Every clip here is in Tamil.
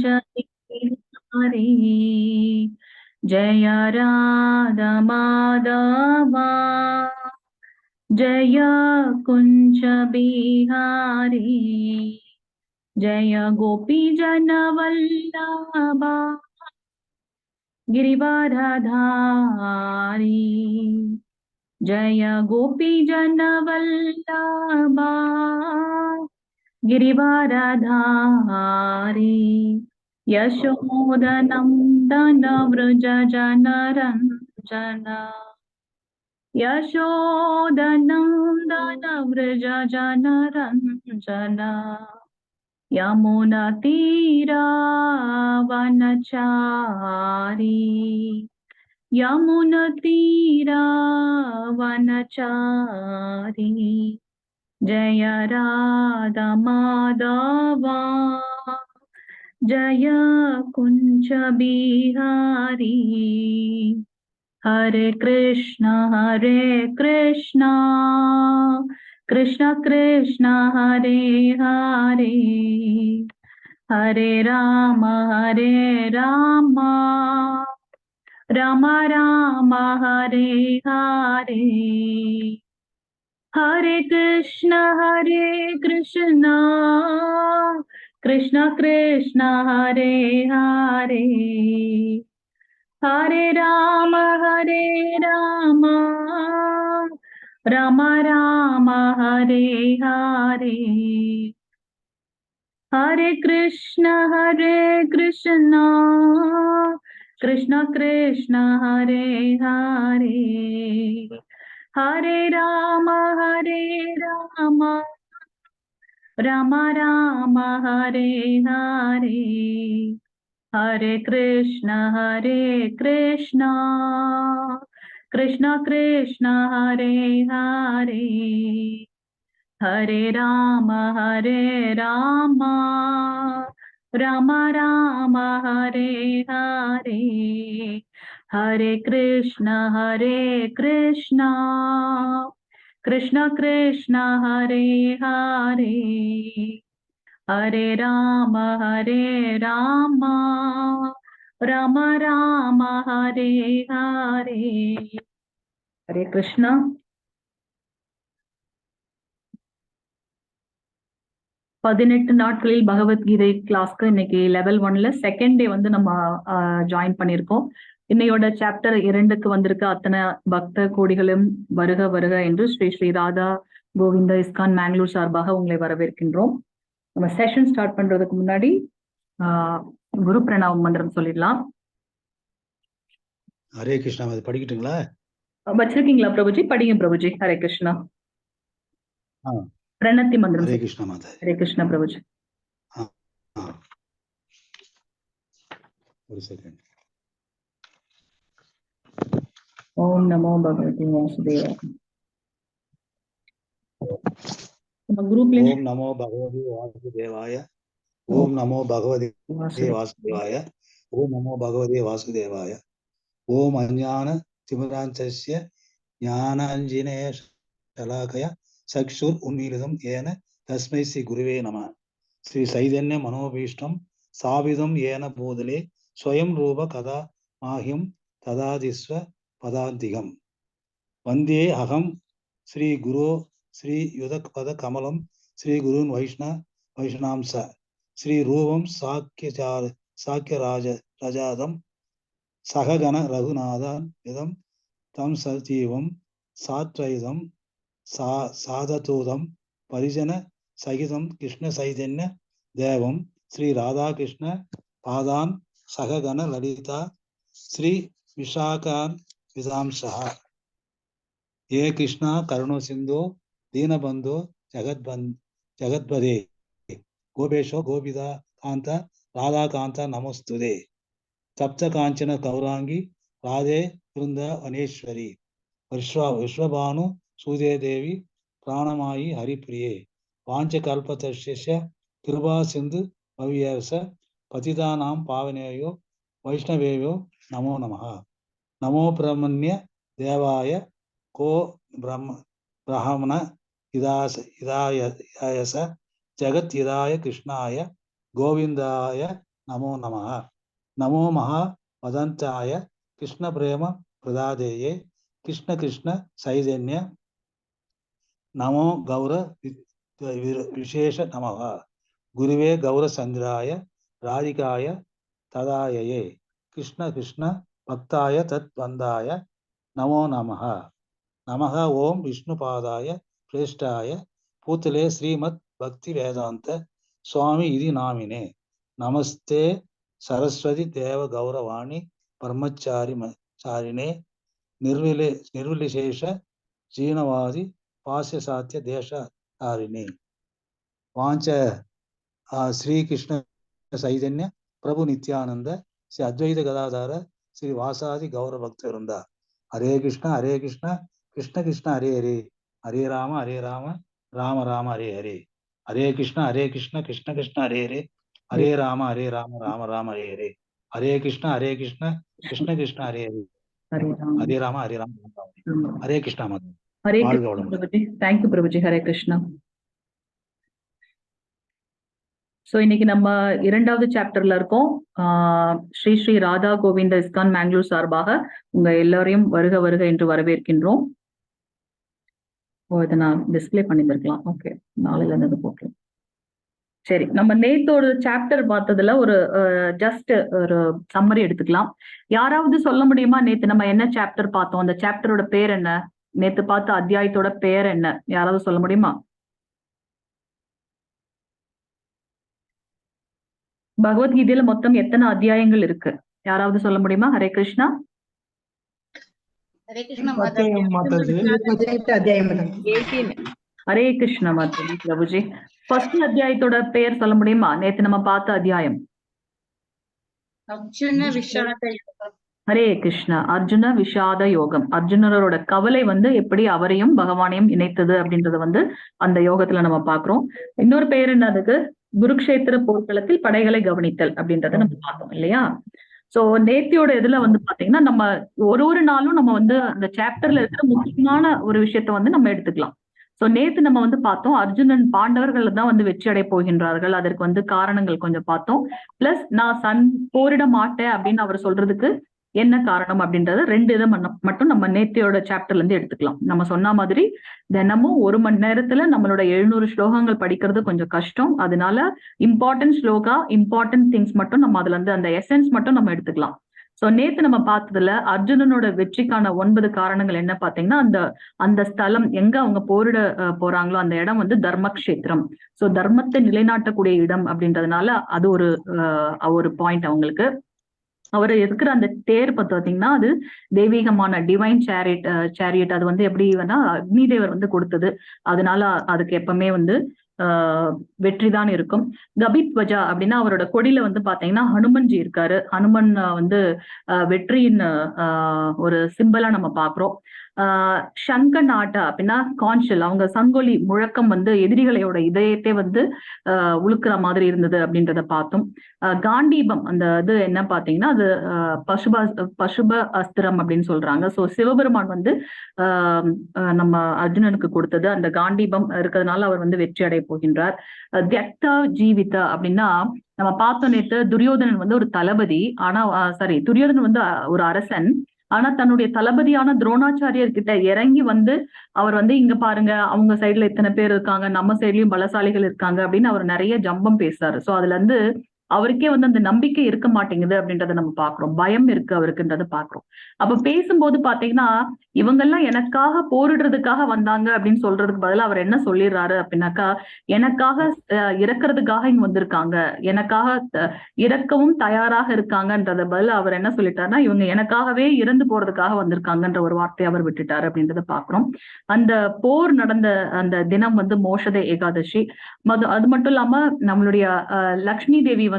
बिहारी जय राधा माधवा जय कुंज बिहारी जय गोपी जन वल्लभा गिरिवरधारी जय गोपी जन वल्लभा गिरिवरधारी यशोदनन्दन व्रज जनरञ्जन यशोदनन्दन व्रज जनरञ्जन यमुनतीरावनचारी यमुनतीरावनचारी जय राधा माधवा जय कुंज बिहारी हरे कृष्ण कृष्ण कृष्ण हरे हरे हरे राम राम राम हरे हरे हरे कृष्ण कृष्ण कृष्ण हरे हरे हरे राम राम राम हरे हरे हरे कृष्ण कृष्ण कृष्ण हरे हरे हरे राम राम राम हरे हरे हरे कृष्ण कृष्ण कृष्ण हरे हरे हरे राम राम राम हरे हरे हरे कृष्ण कृष्ण कृष्ण हरे हरे हरे राम राम राम हरे हरे हरे कृष्णा 18 நாட்களில் பகவத்கீதை கிளாஸ்க்கு இன்னைக்கு லெவல் 1ல செகண்ட் டே வந்து நம்ம ஜாயின் பண்ணியிருக்கோம். இன்னையோட சாப்டர் 2க்கு வந்திருக்க அத்தனை பக்த கோடிகளும் வருக வருக என்று ஸ்ரீ ஸ்ரீ ராதா கோவிந்த இஸ்கான் மேங்களூர் சார்பாக உங்களை வரவேற்கின்றோம். நம்ம செஷன் ஸ்டார்ட் பண்றதுக்கு முன்னாடி குரு பிரணாம மந்திரம் சொல்லிடலாம். ஹரே கிருஷ்ணா. அது படிக்கட்டுங்களா? வச்சிருக்கீங்களா பிரபுஜி? படிங்க பிரபுஜி. ஹரே கிருஷ்ணா. प्रणति मंत्रम. हरे कृष्णा माता. हरे कृष्णा प्रभु जी. एक सेकंड. ओम नमो भगवते वासुदेवाय. ग्रुप ले. ओम नमो भगवते वासुदेवाय. ओम नमो भगवते वासुदेवाय. ओम नमो भगवते वासुदेवाय. ओम अज्ञान तिमिरांचस्य ज्ञानांजनेय शलाकया चक्षुर उन्मीलितं येन तस्मै श्री गुरुवे नमः. श्री चैतन्य मनोभीष्टं स्थापितं येन भूतले स्वयं रूप कदा माह्यं तदादिस्व पदान्तिकं वन्दे अहं श्री गुरो श्री युधपद कमलं श्री गुरुन् वैष्णवांस श्री रूपं साक्य राजादं सहगण रघुनाथं इदं तं सजीवं सात्वैदं साधतोदम परिजन सहितम कृष्ण चैतन्य देवम श्री राधा कृष्ण पादान सहगण ललिता श्री विशाखान विदांशः ये कृष्णा करुणो सिंधु दीनबंधु जगत्पदे गोपेशो गोपिता कांत राधा कांत नमोस्तुते सप्त कांचन गौरांगी राधे वृंदा वनेश्वरी विश्वभानु सूदे देवी प्राणमायी हरिप्रिये वांचकल्पतरुश्य कृपा सिंधु भव्यस पतितानां पावनेयो वैष्णवेयो नमो नमः. नमो ब्रह्मण्य देवाय को ब्राह्मण हिदायस जगत हिदाय कृष्णाय गोविंदाय நமோ நமः. நமோ மகா வதந்தாய கிருஷ்ண பிரேம பிரதாதேயே கிருஷ்ண கிருஷ்ண சைதன்ய நமோ கௌர விசேஷ நமः. குருவே கௌரசந்திராய ராதிகாய ததாயயே கிருஷ்ண கிருஷ்ண பக்தாய தத் வந்தாய நமோ நமः. நமः ஓம் விஷ்ணுபாதாய பிரேஷ்டாய பூத்தலே ஸ்ரீமத் பக்தி வேதாந்த சுவாமி இது நாமினே நமஸ்தே சரஸ்வதி தேவ கௌரவாணி பரமச்சாரிணே நிர்விசேஷ ஜீனவாதி பாஸ்ய சாத்திய தேசாரிணே வாஞ்ச ஸ்ரீ கிருஷ்ண சைதன்ய பிரபு நித்யானந்த ஸ்ரீ அத்வைத கதாதார ஸ்ரீ வாசாதி கௌர பக்த இருந்தா. ஹரே கிருஷ்ண கிருஷ்ண கிருஷ்ண ஹரே ஹரே ஹரே ராம ராம ராம ஹரே ஹரே. ஹரே கிருஷ்ண கிருஷ்ண கிருஷ்ண ஹரே ஹரே ஹரே ராம ராம ராம ஹரே ஹரே. ஹரே கிருஷ்ண கிருஷ்ண கிருஷ்ண ஹரே ஹரே ஹரே ராம ராம ஹரே கிருஷ்ணா மாதா. ஹரே கிருஷ்ணா பிரபுஜி. தேங்க்யூ பிரபுஜி. ஹரே கிருஷ்ணா. சோ இன்னைக்கு நம்ம 2வது சாப்டர்ல இருக்கோம். ஸ்ரீ ஸ்ரீ ராதா கோவிந்த இஸ்கான் மேங்களூர் சார்பாக உங்க எல்லாரையும் வருக வருக என்று வரவேற்கின்றோம். இதை நான் டிஸ்பிளே பண்ணியிருக்கலாம். ஓகே, நாளையில இருந்து போட்டேன். சரி, நம்ம நேத்தோட சாப்டர் பார்த்ததுல ஒரு ஜஸ்ட் ஒரு சம்மரி எடுத்துக்கலாம். யாராவது சொல்ல முடியுமா நேத்து நம்ம என்ன சாப்டர் பார்த்தோம்? அந்த சாப்டரோட பேர் என்ன? நேத்து பார்த்த அத்தியாயத்தோட பேர் என்ன? யாராவது சொல்ல முடியுமா? பகவத்கீதையில மொத்தம் எத்தனை அத்தியாயங்கள் இருக்கு? யாராவது சொல்ல முடியுமா? ஹரே கிருஷ்ணா. ஹரே கிருஷ்ணா ஹரே கிருஷ்ணா மாதாஜி. பிரபுஜி, ஃபர்ஸ்ட் அத்தியாயத்தோட பெயர் சொல்ல முடியுமா? நேத்து நம்ம பார்த்த அத்தியாயம். ஹரே கிருஷ்ணா. அர்ஜுன விஷாத யோகம். அர்ஜுனரோட கவலை எப்படி அவரையும் பகவானையும் இணைத்தது அப்படின்றத அந்த யோகத்துல நம்ம பாக்குறோம். இன்னொரு பெயர் என்ன அதுக்கு? குருக்ஷேத்திர போர்க்களத்தில் படைகளை கவனித்தல் அப்படின்றத நம்ம பார்த்தோம் இல்லையா? சோ நேத்தியோட இதுல பாத்தீங்கன்னா நம்ம ஒரு நாளும் நம்ம அந்த சாப்டர்ல இருக்கிற முக்கியமான ஒரு விஷயத்த நம்ம எடுத்துக்கலாம். சோ நேத்து நம்ம பார்த்தோம் அர்ஜுனன் பாண்டவர்கள் தான் வெற்றி அடைய போகின்றார்கள். அதற்கு காரணங்கள் கொஞ்சம் பார்த்தோம். பிளஸ் நான் போரிட மாட்டேன் அப்படின்னு அவர் சொல்றதுக்கு என்ன காரணம் அப்படின்றத 2 இதை மட்டும் நம்ம நேத்தியோட சாப்டர்ல இருந்து எடுத்துக்கலாம். நம்ம சொன்ன மாதிரி தினமும் 1 மணி நேரத்துல நம்மளோட 700 ஸ்லோகங்கள் படிக்கிறது கொஞ்சம் கஷ்டம். அதனால இம்பார்ட்டன்ட் ஸ்லோகா, இம்பார்ட்டன்ட் திங்ஸ் மட்டும் நம்ம அதுல இருந்து அந்த எசன்ஸ் மட்டும் நம்ம எடுத்துக்கலாம். சோ நேத்து நம்ம பார்த்ததுல அர்ஜுனனோட வெற்றிக்கான 9 காரணங்கள் என்ன பாத்தீங்கன்னா, அந்த ஸ்தலம் எங்க அவங்க போரிட போறாங்களோ அந்த இடம் தர்மக்ஷேத்திரம். சோ தர்மத்தை நிலைநாட்டக்கூடிய இடம் அப்படின்றதுனால அது ஒரு பாயிண்ட் அவங்களுக்கு. அவர் இருக்கிற அந்த தேர் பாத்தீங்கன்னா அது தெய்வீகமான டிவைன் சேரியட். அது எப்படி அக்னி தேவர் கொடுத்தது. அதனால அதுக்கு எப்பவுமே வெற்றிதான் இருக்கும். கபித்வஜா அப்படின்னா அவரோட கொடியில பாத்தீங்கன்னா ஹனுமன்ஜி இருக்காரு. ஹனுமன் வெற்றியின் ஒரு சிம்பலா நம்ம பாக்குறோம். சங்க நாட்டா அப்படின்னா கான்ஷல், அவங்க சங்கொலி முழக்கம் எதிரிகளையோட இதயத்தை உழுக்கிற மாதிரி இருந்தது அப்படின்றத பார்த்தோம். காண்டீபம் அந்த இது என்ன பாத்தீங்கன்னா அது பசுப அஸ்திரம் அப்படின்னு சொல்றாங்க. சோ சிவபெருமான் நம்ம அர்ஜுனனுக்கு கொடுத்தது அந்த காண்டீபம் இருக்கிறதுனால அவர் வெற்றி அடைய போகின்றார். தியக்தா ஜீவிதா அப்படின்னா நம்ம பார்த்தோம் நேத்து துரியோதனன் ஒரு தளபதி. ஆனா துரியோதனன் ஒரு அரசன். ஆனா தன்னுடைய தளபதியான துரோணாச்சாரியர் கிட்ட இறங்கி அவர் இங்க பாருங்க அவங்க சைடுல இத்தனை பேர் இருக்காங்க, நம்ம சைட்லயும் பலசாலிகள் இருக்காங்க அப்படின்னு அவர் நிறைய ஜம்பம் பேசுறாரு. சோ அதுல அவருக்கே அந்த நம்பிக்கை இருக்க மாட்டேங்குது அப்படின்றத நம்ம பாக்குறோம். பயம் இருக்கு அவருக்குன்றத பாக்குறோம். அப்ப பேசும்போது பாத்தீங்கன்னா இவங்கெல்லாம் எனக்காக போரிடுறதுக்காக வந்தாங்க அப்படின்னு சொல்றதுக்கு பதிலா அவர் என்ன சொல்லிடுறாரு அப்படின்னாக்கா, எனக்காக இறக்குறதுக்காக இங்க வந்திருக்காங்க, எனக்காக இறக்கவும் தயாராக இருக்காங்கன்றத பதில் அவர் என்ன சொல்லிட்டாருன்னா இவங்க எனக்காகவே இறந்து போறதுக்காக வந்திருக்காங்கன்ற ஒரு வார்த்தையை அவர் விட்டுட்டாரு அப்படின்றத பாக்குறோம். அந்த போர் நடந்த அந்த தினம் மோஷத ஏகாதசி. அது மட்டும் இல்லாம நம்மளுடைய லக்ஷ்மி தேவி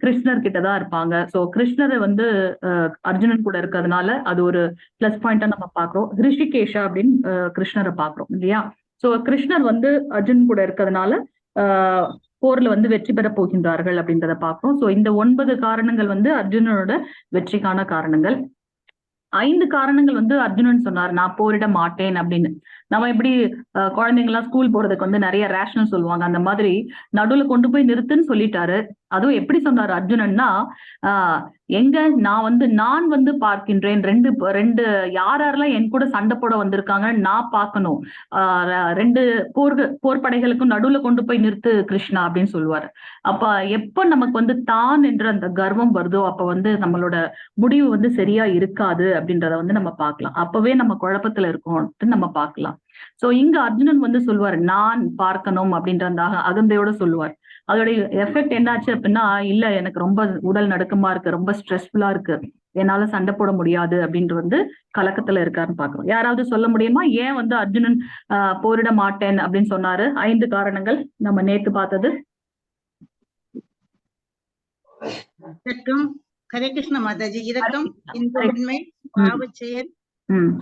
கிருஷ்ணர் கிட்டதான் இருப்பாங்க. சோ கிருஷ்ணரை அர்ஜுனன் கூட இருக்கிறதுனால அது ஒரு பிளஸ் பாயிண்டா நம்ம பாக்குறோம். ரிஷிகேஷா அப்படின்னு கிருஷ்ணரை பாக்குறோம் இல்லையா? சோ கிருஷ்ணர் அர்ஜுனன் கூட இருக்கிறதுனால போர்ல வெற்றி பெற போகின்றார்கள் அப்படின்றத பாக்குறோம். சோ இந்த 9 காரணங்கள் அர்ஜுனனோட வெற்றிக்கான காரணங்கள். 5 காரணங்கள் அர்ஜுனன் சொன்னார் நான் போரிட மாட்டேன் அப்படின்னு. நம்ம எப்படி குழந்தைங்க எல்லாம் ஸ்கூல் போறதுக்கு நிறைய ரேஷனல் சொல்லுவாங்க. அந்த மாதிரி நடுவுல கொண்டு போய் நிறுத்துன்னு சொல்லிட்டாரு. அதுவும் எப்படி சொன்னார் அர்ஜுனன்னா, எங்க நான் வந்து பார்க்கின்றேன், ரெண்டு யாரெல்லாம் என் கூட சண்டை போட வந்திருக்காங்கன்னு நான் பார்க்கணும். 2 போர் படைகளுக்கும் நடுவுல கொண்டு போய் நிறுத்து கிருஷ்ணா அப்படின்னு சொல்லுவாரு. அப்ப எப்ப நமக்கு வந்து தான் என்ற அந்த கர்வம் வருதோ அப்ப வந்து நம்மளோட முடிவு வந்து சரியா இருக்காது அப்படின்றத வந்து நம்ம பார்க்கலாம். அப்பவே நம்ம குழப்பத்துல இருக்கோம் நம்ம பார்க்கலாம். சோ இங்க அர்ஜுனன் வந்து சொல்லுவாரு, நான் பார்க்கணும் அப்படின்ற அந்த அகந்தையோட சொல்லுவார். அதோடைய எஃபெக்ட் என்னாச்சு அப்படின்னா, இல்ல எனக்கு ரொம்ப உடல் நடுக்கமா இருக்கு, ரொம்ப ஸ்ட்ரெஸ்ஃபுல்லா இருக்கு, என்னால சண்டை போட முடியாது அப்படின்ட்டு வந்து கலக்கத்துல இருக்காருன்னு பாக்குறோம். யாராவது சொல்ல முடியுமா ஏன் வந்து அர்ஜுனன் போரிட மாட்டேன் அப்படின்னு சொன்னாரு? 5 காரணங்கள் நம்ம நேத்து பார்த்தது. ஹரே கிருஷ்ண மாதாஜி. இரக்கம், இன்பமின்மை, பாவச்செயல்,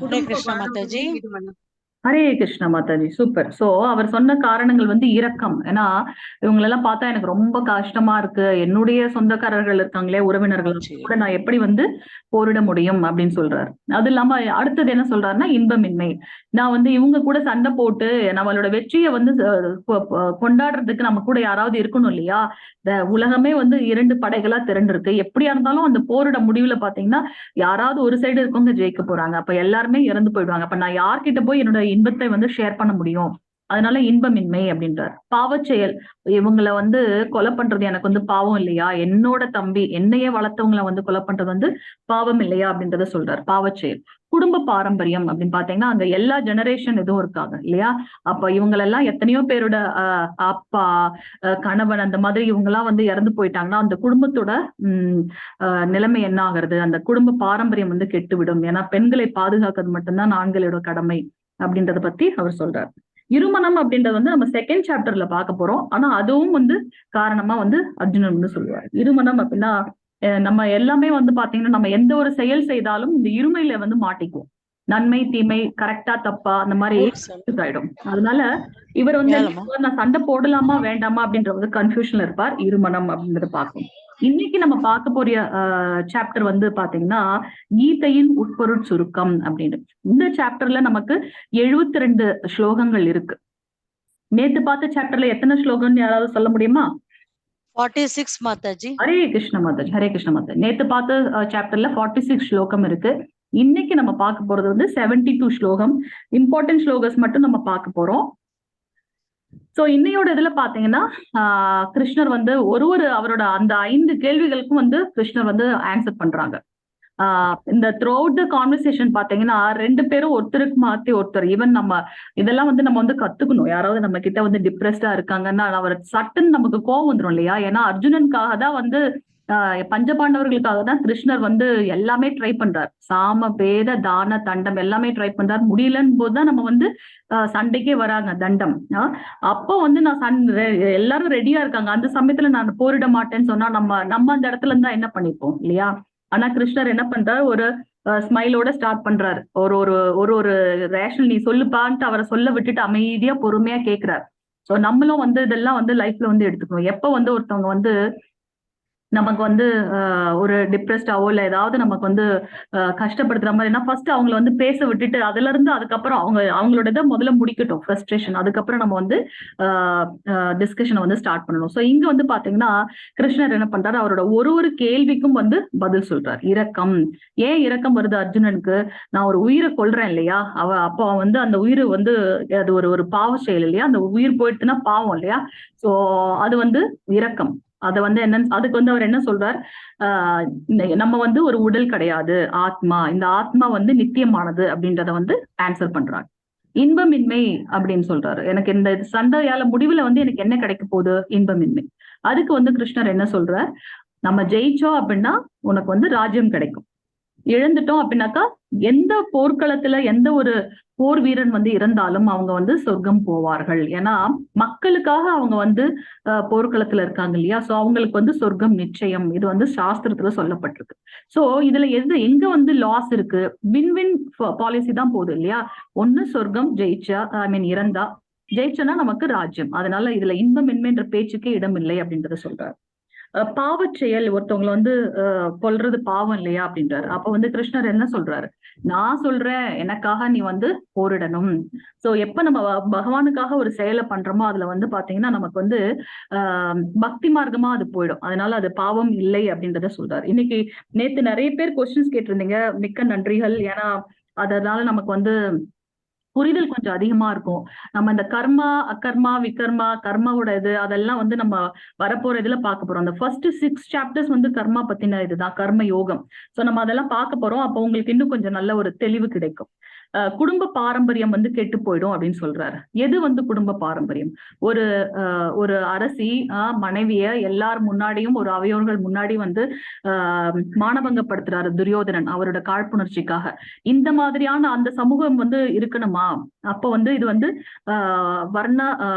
குடும்ப மாதாஜி. ஹரே கிருஷ்ண மாதாஜி, சூப்பர். சோ அவர் சொன்ன காரணங்கள் வந்து இரக்கம். ஏன்னா இவங்களெல்லாம் பார்த்தா எனக்கு ரொம்ப கஷ்டமா இருக்கு, என்னுடைய சொந்தக்காரர்கள் இருக்காங்களே, உறவினர்கள் கூட நான் எப்படி வந்து போரிட முடியும் அப்படின்னு சொல்றாரு. அது இல்லாம அடுத்தது என்ன சொல்றாருன்னா இன்பமின்மை. நான் வந்து இவங்க கூட சண்டை போட்டு நம்மளோட வெற்றியை வந்து கொண்டாடுறதுக்கு நம்ம கூட யாராவது இருக்கணும் இல்லையா? இந்த உலகமே வந்து 2 படைகளா திரண்டு இருக்கு. எப்படியா இருந்தாலும் அந்த போரிட முடிவுல பாத்தீங்கன்னா யாராவது ஒரு சைடு இருக்கவங்க ஜெயிக்க போறாங்க, அப்ப எல்லாருமே இறந்து போயிடுவாங்க. அப்ப நான் யார்கிட்ட போய் என்னோட இன்பத்தை வந்து ஷேர் பண்ண முடியும்? அதனால இன்பமின்மை அப்படின்றார். பாவச்செயல், இவங்களை வந்து கொலை பண்றது எனக்கு வந்து பாவம் இல்லையா? என்னோட தம்பி என்னையே வளர்த்தவங்களை வந்து கொலை பண்றது வந்து பாவம் இல்லையா அப்படின்றத சொல்றார். பாவச்செயல். குடும்ப பாரம்பரியம் அப்படின்னு பாத்தீங்கன்னா அங்க எல்லா ஜெனரேஷன் எதுவும் இருக்காங்க இல்லையா? அப்ப இவங்களெல்லாம் எத்தனையோ பேரோட அப்பா, கணவன் அந்த மாதிரி இவங்க எல்லாம் வந்து இறந்து போயிட்டாங்கன்னா அந்த குடும்பத்தோட நிலைமை என்ன ஆகுறது? அந்த குடும்ப பாரம்பரியம் வந்து கெட்டுவிடும். ஏன்னா பெண்களை பாதுகாக்கிறது மட்டும்தான் ஆண்களோட கடமை அப்படின்றத பத்தி அவர் சொல்றார். இருமனம் அப்படின்றது வந்து நம்ம செகண்ட் சாப்டர்ல பார்க்க போறோம். ஆனா அதுவும் வந்து காரணமா வந்து அர்ஜுனன் வந்து சொல்லுவார். இருமனம் அப்படின்னா நம்ம எல்லாமே வந்து பாத்தீங்கன்னா நம்ம எந்த ஒரு செயல் செய்தாலும் இந்த இருமையில வந்து மாட்டிக்குவோம். நன்மை தீமை, கரெக்டா தப்பா, அந்த மாதிரி ஆயிடும். அதனால இவர் வந்து நான் சண்டை போடலாமா வேண்டாமா அப்படின்ற வந்து கன்ஃபியூஷன்ல இருப்பார். இருமனம் அப்படின்றத பார்க்கணும். இன்னைக்கு நம்ம பார்க்க போற சாப்டர் வந்து பாத்தீங்கன்னா கீதையின் உட்பொருட் சுருக்கம் அப்படின்னு. இந்த சாப்டர்ல நமக்கு 72 ஸ்லோகங்கள் இருக்கு. நேத்து பார்த்த சாப்டர்ல எத்தனை ஸ்லோகம்னு யாராவது சொல்ல முடியுமா? 46 மாதாஜி. ஹரே கிருஷ்ண மாதாஜி, ஹரே கிருஷ்ண மாதாஜி. நேத்து பார்த்த சாப்டர்ல 46 ஸ்லோகம் இருக்கு. இன்னைக்கு நம்ம பார்க்க போறது வந்து 72 ஸ்லோகம். இம்பார்ட்டன்ட் ஸ்லோகஸ் மட்டும் நம்ம பார்க்க போறோம். சோ இன்னையோட இதுல பாத்தீங்கன்னா கிருஷ்ணர் வந்து ஒரு அவரோட அந்த 5 கேள்விகளுக்கும் வந்து கிருஷ்ணர் வந்து ஆன்சர் பண்றாங்க. இந்த த்ரூ அவுட் த கான்வர்சேஷன் பாத்தீங்கன்னா 2 பேரும் ஒருத்தருக்கு மாத்தி ஒருத்தர், ஈவன் நம்ம இதெல்லாம் வந்து நம்ம வந்து கத்துக்கணும். யாராவது நம்ம கிட்ட வந்து டிப்ரெஸ்டா இருக்காங்கன்னா அவர் சட்டுன்னு நமக்கு கோவம் வந்துடும் இல்லையா? ஏன்னா அர்ஜுனனுக்காக தான் வந்து பஞ்சபாண்டவர்களுக்காக தான் கிருஷ்ணர் வந்து எல்லாமே ட்ரை பண்றார். சாம பேத தான தண்டம் எல்லாமே ட்ரை பண்றார். முடியலன்னு போதுதான் நம்ம வந்து சண்டைக்கே வராங்க தண்டம். அப்போ வந்து நான் எல்லாரும் ரெடியா இருக்காங்க. அந்த சமயத்துல நான் போரிட மாட்டேன்னு சொன்னா நம்ம அந்த இடத்துல இருந்தா என்ன பண்ணிப்போம் இல்லையா? ஆனா கிருஷ்ணர் என்ன பண்றாரு, ஒரு ஸ்மைலோட ஸ்டார்ட் பண்றாரு. ஒரு ரேஷனல் நீ சொல்லுப்பான்ட்டு அவரை சொல்ல விட்டுட்டு அமைதியா பொறுமையா கேட்கிறார். சோ நம்மளும் வந்து இதெல்லாம் வந்து லைஃப்ல வந்து எடுத்துக்கணும். எப்ப வந்து ஒருத்தவங்க வந்து நமக்கு வந்து ஒரு டிப்ரெஸ்டாவோ இல்ல ஏதாவது நமக்கு வந்து கஷ்டப்படுத்துற மாதிரினா ஃபர்ஸ்ட் அவங்களை வந்து பேச விட்டுட்டு அதுல இருந்து அதுக்கப்புறம் அவங்களோட இதை முதல்ல முடிக்கட்டும் ஃப்ரஸ்ட்ரேஷன், அதுக்கப்புறம் நம்ம வந்து டிஸ்கஷனை வந்து ஸ்டார்ட் பண்ணணும். ஸோ இங்க வந்து பாத்தீங்கன்னா கிருஷ்ணர் என்ன பண்றாரு, அவரோட ஒரு கேள்விக்கும் வந்து பதில் சொல்றாரு. இரக்கம். ஏன் இரக்கம் வருது அர்ஜுனனுக்கு? நான் ஒரு உயிரை கொல்றேன் இல்லையா, அப்போ வந்து அந்த உயிர் வந்து அது ஒரு பாவ செயல் இல்லையா? அந்த உயிர் போயிட்டுன்னா பாவம் இல்லையா? சோ அது வந்து இரக்கம். அதை வந்து அதுக்கு வந்து அவர் என்ன சொல்றார், நம்ம வந்து ஒரு உடல் கிடையாது, ஆத்மா. இந்த ஆத்மா வந்து நித்தியமானது அப்படின்றத வந்து ஆன்சர் பண்றாரு. இன்பமின்மை அப்படின்னு சொல்றாரு. எனக்கு இந்த சண்டையால முடிவுல வந்து எனக்கு என்ன கிடைக்க போகுது? இன்பமின்மை. அதுக்கு வந்து கிருஷ்ணர் என்ன சொல்றார், நம்ம ஜெயிச்சோம் அப்படின்னா உனக்கு வந்து ராஜ்யம் கிடைக்கும், இழந்துட்டோம் அப்படின்னாக்கா எந்த போர்க்களத்துல எந்த ஒரு போர் வீரன் வந்து இருந்தாலும் அவங்க வந்து சொர்க்கம் போவார்கள். ஏன்னா மக்களுக்காக அவங்க வந்து போர்க்களத்துல இருக்காங்க இல்லையா? சோ அவங்களுக்கு வந்து சொர்க்கம் நிச்சயம். இது வந்து சாஸ்திரத்துல சொல்லப்பட்டிருக்கு. சோ இதுல எங்க வந்து லாஸ் இருக்கு? வின் பாலிசி தான் போகுது இல்லையா? ஒண்ணு சொர்க்கம் ஜெயிச்சா, இறந்தா, ஜெயிச்சனா நமக்கு ராஜ்யம். அதனால இதுல இன்பமின்மை என்ற பேச்சுக்கே இடம் இல்லை அப்படின்றத சொல்றாரு. பாவச் செயல் ஒருத்தவங்களை வந்து கொல்றது பாவம் இல்லையா அப்படின்றாரு. அப்ப வந்து கிருஷ்ணர் என்ன சொல்றாரு, நான் சொல்றேன் எனக்காக நீ வந்து போரிடணும். சோ எப்ப நம்ம பகவானுக்காக ஒரு செயலை பண்றோமோ அதுல வந்து பாத்தீங்கன்னா நமக்கு வந்து பக்தி மார்க்கமா அது போயிடும். அதனால அது பாவம் இல்லை அப்படின்றத சொல்றாரு. இன்னைக்கு நேத்து நிறைய பேர் கொஸ்டின்ஸ் கேட்டிருந்தீங்க, மிக்க நன்றிகள். ஏன்னா அதனால நமக்கு வந்து புரிதல் கொஞ்சம் அதிகமா இருக்கும். நம்ம இந்த கர்மா, அகர்மா, விகர்மா, கர்மாவோட இது அதெல்லாம் வந்து நம்ம வரப்போற இதுல பார்க்க போறோம். அந்த ஃபர்ஸ்ட் 6 சாப்டர்ஸ் வந்து கர்மா பத்தின இதுதான், கர்ம யோகம். சோ நம்ம அதெல்லாம் பார்க்க போறோம். அப்போ உங்களுக்கு இன்னும் கொஞ்சம் நல்ல ஒரு தெளிவு கிடைக்கும். குடும்ப பாரம்பரியம் வந்து கெட்டு போயிடும் அப்படின்னு சொல்றாரு. எது வந்து குடும்ப பாரம்பரியம்? ஒரு அரசி மனைவிய எல்லார் முன்னாடியும் ஒரு அவையோர்கள் முன்னாடி வந்து மானபங்கப்படுத்துறாரு துரியோதனன் அவரோட காழ்ப்புணர்ச்சிக்காக. இந்த மாதிரியான அந்த சமூகம் வந்து இருக்கணுமா? அப்ப வந்து இது வந்து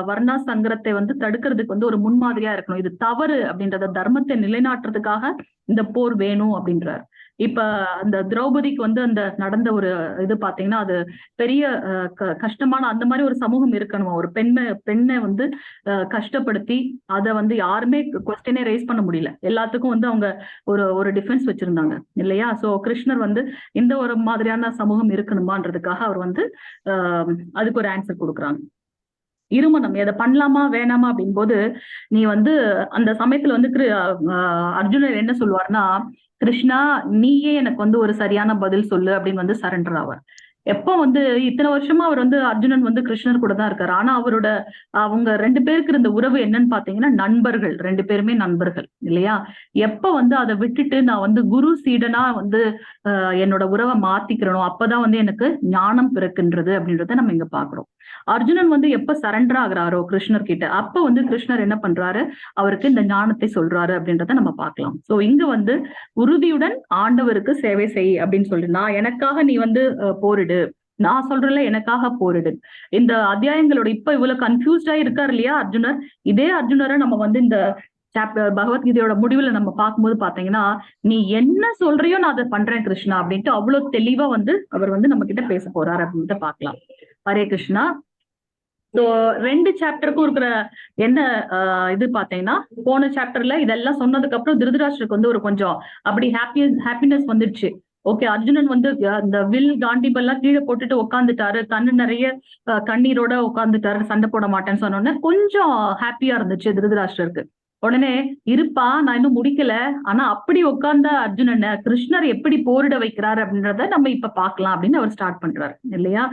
வர்ணா சங்கரத்தை வந்து தடுக்கிறதுக்கு வந்து ஒரு முன்மாதிரியா இருக்கணும். இது தவறு அப்படின்றத தர்மத்தை நிலைநாட்டுறதுக்காக இந்த போர் வேணும் அப்படின்றாரு. இப்ப அந்த திரௌபதிக்கு வந்து அந்த நடந்த ஒரு இது பாத்தீங்கன்னா அது பெரிய கஷ்டமான அந்த மாதிரி ஒரு சமூகம் இருக்கணுமா? ஒரு பெண்ணை வந்து கஷ்டப்படுத்தி அதை வந்து யாருமே கொஸ்டினே ரைஸ் பண்ண முடியல. எல்லாத்துக்கும் வந்து அவங்க ஒரு டிஃபென்ஸ் வச்சிருந்தாங்க இல்லையா? சோ கிருஷ்ணர் வந்து இந்த ஒரு மாதிரியான சமூகம் இருக்கணுமான்றதுக்காக அவர் வந்து அதுக்கு ஒரு ஆன்சர் கொடுக்குறாங்க. இருமணம் எதை பண்ணலாமா வேணாமா அப்படின் போது நீ வந்து அந்த சமயத்துல வந்து அர்ஜுனர் என்ன சொல்லுவார்னா, கிருஷ்ணா நீயே எனக்கு வந்து ஒரு சரியான பதில் சொல்லு அப்படின்னு வந்து சரண்டர் ஆவார். எப்ப வந்து இத்தனை வருஷமா அவர் வந்து அர்ஜுனன் வந்து கிருஷ்ணர் கூட தான் இருக்காரு. ஆனா அவங்க 2 பேருக்கு இருந்த உறவு என்னன்னு பாத்தீங்கன்னா நண்பர்கள், 2 பேருமே நண்பர்கள் இல்லையா? எப்ப வந்து அதை விட்டுட்டு நான் வந்து குரு சீடனா வந்து என்னோட உறவை மாத்திக்கிறணும், அப்பதான் வந்து எனக்கு ஞானம் பிறக்குன்றது அப்படின்றத நம்ம இங்க பாக்குறோம். அர்ஜுனன் வந்து எப்ப சரண்டர் ஆகுறாரோ கிருஷ்ணர் கிட்ட, அப்ப வந்து கிருஷ்ணர் என்ன பண்றாரு, அவருக்கு இந்த ஞானத்தை சொல்றாரு அப்படின்றத நம்ம பார்க்கலாம். சோ இங்க வந்து உறுதியுடன் ஆண்டவருக்கு சேவை செய் அப்படின்னு சொல்லி, நான் எனக்காக நீ வந்து போரிடு, நான் சொல்றேன்ல எனக்காக போரிடு. இந்த அத்தியாயங்களோட இப்ப இவ்வளவு கன்ஃபியூஸ்டா இருக்காரு இல்லையா அர்ஜுனர், இதே அர்ஜுனரை நம்ம வந்து இந்த பகவத்கீதையோட முடிவுல நம்ம பார்க்கும்போது பாத்தீங்கன்னா, நீ என்ன சொல்றியோ நான் அதை பண்றேன் கிருஷ்ணா அப்படின்ட்டு அவ்வளவு தெளிவா வந்து அவர் வந்து நம்ம கிட்ட பேச போறாரு அப்படின்ட்டு பார்க்கலாம். ஹரே கிருஷ்ணா. ஸோ 2 சாப்டருக்கும் இருக்கிற என்ன இது பாத்தீங்கன்னா, போன சாப்டர்ல இதெல்லாம் சொன்னதுக்கு அப்புறம் திருதராஷ்டிரருக்கு வந்து ஒரு கொஞ்சம் அப்படி ஹாப்பினஸ் வந்துடுச்சு. ஓகே, அர்ஜுனன் வந்து இந்த வில் காண்டிபெல்லாம் கீழே போட்டுட்டு உட்காந்துட்டாரு, கண்ணு நிறைய கண்ணீரோட உட்காந்துட்டாரு, சண்டை போட மாட்டேன்னு சொன்னோன்னே கொஞ்சம் ஹாப்பியா இருந்துச்சு திருதராஷ்டிரருக்கு. உடனே இருப்பா நான் இன்னும் முடிக்கல, ஆனா அப்படி உட்கார்ந்த அர்ஜுனனை கிருஷ்ணர் எப்படி போரிட வைக்கிறாரு அப்படின்றத நம்ம இப்ப பாக்கலாம் அப்படின்னு அவர் ஸ்டார்ட் பண்றாரு இல்லையா?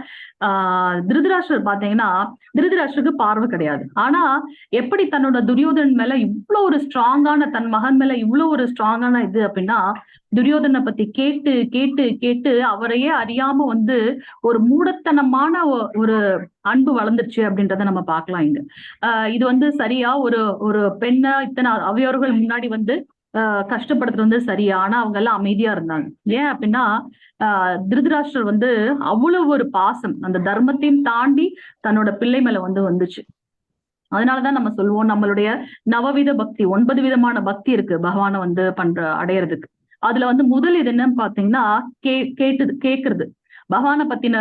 திருதராஷ்டிரர் பாத்தீங்கன்னா, திருதராஷ்டிரருக்கு பார்வை கிடையாது. ஆனா எப்படி தன்னோட துரியோதனன் மேல இவ்வளவு ஒரு ஸ்ட்ராங்கான, தன் மகன் மேல இவ்வளவு ஒரு ஸ்ட்ராங்கான இது அப்படின்னா, துரியோதனை பத்தி கேட்டு கேட்டு கேட்டு அவரையே அறியாம வந்து ஒரு மூடத்தனமான ஒரு அன்பு வளர்ந்துருச்சு அப்படின்றத நம்ம பார்க்கலாம் இங்க. இது வந்து சரியா ஒரு பெண்ணை இத்தனை அவையோர்கள் முன்னாடி வந்து கஷ்டப்படுத்துறது வந்து சரியா? ஆனா அவங்க எல்லாம் அமைதியா இருந்தாங்க. ஏன் அப்படின்னா திருதராஷ்டிரர் வந்து அவ்வளவு ஒரு பாசம் அந்த தர்மத்தையும் தாண்டி தன்னோட பிள்ளை மேல வந்துச்சு. அதனாலதான் நம்ம சொல்லுவோம் நம்மளுடைய நவவித பக்தி, 9 விதமான பக்தி இருக்கு பகவானை வந்து அடையறதுக்கு. அதுல வந்து முதல் இது என்னன்னு பாத்தீங்கன்னா கேக்குறது, பகவானை பத்தின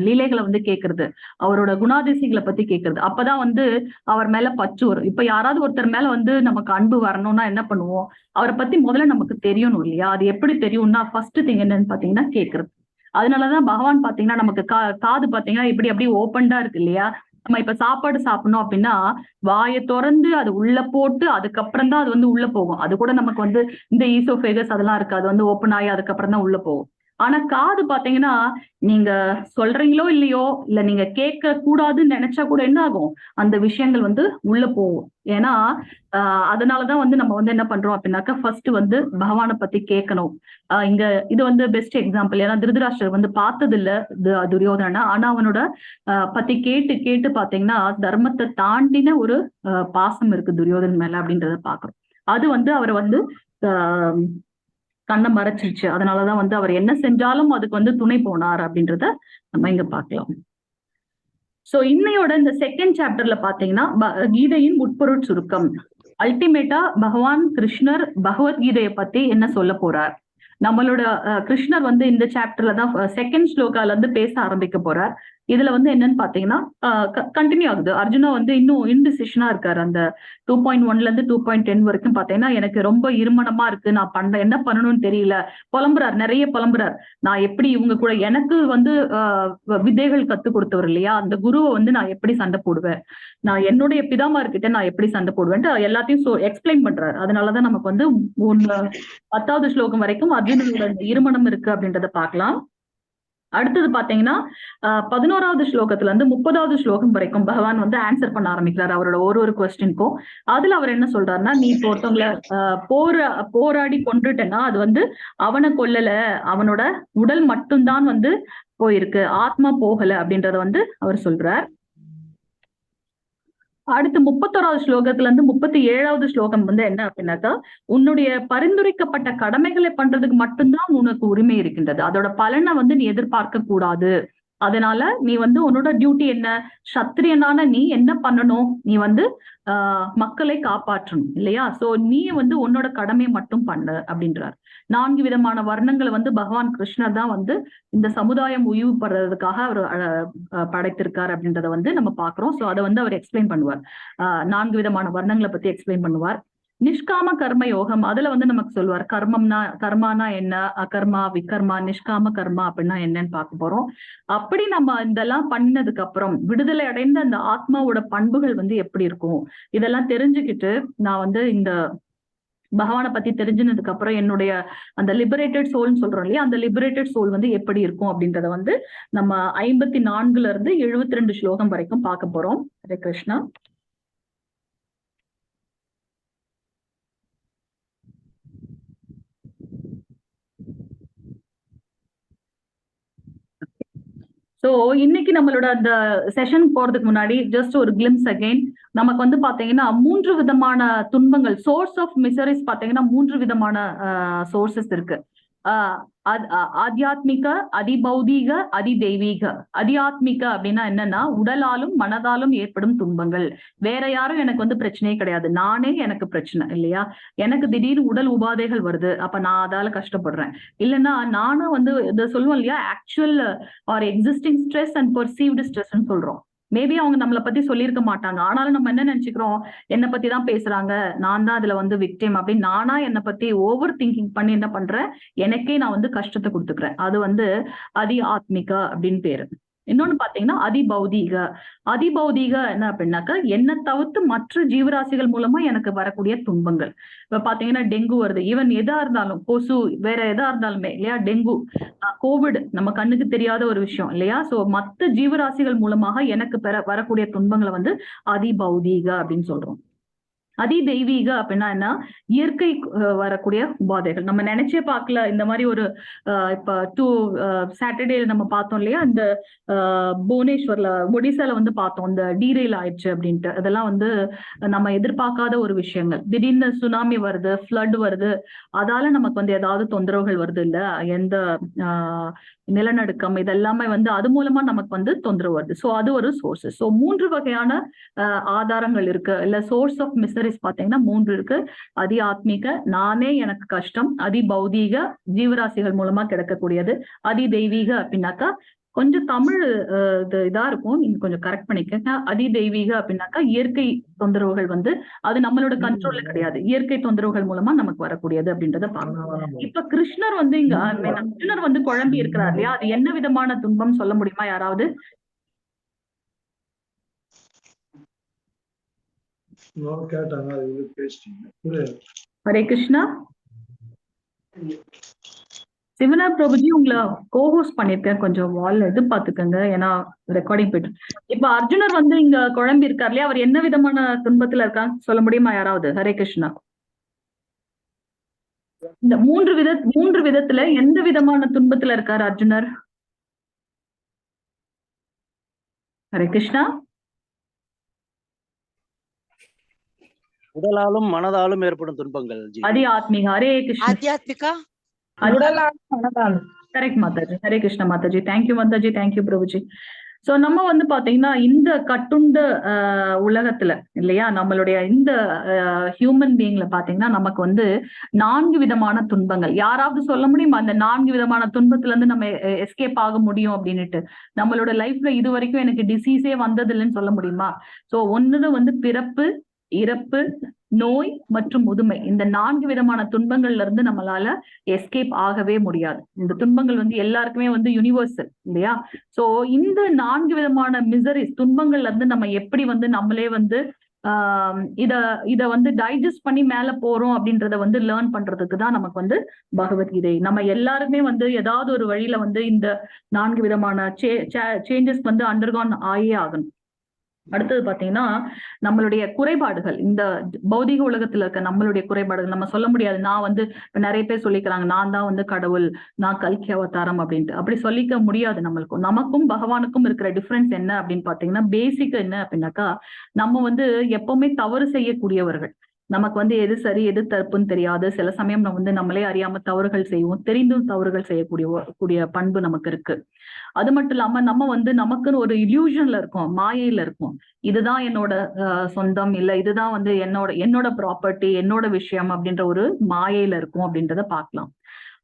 லீலைகளை வந்து கேட்கறது, அவரோட குணாதிசயங்களை பத்தி கேட்கறது. அப்பதான் வந்து அவர் மேல பற்று வரும். இப்ப யாராவது ஒருத்தர் மேல வந்து நமக்கு அன்பு வரணும்னா என்ன பண்ணுவோம், அவரை பத்தி முதல்ல நமக்கு தெரியணும் இல்லையா? அது எப்படி தெரியும்னா ஃபர்ஸ்ட் திங் என்னன்னு பாத்தீங்கன்னா கேட்கறது. அதனாலதான் பகவான் பாத்தீங்கன்னா நமக்கு காது பாத்தீங்கன்னா இப்படி அப்படியே ஓப்பன்டா இருக்கு இல்லையா? நம்ம இப்ப சாப்பாடு சாப்பிடணும் அப்படின்னா வாயை திறந்து அது உள்ள போட்டு அதுக்கப்புறம் தான் அது வந்து உள்ள போகும். அது கூட நமக்கு வந்து இந்த ஈசோஃபேகஸ் அதெல்லாம் இருக்கு, அது வந்து ஓப்பன் ஆகி அதுக்கப்புறம் தான் உள்ள போகும். ஆனா காது பாத்தீங்கன்னா நீங்க சொல்றீங்களோ இல்லையோ, இல்ல நீங்க கேட்க கூடாதுன்னு நினைச்சா கூட என்ன ஆகும், அந்த விஷயங்கள் வந்து உள்ள போகும். ஏன்னா அதனாலதான் வந்து நம்ம வந்து என்ன பண்றோம் அப்படின்னாக்கா ஃபர்ஸ்ட் வந்து பகவானை பத்தி கேட்கணும். இங்க இது வந்து பெஸ்ட் எக்ஸாம்பிள். ஏன்னா திருதராஷ்டிரர் வந்து பார்த்தது இல்ல துரியோதனா, ஆனா அவனோட பத்தி கேட்டு கேட்டு பாத்தீங்கன்னா தர்மத்தை தாண்டின ஒரு பாசம் இருக்கு துரியோதன் மேல அப்படின்றத பாக்குறோம். அது வந்து அவரை வந்து கண்ணை மறைச்சிருச்சு. அதனாலதான் வந்து அவர் என்ன செஞ்சாலும் அதுக்கு வந்து துணை போனார் அப்படின்றத நம்ம இங்க பார்க்கலாம். சோ இன்னையோட இந்த செகண்ட் சாப்டர்ல பாத்தீங்கன்னா கீதையின் உட்பொருள் சுருக்கம். அல்டிமேட்டா பகவான் கிருஷ்ணர் பகவத்கீதையை பத்தி என்ன சொல்ல போறார். நம்மளோட கிருஷ்ணர் வந்து இந்த சாப்டர்ல தான் செகண்ட் ஸ்லோகால இருந்து பேச ஆரம்பிக்க போறார். இதுல வந்து என்னன்னு பாத்தீங்கன்னா கண்டினியூ ஆகுது. அர்ஜுனா வந்து இன்னும் இன்டிசிஷனா இருக்காரு. அந்த 2.1ல இருந்து 2.10 வரைக்கும் பாத்தீங்கன்னா எனக்கு ரொம்ப இருமனமா இருக்கு, நான் என்ன பண்ணணும்னு தெரியல, புலம்புறார், நிறைய புலம்புறார். நான் எப்படி இவங்க கூட எனக்கு வந்து வித்தைகள் கத்து கொடுத்தவர் இல்லையா, அந்த குருவை வந்து நான் எப்படி சண்டை போடுவேன், நான் என்னுடைய பிதாமார்கிட்ட நான் எப்படி சண்டை போடுவேன்ட்டு எல்லாத்தையும் எக்ஸ்பிளைன் பண்றாரு. அதனாலதான் நமக்கு வந்து 10வது ஸ்லோகம் வரைக்கும் அர்ஜுனனோட இருமனம் இருக்கு அப்படின்றத பார்க்கலாம். அடுத்தது பாத்தீங்கன்னா 11வது ஸ்லோகத்துல இருந்து 30வது ஸ்லோகம் வரைக்கும் பகவான் வந்து ஆன்சர் பண்ண ஆரம்பிக்கிறார் அவரோட ஒரு கொஸ்டினுக்கும். அதுல அவர் என்ன சொல்றாருன்னா, நீ இப்போ ஒருத்தவங்களை போராடி கொண்டுட்டேன்னா அது வந்து அவனை கொல்லல, அவனோட உடல் மட்டும்தான் வந்து போயிருக்கு, ஆத்மா போகல அப்படின்றத வந்து அவர் சொல்றார். அடுத்து 31வது ஸ்லோகத்துல இருந்து 37வது ஸ்லோகம் வந்து என்ன அப்படின்னாக்கா, உன்னுடைய பரிந்துரைக்கப்பட்ட கடமைகளை பண்றதுக்கு மட்டும்தான் உனக்கு உரிமை இருக்கின்றது, அதோட பலனை வந்து நீ எதிர்பார்க்க கூடாது. அதனால நீ வந்து உன்னோட டியூட்டி என்ன, சத்திரியனான நீ என்ன பண்ணணும், நீ வந்து மக்களை காப்பாற்றணும் இல்லையா. சோ நீ வந்து உன்னோட கடமையை மட்டும் பண்ணு அப்படின்றார். 4 விதமான வர்ணங்களை வந்து பகவான் கிருஷ்ணர் தான் வந்து இந்த சமுதாயம் உய்வுபடுறதுக்காக அவர் படைத்திருக்கார் அப்படின்றத வந்து நம்ம பாக்குறோம். சோ அதை வந்து அவர் எக்ஸ்பிளைன் பண்ணுவார். 4 விதமான வர்ணங்களை பத்தி எக்ஸ்பிளைன் பண்ணுவார். நிஷ்காம கர்ம யோகம், அதுல வந்து நமக்கு சொல்லுவார் கர்மானா என்ன, அகர்மா, விகர்மா, நிஷ்காம கர்மா அப்படின்னா என்னன்னு பார்க்க போறோம். அப்படி நம்ம இதெல்லாம் பண்ணதுக்கு அப்புறம் விடுதலை அடைந்த அந்த ஆத்மாவோட பண்புகள் வந்து எப்படி இருக்கும், இதெல்லாம் தெரிஞ்சுக்கிட்டு நான் வந்து இந்த பகவானை பத்தி தெரிஞ்சினதுக்கு அப்புறம் என்னுடைய அந்த லிபரேட்டட் சோல்னு சொல்றோம் இல்லையா, அந்த லிபரேட்டட் சோல் வந்து எப்படி இருக்கும் அப்படின்றத வந்து நம்ம 54ல இருந்து 72 ஸ்லோகம் வரைக்கும் பார்க்க போறோம். ஹரே கிருஷ்ணா. சோ இன்னைக்கு நம்மளோட அந்த செஷன் போறதுக்கு முன்னாடி ஜஸ்ட் ஒரு கிளிம்ஸ் அகைன், நமக்கு வந்து பாத்தீங்கன்னா 3 விதமான துன்பங்கள், சோர்ஸ் ஆஃப் மிசரிஸ் பாத்தீங்கன்னா 3 விதமான சோர்சஸ் இருக்கு. ஆத்தியாத்மிக, அதிபௌதீக, அதிதெய்வீக. அதியாத்மிக அப்படின்னா என்னன்னா உடலாலும் மனதாலும் ஏற்படும் துன்பங்கள். வேற யாரும் எனக்கு வந்து பிரச்சனையே கிடையாது, நானே எனக்கு பிரச்சனை இல்லையா. எனக்கு திடீர்னு உடல் உபாதைகள் வருது, அப்ப நான் அதால கஷ்டப்படுறேன். இல்லைன்னா நானும் வந்து இதை சொல்லுவோம் இல்லையா, actual or existing stress and perceived ஸ்ட்ரெஸ்ன்னு சொல்றோம். மேபி அவங்க நம்மளை பத்தி சொல்லியிருக்க மாட்டாங்க, ஆனாலும் நம்ம என்ன நினைச்சுக்கிறோம், என்னை பத்தி தான் பேசுறாங்க, நான் தான் அதுல வந்து விக்டிம் அப்படின்னு நானா என்னை பத்தி ஓவர் திங்கிங் பண்ணி என்ன பண்றேன், எனக்கே நான் வந்து கஷ்டத்தை கொடுத்துக்கிறேன். அது வந்து அதி ஆத்மிகா அப்படின்னு பேரு. இன்னொன்னு பாத்தீங்கன்னா அதிபௌதீக. அதிபௌதீக என்ன அப்படின்னாக்கா, என்னை தவிர்த்து மற்ற ஜீவராசிகள் மூலமா எனக்கு வரக்கூடிய துன்பங்கள். இப்ப பாத்தீங்கன்னா டெங்கு வருது, ஈவன் எதா இருந்தாலும், கொசு, வேற எதா இருந்தாலுமே இல்லையா, டெங்கு, கோவிட் நம்ம கண்ணுக்கு தெரியாத ஒரு விஷயம் இல்லையா. சோ மற்ற ஜீவராசிகள் மூலமாக எனக்கு வரக்கூடிய துன்பங்களை வந்து அதிபௌதீக அப்படின்னு சொல்றோம். அதிதெய்வீக அப்படின்னா என்ன, இயற்கை வரக்கூடிய உபாதைகள். நம்ம நினைச்சே பார்க்கல, இந்த மாதிரி ஒரு இப்ப சாட்டர்டேல நம்ம பார்த்தோம் இல்லையா, இந்த புவனேஸ்வர்ல ஒடிசால வந்து பார்த்தோம், இந்த டீரெயில் ஆயிடுச்சு அப்படின்ட்டு. அதெல்லாம் வந்து நம்ம எதிர்பார்க்காத ஒரு விஷயங்கள். திடீர்னு சுனாமி வருது, ஃப்ளட் வருது, அதால நமக்கு வந்து ஏதாவது தொந்தரவுகள் வருது இல்ல, எந்த நிலநடுக்கம், இதெல்லாமே வந்து அது மூலமா நமக்கு வந்து தொந்தரவு வருது. சோ அது ஒரு சோர்சஸ். சோ 3 வகையான ஆதாரங்கள் இருக்கு இல்ல, சோர்ஸ் ஆஃப் மிசரிஸ் பாத்தீங்கன்னா 3 இருக்கு. அதி ஆத்மீக, நானே எனக்கு கஷ்டம். அதி பௌதீக, ஜீவராசிகள் மூலமா கிடைக்கக்கூடியது. அதி தெய்வீக அப்படின்னாக்கா கொஞ்சம் தமிழ் இதா இருக்கும், நீங்க கொஞ்சம் கரெக்ட் பண்ணிக்கங்க. அதி தெய்வீக அப்படின்னாக்கா இயற்கை தொந்தரவுகள் வந்து அது நம்மளோட கண்ட்ரோல்ல கிடையாது, இயற்கை தொந்தரவுகள் மூலமா நமக்கு வரக்கூடியது அப்படின்றத பார்க்கணும். இப்ப கிருஷ்ணர் வந்து இங்க அர்ஜுனர் வந்து குழம்பி இருக்கிறார் இல்லையா, அது என்ன விதமான துன்பம் சொல்ல முடியுமா யாராவது? ஹரே கிருஷ்ணா. சிவனா பிரபுஜி, உங்களை கோஹோஸ்ட் பண்ணிருக்கேன், கொஞ்சம் வால் இது பாத்துக்கங்க, ஏன்னா ரெக்கார்டிங் போயிட்டு. இப்ப அர்ஜுனர் வந்து இங்க குழம்பி இருக்கார் இல்லையா, அவர் என்ன விதமான துன்பத்துல இருக்காங்க சொல்ல முடியுமா யாராவது? ஹரே கிருஷ்ணா. இந்த மூன்று விதத்துல எந்த விதமான துன்பத்துல இருக்காரு அர்ஜுனர்? ஹரே கிருஷ்ணா. உடலாலும் மனதாலும் ஏற்படும் துன்பங்கள். அதி ஆத்மீக. ஹரே கிருஷ்ணா. ஆத்தியாத்மிகா, correct Mataji. Hare Krishna Mataji. Thank you Mataji, thank you Prabhuji. So நம்ம வந்து பாத்தீங்கன்னா இந்த கட்டுண்ட உலகத்துல இல்லையா, நம்மளுடைய இந்த ஹியூமன் பீயிங்ல பாத்தீங்கன்னா நமக்கு வந்து 4 விதமான துன்பங்கள். யாராவது சொல்ல முடியுமா அந்த 4 விதமான துன்பத்துல இருந்து நம்ம எஸ்கேப் ஆக முடியும் அப்படின்னுட்டு? நம்மளோட லைஃப்ல இது வரைக்கும் எனக்கு டிசீஸே வந்தது இல்லைன்னு சொல்ல முடியுமா? சோ ஒண்ணுல வந்து பிறப்பு, இறப்பு, நோய் மற்றும் முதுமை, இந்த 4 விதமான துன்பங்கள்ல இருந்து நம்மளால எஸ்கேப் ஆகவே முடியாது. இந்த துன்பங்கள் வந்து எல்லாருக்குமே வந்து யூனிவர்சல் இல்லையா? சோ இந்த 4 விதமான மிசரிஸ், துன்பங்கள்ல இருந்து நம்ம எப்படி வந்து நம்மளே வந்து இத வந்து டைஜஸ்ட் பண்ணி மேல போறோம் அப்படின்றத வந்து லேர்ன் பண்றதுக்கு தான் நமக்கு வந்து பகவத்கீதை. நம்ம எல்லாருமே வந்து ஏதாவது ஒரு வழியில வந்து இந்த 4 விதமான சேஞ்சஸ் வந்து அண்டர்கான் ஆயே ஆகணும். அடுத்தது பாத்தீங்கன்னா நம்மளுடைய குறைபாடுகள், இந்த பௌதிக உலகத்துல இருக்க நம்மளுடைய குறைபாடுகள் நம்ம சொல்ல முடியாது. நான் வந்து இப்ப நிறைய பேர் சொல்லிக்கிறாங்க நான் தான் வந்து கடவுள், நான் கல்கி அவதாரம் அப்படின்ட்டு. அப்படி சொல்லிக்க முடியாது. நமக்கும் பகவானுக்கும் இருக்கிற டிஃபரன்ஸ் என்ன அப்படின்னு பாத்தீங்கன்னா, பேசிக் என்ன அப்படின்னாக்கா, நம்ம வந்து எப்பவுமே தவறு செய்யக்கூடியவர்கள். நமக்கு வந்து எது சரி எது தப்புன்னு தெரியாது. சில சமயம் நம்ம வந்து நம்மளே அறியாம தவறுகள் செய்வோம். தெரிந்தும் தவறுகள் செய்யக்கூடிய பண்பு நமக்கு இருக்கு. அது மட்டும் இல்லாம நம்ம வந்து நமக்குன்னு ஒரு இல்யூஷன்ல இருக்கோம், மாயையில இருக்கோம். இதுதான் என்னோட சொந்தம், இல்ல இதுதான் வந்து என்னோட ப்ராப்பர்ட்டி, என்னோட விஷயம் அப்படின்ற ஒரு மாயையில இருக்கும் அப்படின்றத பார்க்கலாம்.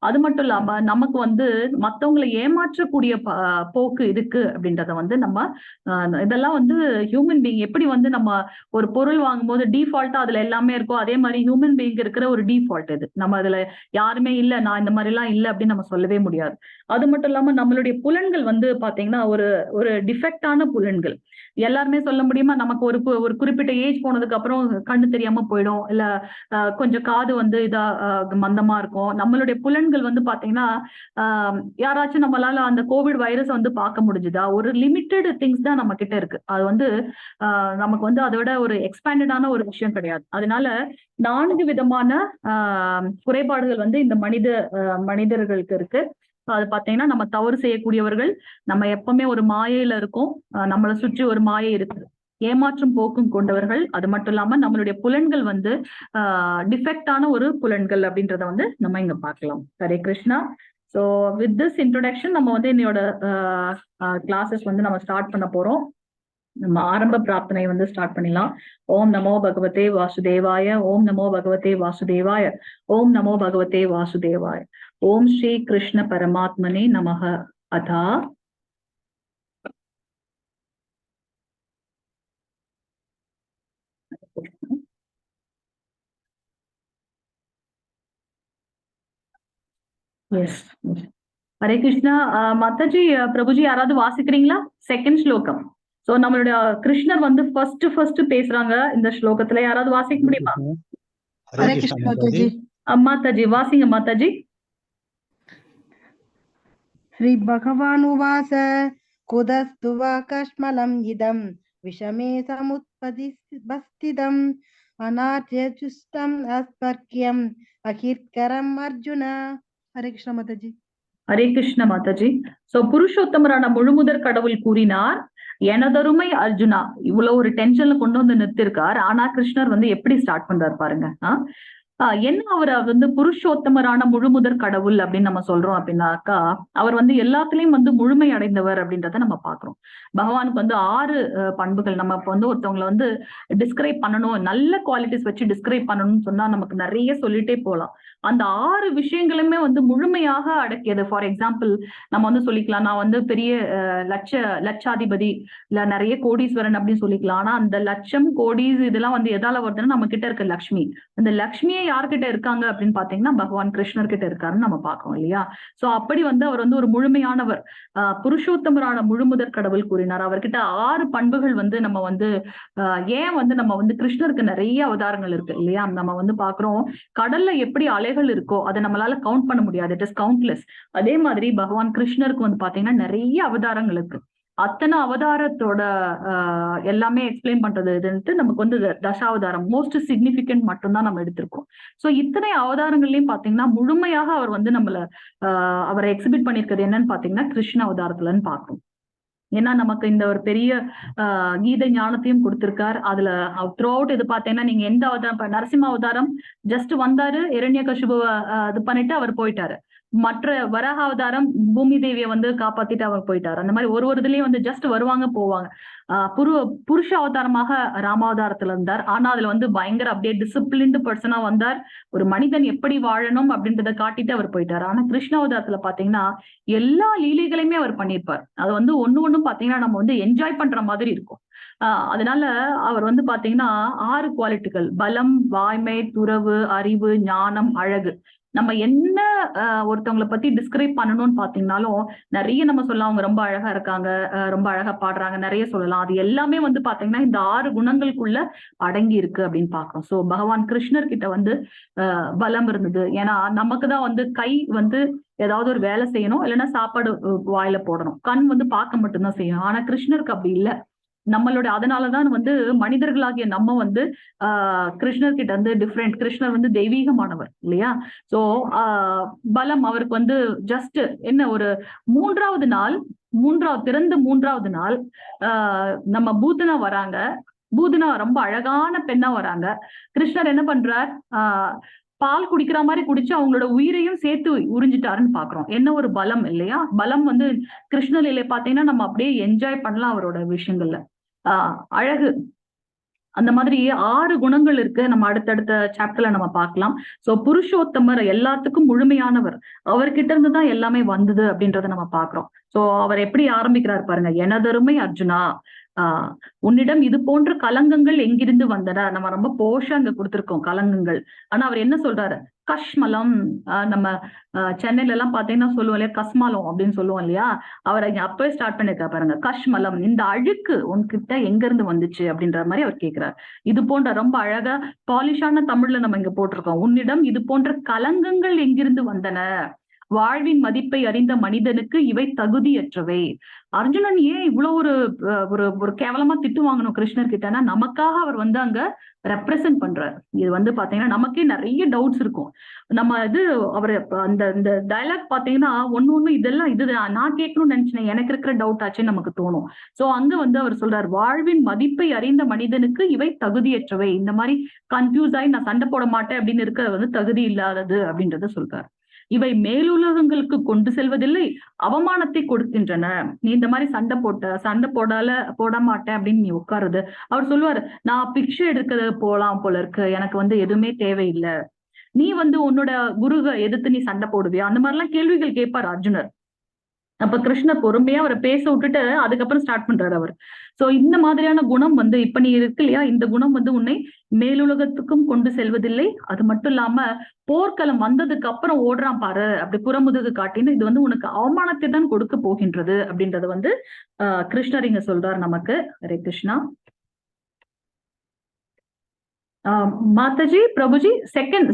அது மட்டும் இல்லாம நமக்கு வந்து மத்தவங்களை ஏமாற்றக்கூடிய போக்கு இருக்கு அப்படின்றத வந்து நம்ம இதெல்லாம் வந்து ஹியூமன் பீயிங் எப்படி வந்து நம்ம ஒரு பொருள் வாங்கும் போது டிஃபால்ட்டா அதுல எல்லாமே இருக்கும், அதே மாதிரி ஹியூமன் பீயிங் இருக்கிற ஒரு டிஃபால்ட் இது. நம்ம அதுல யாருமே இல்ல, நான் இந்த மாதிரி எல்லாம் இல்ல அப்படின்னு நம்ம சொல்லவே முடியாது. அது மட்டும் இல்லாம நம்மளுடைய புலன்கள் வந்து பாத்தீங்கன்னா ஒரு டிஃபெக்டான புலன்கள். எல்லாருமே சொல்ல முடியுமா, நமக்கு ஒரு குறிப்பிட்ட ஏஜ் போனதுக்கு அப்புறம் கண்ணு தெரியாம போயிடும், இல்ல கொஞ்சம் காது வந்து இதா மந்தமா இருக்கும். நம்மளுடைய புலன்கள் வந்து பாத்தீங்கன்னா யாராச்சும் நம்மளால அந்த கோவிட் வைரஸ் வந்து பார்க்க முடிஞ்சுதா? ஒரு லிமிட்டெட் திங்ஸ் தான் நம்ம கிட்ட இருக்கு. அது வந்து நமக்கு வந்து அதை விட ஒரு எக்ஸ்பேண்டடான ஒரு விஷயம் கிடையாது. அதனால 4 விதமான குறைபாடுகள் வந்து இந்த மனிதர்களுக்கு இருக்கு. அது பாத்தீங்கன்னா நம்ம தவறு செய்யக்கூடியவர்கள், நம்ம எப்பவுமே ஒரு மாயையில இருக்கோம், நம்மளை சுற்றி ஒரு மாயை இருக்கு, ஏமாற்றும் போக்கும் கொண்டவர்கள். அது மட்டும் இல்லாம நம்மளுடைய புலன்கள் வந்து டிஃபெக்டான ஒரு புலன்கள் அப்படின்றத வந்து நம்ம இங்க பார்க்கலாம். Hare Krishna. So with this introduction நம்ம வந்து என்னோட கிளாஸஸ் வந்து நம்ம ஸ்டார்ட் பண்ண போறோம். நம்ம ஆரம்ப பிரார்த்தனை வந்து ஸ்டார்ட் பண்ணிடலாம். ஓம் நமோ பகவதே வாசுதேவாய, ஓம் நமோ பகவதே வாசுதேவாய, ஓம் நமோ பகவதே வாசுதேவாய, ஓம் ஸ்ரீ கிருஷ்ண பரமாத்மனே நமஹ. அதா ஹரே கிருஷ்ணா. மாதாஜி, பிரபுஜி யாராவது வாசிக்கிறீங்களா? செகண்ட் ஸ்லோகம். சோ நம்மளுடைய கிருஷ்ணர் வந்து ஃபர்ஸ்ட் பேசுறாங்க இந்த ஸ்லோகத்துல. யாராவது வாசிக்க முடியுமா? ஹரே கிருஷ்ணா மாதாஜி. மாதாஜி வாசிங்க மாதாஜி. ஸ்ரீ பகவான் உவாச குதஸ்து வா கஷ்மலம் இதம் விஷமே சமுத்பதிஸ்திதம் அநாத்யஜுஸ்டம் அஸ்பர்க்யம் அகிர்கரம் அர்ஜுன. ஹரே கிருஷ்ணா மாதாஜி. ஹரே கிருஷ்ண மாதாஜி. சோ புருஷோத்தமரான முழுமுதற் கடவுள் கூறினார், எனதருமை அர்ஜுனா. இவ்வளவு ஒரு டென்ஷன்ல கொண்டு வந்து நிறுத்திருக்கார். ஆனா கிருஷ்ணர் வந்து எப்படி ஸ்டார்ட் பண்றாரு பாருங்க. என்ன அவர் வந்து புருஷோத்தமரான முழுமுதற் கடவுள் அப்படின்னு நம்ம சொல்றோம் அப்படின்னாக்கா, அவர் வந்து எல்லாத்துலயும் வந்து முழுமை அடைந்தவர் அப்படின்றத நம்ம பாக்குறோம். பகவானுக்கு வந்து 6 பண்புகள். நம்ம இப்ப வந்து ஒருத்தவங்களை வந்து டிஸ்கிரைப் பண்ணணும், நல்ல குவாலிட்டிஸ் வச்சு டிஸ்கிரைப் பண்ணணும்னு சொன்னா நமக்கு நிறைய சொல்லிட்டே போகலாம். அந்த 6 விஷயங்களுமே வந்து முழுமையாக அடக்கியது. ஃபார் எக்ஸாம்பிள் நம்ம வந்து சொல்லிக்கலாம், நான் வந்து பெரிய லட்சாதிபதி, இல்ல நிறைய கோடீஸ்வரன் அப்படின்னு சொல்லிக்கலாம். ஆனா அந்த லட்சம் கோடீஸ் இதெல்லாம் வந்து எதால வருதுன்னா நம்ம கிட்ட இருக்க லக்ஷ்மி. அந்த லக்ஷ்மியை யார்கிட்ட இருக்காங்க அப்படின்னு பாத்தீங்கன்னா பகவான் கிருஷ்ணர் கிட்ட இருக்காருன்னு நம்ம பாக்குறோம் இல்லையா? சோ அப்படி வந்து அவர் வந்து ஒரு முழுமையானவர். புருஷோத்தமரான முழுமுதற் கடவுள் கூறினார். அவர்கிட்ட 6 பண்புகள் வந்து நம்ம வந்து ஏன் வந்து நம்ம வந்து கிருஷ்ணருக்கு நிறைய அவதாரங்கள் இருக்கு இல்லையா? நம்ம வந்து பாக்குறோம், கடல்ல எப்படி அலைகள் இருக்கோ அதை நம்மளால கவுண்ட் பண்ண முடியாது, இட் இஸ் கவுண்ட்லெஸ். அதே மாதிரி பகவான் கிருஷ்ணருக்கு வந்து பாத்தீங்கன்னா நிறைய அவதாரங்கள் இருக்கு. அத்தனை அவதாரத்தோட எல்லாமே எக்ஸ்பிளைன் பண்றது இதுன்ட்டு நமக்கு வந்து தசாவதாரம் மோஸ்ட் சிக்னிபிகன்ட் மட்டும்தான் நம்ம எடுத்திருக்கோம். சோ இத்தனை அவதாரங்கள்லயும் பாத்தீங்கன்னா முழுமையாக அவர் வந்து அவரை எக்ஸிபிட் பண்ணிருக்கிறது என்னன்னு பாத்தீங்கன்னா கிருஷ்ண அவதாரத்துலன்னு பாக்குறோம். ஏன்னா நமக்கு இந்த ஒரு பெரிய கீதை ஞானத்தையும் கொடுத்திருக்கார். அதுல த்ரூ அவுட் இது பாத்தீங்கன்னா நீங்க எந்த அவதாரம், நரசிம்ம அவதாரம் ஜஸ்ட் வந்தாரு, இரண்யகசிபுவை இது பண்ணிட்டு அவர் போயிட்டாரு. மற்ற வராக அவதாரம் பூமி தேவியை வந்து காப்பாத்திட்டு அவர் போயிட்டாரு. அந்த மாதிரி ஒரு இதுலயும் வந்து ஜஸ்ட் வருவாங்க போவாங்க. புருஷ அவதாரமாக ராமாவதாரத்துல இருந்தார். ஆனா அதுல வந்து பயங்கர அப்படியே டிசிப்ளின்டு பர்சனா வந்தார். ஒரு மனிதன் எப்படி வாழணும் அப்படின்றத காட்டிட்டு அவர் போயிட்டாரு. ஆனா கிருஷ்ண அவதாரத்துல பாத்தீங்கன்னா எல்லா லீலைகளையுமே அவர் பண்ணியிருப்பார். அது வந்து ஒண்ணும் பாத்தீங்கன்னா நம்ம வந்து என்ஜாய் பண்ற மாதிரி இருக்கும். அதனால அவர் வந்து பாத்தீங்கன்னா 6 குவாலிட்டிகள்: பலம், வாய்மை, துறவு, அறிவு, ஞானம், அழகு. நம்ம என்ன ஒருத்தவங்களை பத்தி டிஸ்கிரைப் பண்ணணும்னு பாத்தீங்கன்னாலும் நிறைய நம்ம சொல்லலாம். அவங்க ரொம்ப அழகா இருக்காங்க, ரொம்ப அழகா பாடுறாங்க, நிறைய சொல்லலாம். அது எல்லாமே வந்து பாத்தீங்கன்னா இந்த 6 குணங்களுக்குள்ள அடங்கி இருக்கு அப்படின்னு பாக்குறோம். சோ பகவான் கிருஷ்ணர் கிட்ட வந்து பலம் இருந்தது. ஏன்னா நமக்கு தான் வந்து கை வந்து ஏதாவது ஒரு வேலை செய்யணும், இல்லைன்னா சாப்பாடு வாயில போடணும். கண் வந்து பார்க்க மட்டும்தான் செய்யணும். ஆனா கிருஷ்ணருக்கு அப்படி இல்லை. நம்மளோட அதனாலதான் வந்து மனிதர்களாகிய நம்ம வந்து கிருஷ்ணர் கிட்ட வந்து டிஃப்ரெண்ட். கிருஷ்ணர் வந்து தெய்வீகமானவர் இல்லையா? சோ பலம் அவருக்கு வந்து ஜஸ்ட் என்ன ஒரு மூன்றாவது நாள் பிறந்த மூன்றாவது நாள் நம்ம பூதனா வராங்க. பூதனா ரொம்ப அழகான பெண்ணா வராங்க. கிருஷ்ணர் என்ன பண்றார்? பால் குடிக்கிற மாதிரி குடிச்சு அவங்களோட உயிரையும் சேர்த்து உறிஞ்சிட்டாருன்னு பாக்குறோம். என்ன ஒரு பலம் இல்லையா? பலம் வந்து கிருஷ்ணலீலை பாத்தீங்கன்னா நம்ம அப்படியே என்ஜாய் பண்ணலாம் அவரோட விஷயங்கள்ல. அழகு, அந்த மாதிரி 6 குணங்கள் இருக்கு. நம்ம அடுத்தடுத்த சாப்டர்ல நம்ம பார்க்கலாம். சோ புருஷோத்தமர் எல்லாத்துக்கும் முழுமையானவர். அவர்கிட்ட இருந்துதான் எல்லாமே வந்தது அப்படின்றத நம்ம பாக்குறோம். சோ அவர் எப்படி ஆரம்பிக்கிறார் பாருங்க. எனதருமை அர்ஜுனா, உன்னிடம் இது போன்ற கலங்கங்கள் எங்கிருந்து வந்தன? நம்ம ரொம்ப போஷா அங்க கொடுத்திருக்கோம் கலங்கங்கள். ஆனா அவர் என்ன சொல்றாரு? கஷ்மலம். நம்ம சென்னையில எல்லாம் பாத்தீங்கன்னா சொல்லுவோம் இல்லையா, கஸ்மாலம் அப்படின்னு சொல்லுவோம் இல்லையா? அவர் அப்பவே ஸ்டார்ட் பண்ணிருக்கா பாருங்க. கஷ்மலம், இந்த அழுக்கு உன்கிட்ட எங்க இருந்து வந்துச்சு அப்படின்ற மாதிரி அவர் கேட்கிறார். இது போன்ற ரொம்ப அழகா பாலிஷான தமிழ்ல நம்ம இங்க போட்டிருக்கோம். உன்னிடம் இது போன்ற கலங்கங்கள் எங்கிருந்து வந்தன? வாழ்வின் மதிப்பை அறிந்த மனிதனுக்கு இவை தகுதியற்றவை. அர்ஜுனன் ஏன் இவ்வளவு ஒரு கேவலமா திட்டு வாங்கணும் கிருஷ்ணர் கிட்டனா? நமக்காக அவர் வந்து அங்க ரெப்ரசன்ட் பண்றாரு. இது வந்து பாத்தீங்கன்னா நமக்கே நிறைய டவுட்ஸ் இருக்கும். நம்ம அவர் அந்த டயலாக் பாத்தீங்கன்னா ஒண்ணு இதெல்லாம் இது நான் கேட்கணும்னு நினைச்சேன், எனக்கு இருக்கிற டவுட் ஆச்சுன்னு நமக்கு தோணும். சோ அங்க வந்து அவர் சொல்றாரு, வாழ்வின் மதிப்பை அறிந்த மனிதனுக்கு இவை தகுதியற்றவை. இந்த மாதிரி கன்ஃபியூஸ் ஆகி நான் சண்டை போட மாட்டேன் அப்படின்னு இருக்கிறது வந்து தகுதி இல்லாதது அப்படின்றத சொல்றாரு. இவை மேலுலகங்களுக்கு கொண்டு செல்வதில்லை, அவமானத்தை கொடுக்கின்றன. நீ இந்த மாதிரி சண்டை போட மாட்டேன் அப்படின்னு நீ உட்காருது. அவர் சொல்லுவாரு, நான் பிக்ஷை எடுக்கிறது போலாம் போல இருக்கு, எனக்கு வந்து எதுவுமே தேவையில்லை. நீ வந்து உன்னோட குருவை எதிர்த்து நீ சண்டை போடுவியா? அந்த மாதிரி எல்லாம் கேள்விகள் கேட்பார் அர்ஜுனர். அப்ப கிருஷ்ணர் பொறுமையா அவரை பேச விட்டுட்டு அதுக்கப்புறம் ஸ்டார்ட் பண்றாரு அவர். சோ இந்த மாதிரியான குணம் வந்து இப்ப நீ இருக்கு இல்லையா, இந்த குணம் வந்து உன்னை மேலுலகத்துக்கும் கொண்டு செல்வதில்லை. அது மட்டும் இல்லாம போர்க்களம் வந்ததுக்கு அப்புறம் ஓடுறான் பாரு அப்படி புறமுதுகு காட்டின்னு, இது வந்து உனக்கு அவமானத்தை தான் கொடுக்க போகின்றது அப்படின்றத வந்து கிருஷ்ணர் இங்க சொல்றாரு நமக்கு. ஹரே கிருஷ்ணா. மாதாஜி, பிரபுஜி,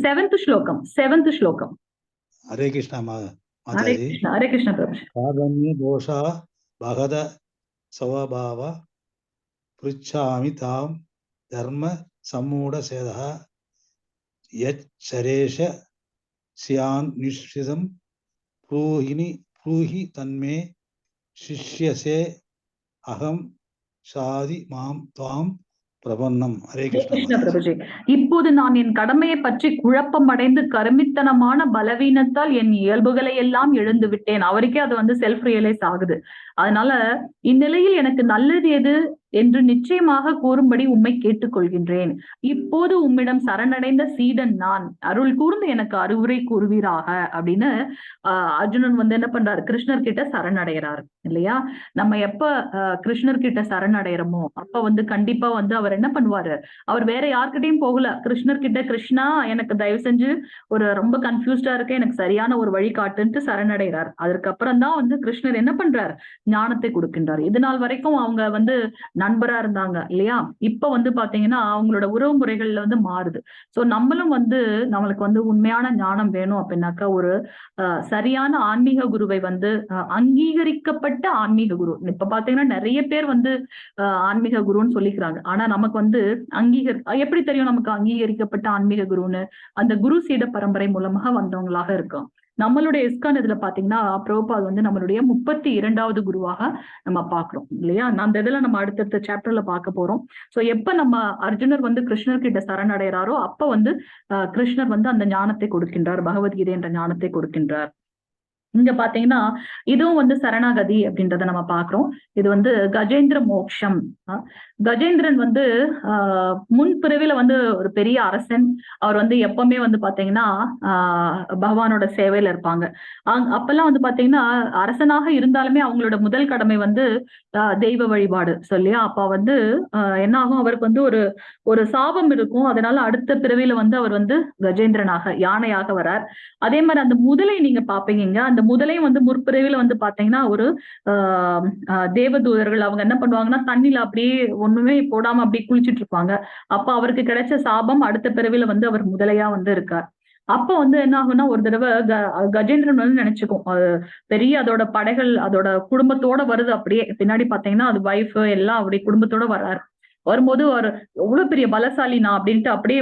செவன்த் ஸ்லோகம். ஹரே கிருஷ்ணா ஹரே கிருஷ்ணா. ஹரே கிருஷ்ணா பிரபுஜி. காதன்ய தோஷா பகத சவபாவ பிருச்சாமி தாம் தர்ம சம்மூட சேதா யத் சரேஷ சியான் நிஷ்சிதம் ப்ரூஹி தன்மே சிஷ்யசே அகம் சாதி மாம் துவாம் பிரபன்னம். ஹரே கிருஷ்ணா பிரபுஜி. இப்போது நான் என் கடமையை பற்றி குழப்பம் அடைந்து கருமித்தனமான பலவீனத்தால் என் இயல்புகளை எல்லாம் எழுந்து விட்டேன். அவருக்கே அது வந்து செல்ஃப் ரியலைஸ் ஆகுது. அதனால இந்நிலையில் எனக்கு நல்லது எது என்று நிச்சயமாக கூறும்படி உம்மை கேட்டுக்கொள்கின்றேன். இப்போது உம்மிடம் சரணடைந்த சீடன் நான், அருள் கூர்ந்து எனக்கு அறிவுரை கூறுவீராக அப்படின்னு அர்ஜுனன் வந்து என்ன பண்றாரு? கிருஷ்ணர் கிட்ட சரணடைகிறாரு இல்லையா? நம்ம எப்ப கிருஷ்ணர் கிட்ட சரணடைகிறோமோ அப்ப வந்து கண்டிப்பா வந்து அவர் என்ன பண்ணுவாரு? அவர் வேற யார்கிட்டையும் போகல. கிருஷ்ணர் கிட்ட, கிருஷ்ணா எனக்கு தயவு செஞ்சு ஒரு ரொம்ப கன்ஃபியூஸ்டா இருக்கு, எனக்கு சரியான ஒரு வழி காட்டுன்ட்டு சரணடைகிறார். அதற்கப்புறம் தான் வந்து கிருஷ்ணர் என்ன பண்றாரு? ஞானத்தை கொடுக்கின்றார். இது நாள் வரைக்கும் அவங்க வந்து நண்பரா இருந்தாங்க இல்லையா? இப்ப வந்து பாத்தீங்கன்னா அவங்களோட உறவு முறைகள்ல வந்து மாறுது. சோ நம்மளும் வந்து நம்மளுக்கு வந்து உண்மையான ஞானம் வேணும் அப்படின்னாக்கா ஒரு சரியான ஆன்மீக குருவை வந்து அங்கீகரிக்கப்பட்ட ஆன்மீக குரு. இப்ப பாத்தீங்கன்னா நிறைய பேர் வந்து ஆன்மீக குருன்னு சொல்லிக்கிறாங்க. ஆனா நமக்கு வந்து எப்படி தெரியும் நமக்கு அங்கீகரிக்கப்பட்ட ஆன்மீக குருன்னு? அந்த குரு சீட பரம்பரை மூலமாக வந்தவங்களாக இருக்கும். நம்மளுடைய இஸ்கான் இதுல பாத்தீங்கன்னா பிரபுபாத் வந்து நம்மளுடைய 32வது குருவாக நம்ம பாக்குறோம் இல்லையா? அந்த இதுல நம்ம அடுத்தடுத்த சாப்டர்ல பார்க்க போறோம். சோ எப்ப நம்ம அர்ஜுனர் வந்து கிருஷ்ணர் கிட்ட சரணடைகிறாரோ அப்ப வந்து கிருஷ்ணர் வந்து அந்த ஞானத்தை கொடுக்கின்றார், பகவத்கீதை என்ற ஞானத்தை கொடுக்கின்றார். இங்க பாத்தீங்கன்னா இதுவும் வந்து சரணாகதி அப்படின்றத நம்ம பாக்குறோம். இது வந்து கஜேந்திர மோக்ஷம். கஜேந்திரன் வந்து முன்பிறவில வந்து ஒரு பெரிய அரசன். அவர் வந்து எப்பவுமே வந்து பாத்தீங்கன்னா பகவானோட சேவையில இருப்பாங்க. அப்பெல்லாம் வந்து பாத்தீங்கன்னா அரசனாக இருந்தாலுமே அவங்களோட முதல் கடமை வந்து தெய்வ வழிபாடு சொல்லியா. அப்ப வந்து என்ன ஆகும், அவருக்கு வந்து ஒரு சாபம் இருக்கும். அதனால அடுத்த பிறவியில வந்து அவர் வந்து கஜேந்திரனாக யானையாக வரார். அதே மாதிரி அந்த முதலை நீங்க பாப்பீங்க. அந்த முதலையும் வந்து முற்பிறவில வந்து பாத்தீங்கன்னா ஒரு தேவதூதர்கள் அவங்க என்ன பண்ணுவாங்கன்னா தண்ணில அப்படியே ஒண்ணுமே போடாம அப்படியே குளிச்சுட்டு இருப்பாங்க. அப்ப அவருக்கு கிடைச்ச சாபம் அடுத்த பிறவில வந்து அவர் முதலையா வந்து இருக்கார். அப்ப வந்து என்ன ஆகும்னா ஒரு தடவை கஜேந்திரன் வந்து நினைச்சுக்கும் பெரிய அதோட படைகள் அதோட குடும்பத்தோட வருது. அப்படியே பின்னாடி பாத்தீங்கன்னா அது வைஃப் எல்லாம் அப்படியே குடும்பத்தோட வர்றாரு. வரும்போது ஒரு எவ்வளவு பெரிய பலசாலி நான் அப்படின்ட்டு அப்படியே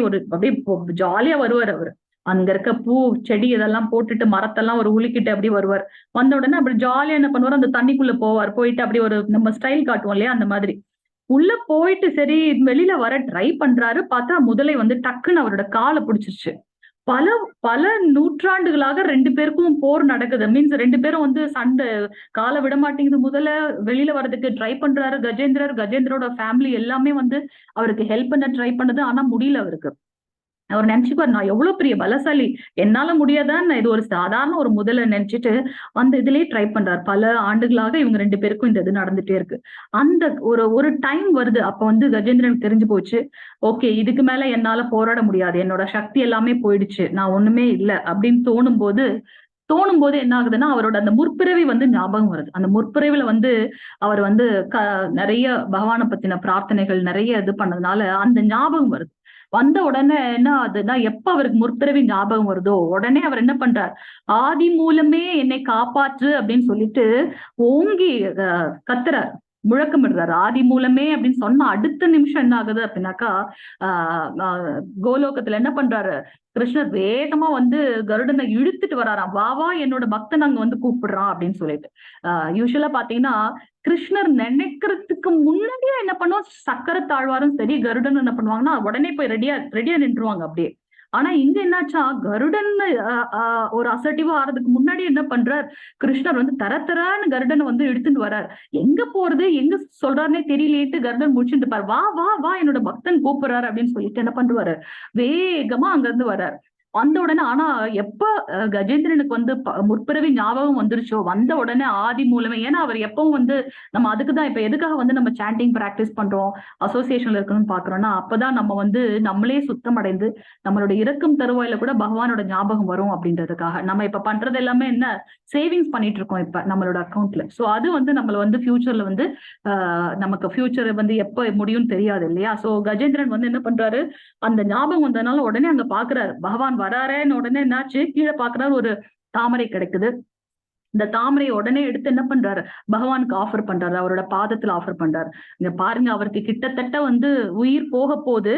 ஜாலியா வருவார் அவரு. அங்க இருக்க பூ செடி இதெல்லாம் போட்டுட்டு மரத்தெல்லாம் ஒரு உலுக்கிட்டு அப்படி வருவார். வந்த உடனே அப்படி ஜாலியா என்ன பண்ணுவார், அந்த தண்ணிக்குள்ள போவார். போயிட்டு அப்படி ஒரு நம்ம ஸ்டைல் காட்டுவோம் இல்லையா, அந்த மாதிரி உள்ள போயிட்டு சரி வெளியில வர ட்ரை பண்றாரு. பார்த்தா முதலை வந்து டக்குன்னு அவரோட காலை பிடிச்சிருச்சு. பல பல நூற்றாண்டுகளாக 2 பேருக்கும் போர் நடக்குது. மீன்ஸ் 2 பேரும் வந்து சண்டை, காலை விட மாட்டேங்குது. முதல்ல வெளியில வர்றதுக்கு ட்ரை பண்றாரு கஜேந்திரோட ஃபேமிலி எல்லாமே வந்து அவருக்கு ஹெல்ப் பண்ண ட்ரை பண்ணுது. ஆனா முடியல அவருக்கு. அவர் நினைச்சுப்பாரு, நான் எவ்வளவு பெரிய பலசாலி, என்னால முடியாதான், இது ஒரு சாதாரண ஒரு முதலை நினைச்சிட்டு அந்த இதுலயே ட்ரை பண்றாரு. பல ஆண்டுகளாக இவங்க 2 பேருக்கும் இந்த இது நடந்துட்டே இருக்கு. அந்த ஒரு டைம் வருது. அப்ப வந்து கஜேந்திரனுக்கு தெரிஞ்சு போச்சு, ஓகே இதுக்கு மேல என்னால போராட முடியாது, என்னோட சக்தி எல்லாமே போயிடுச்சு, நான் ஒண்ணுமே இல்லை அப்படின்னு தோணும்போது என்ன ஆகுதுன்னா அவரோட அந்த முற்பிறவி வந்து ஞாபகம் வருது. அந்த முற்பிறவில வந்து அவர் வந்து நிறைய பகவானை பத்தின பிரார்த்தனைகள் நிறைய இது பண்ணதுனால அந்த ஞாபகம் வருது. வந்த உடனே என்ன ஆகுதுன்னா எப்ப அவருக்கு முற்பிறவி ஞாபகம் வருதோ உடனே அவர் என்ன பண்றார், ஆதி மூலமே என்னை காப்பாற்று அப்படின்னு சொல்லிட்டு ஓங்கி கத்துறார், முழக்கமிடுறாரு. ஆதி மூலமே அப்படின்னு சொன்ன அடுத்த நிமிஷம் என்ன ஆகுது அப்படின்னாக்கா கோலோகத்துல என்ன பண்றாரு, கிருஷ்ணர் வேகமா வந்து கருடனை இழுத்துட்டு வராராம். வா என்னோட பக்தன் அங்க வந்து கூப்பிடுறான் அப்படின்னு சொல்லிட்டு. யூஸ்வலா பாத்தீங்கன்னா கிருஷ்ணர் நினைக்கிறதுக்கு முன்னாடியே என்ன பண்ணுவோம், சக்கர தாழ்வாரும் சரி கருடன் என்ன பண்ணுவாங்கன்னா உடனே போய் ரெடியா நின்றுவாங்க அப்படியே. ஆனா இங்க என்னாச்சா, கருடன் ஒரு அசர்ட்டிவா ஆறதுக்கு முன்னாடி என்ன பண்றார், கிருஷ்ணர் வந்து தரன்னு கருடனை வந்து எடுத்துட்டு வர்றார். எங்க போறது எங்க சொல்றாருன்னே தெரியலேட்டு கருடன் முடிச்சுட்டு இருப்பார். வா என்னோட பக்தன் கூப்பிடுறாரு அப்படின்னு சொல்லிட்டு என்ன பண்ணுவாரு, வேகமா அங்க இருந்து வர்றாரு. வந்த உடனே ஆனா எப்ப கஜேந்திரனுக்கு வந்து முற்பிறவி ஞாபகம் வந்துருச்சோ வந்த உடனே ஆதி மூலமே, ஏன்னா அவர் எப்பவும் வந்து நம்ம அதுக்குதான் இப்ப எதுக்காக வந்து நம்ம சாண்டிங் பிராக்டிஸ் பண்றோம், அசோசியேஷன்ல இருக்கணும்னு பாக்குறோம்னா அப்பதான் நம்ம வந்து நம்மளே சுத்தம் அடைந்து நம்மளோட இறக்கும் தருவாயில கூட பகவானோட ஞாபகம் வரும் அப்படின்றதுக்காக நம்ம இப்ப பண்றது எல்லாமே என்ன, சேவிங்ஸ் பண்ணிட்டு இருக்கோம் இப்ப நம்மளோட அக்கௌண்ட்ல. சோ அது வந்து நம்மள வந்து ஃபியூச்சர்ல வந்து நமக்கு ஃபியூச்சர் வந்து எப்ப முடியும்னு தெரியாது இல்லையா. சோ கஜேந்திரன் வந்து என்ன பண்றாரு, அந்த ஞாபகம் வந்ததுனால உடனே அங்க பாக்குறாரு பகவான் வராரேன்னு. உடனே என்னாச்சு, கீழே பாக்குறாரு ஒரு தாமரை கிடைக்குது. இந்த தாமரையை உடனே எடுத்து என்ன பண்றாரு, பகவானுக்கு ஆஃபர் பண்றாரு, அவரோட பாதத்துல ஆஃபர் பண்றாரு. இங்க பாருங்க அவருக்கு கிட்டத்தட்ட வந்து உயிர் போக போகுது.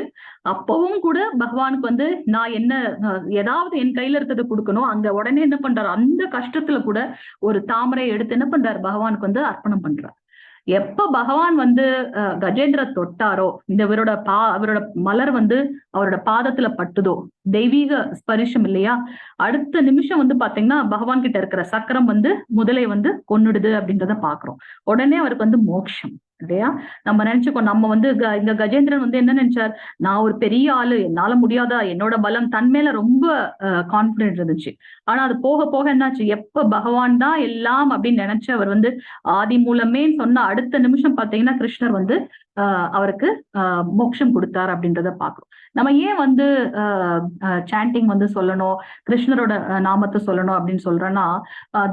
அப்பவும் கூட பகவானுக்கு வந்து நான் என்ன ஏதாவது என் கையில இருக்கிறத கொடுக்கணும். அங்க உடனே என்ன பண்றாரு, அந்த கஷ்டத்துல கூட ஒரு தாமரையை எடுத்து என்ன பண்றாரு, பகவானுக்கு வந்து அர்ப்பணம் பண்றாரு. எப்ப பகவான் வந்து கஜேந்திர தொட்டாரோ, இந்த அவரோட மலர் வந்து அவரோட பாதத்துல பட்டுதோ, தெய்வீக ஸ்பரிசம் இல்லையா, அடுத்த நிமிஷம் வந்து பாத்தீங்கன்னா பகவான் கிட்ட இருக்கிற சக்கரம் வந்து முதலை வந்து கொன்னுடுது அப்படின்றத பாக்குறோம். உடனே அவருக்கு வந்து மோட்சம் இல்லையா. நம்ம நினைச்சுக்கோ, நம்ம வந்து இங்க கஜேந்திரன் வந்து என்ன நினைச்சார், நான் ஒரு பெரிய ஆளு, என்னால முடியாதா, என்னோட பலம் தன் மேல ரொம்ப கான்பிடென்ட் இருந்துச்சு. ஆனா அது போக போக என்னாச்சு, எப்ப பகவான் தான் எல்லாம் அப்படின்னு நினைச்சு அவர் வந்து ஆதி மூலமே சொன்ன அடுத்த நிமிஷம் பாத்தீங்கன்னா கிருஷ்ணர் வந்து அவருக்கு மோட்சம் கொடுத்தார் அப்படின்றத பாக்குறோம். நம்ம ஏன் வந்து சாண்டிங் வந்து சொல்லணும், கிருஷ்ணரோட நாமத்தை சொல்லணும் அப்படின்னு சொல்றேன்னா,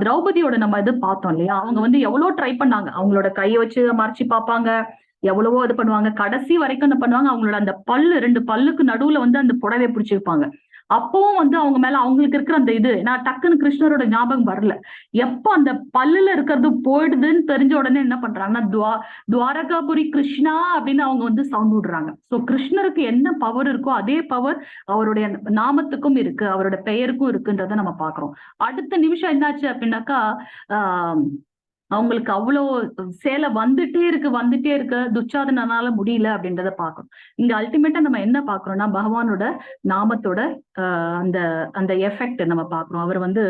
திரௌபதியோட நம்ம இது பார்த்தோம் இல்லையா, அவங்க வந்து எவ்வளவு ட்ரை பண்ணாங்க, அவங்களோட கையை வச்சு மறைச்சு பார்ப்பாங்க, எவ்வளவோ இது பண்ணுவாங்க. கடைசி வரைக்கும் என்ன பண்ணுவாங்க, அவங்களோட அந்த 2 பல்லுக்கு நடுவுல வந்து அந்த புடவை பிடிச்சிருப்பாங்க. அப்பவும் வந்து அவங்க மேல அவங்களுக்கு இருக்கிற அந்த இது, நான் டக்குன்னு கிருஷ்ணரோட ஞாபகம் வரல. எப்ப அந்த பல்லுல இருக்கிறது போயிடுதுன்னு தெரிஞ்ச உடனே என்ன பண்றாங்கன்னா துவாரகாபுரி கிருஷ்ணா அப்படின்னு அவங்க வந்து சவுண்ட் விடுறாங்க. சோ கிருஷ்ணருக்கு என்ன பவர் இருக்கோ அதே பவர் அவருடைய நாமத்துக்கும் இருக்கு, அவரோட பெயருக்கும் இருக்குன்றத நம்ம பாக்குறோம். அடுத்த நிமிஷம் என்னாச்சு அப்படின்னாக்கா அவங்களுக்கு அவ்வளோ சேலை வந்துட்டே இருக்கு துச்சாதனால முடியல அப்படின்றத பாக்குறோம். இங்க அல்டிமேட்டா நம்ம என்ன பாக்குறோம்னா பகவானோட நாமத்தோட அந்த அந்த எஃபெக்ட் நம்ம பாக்குறோம். அவர் வந்து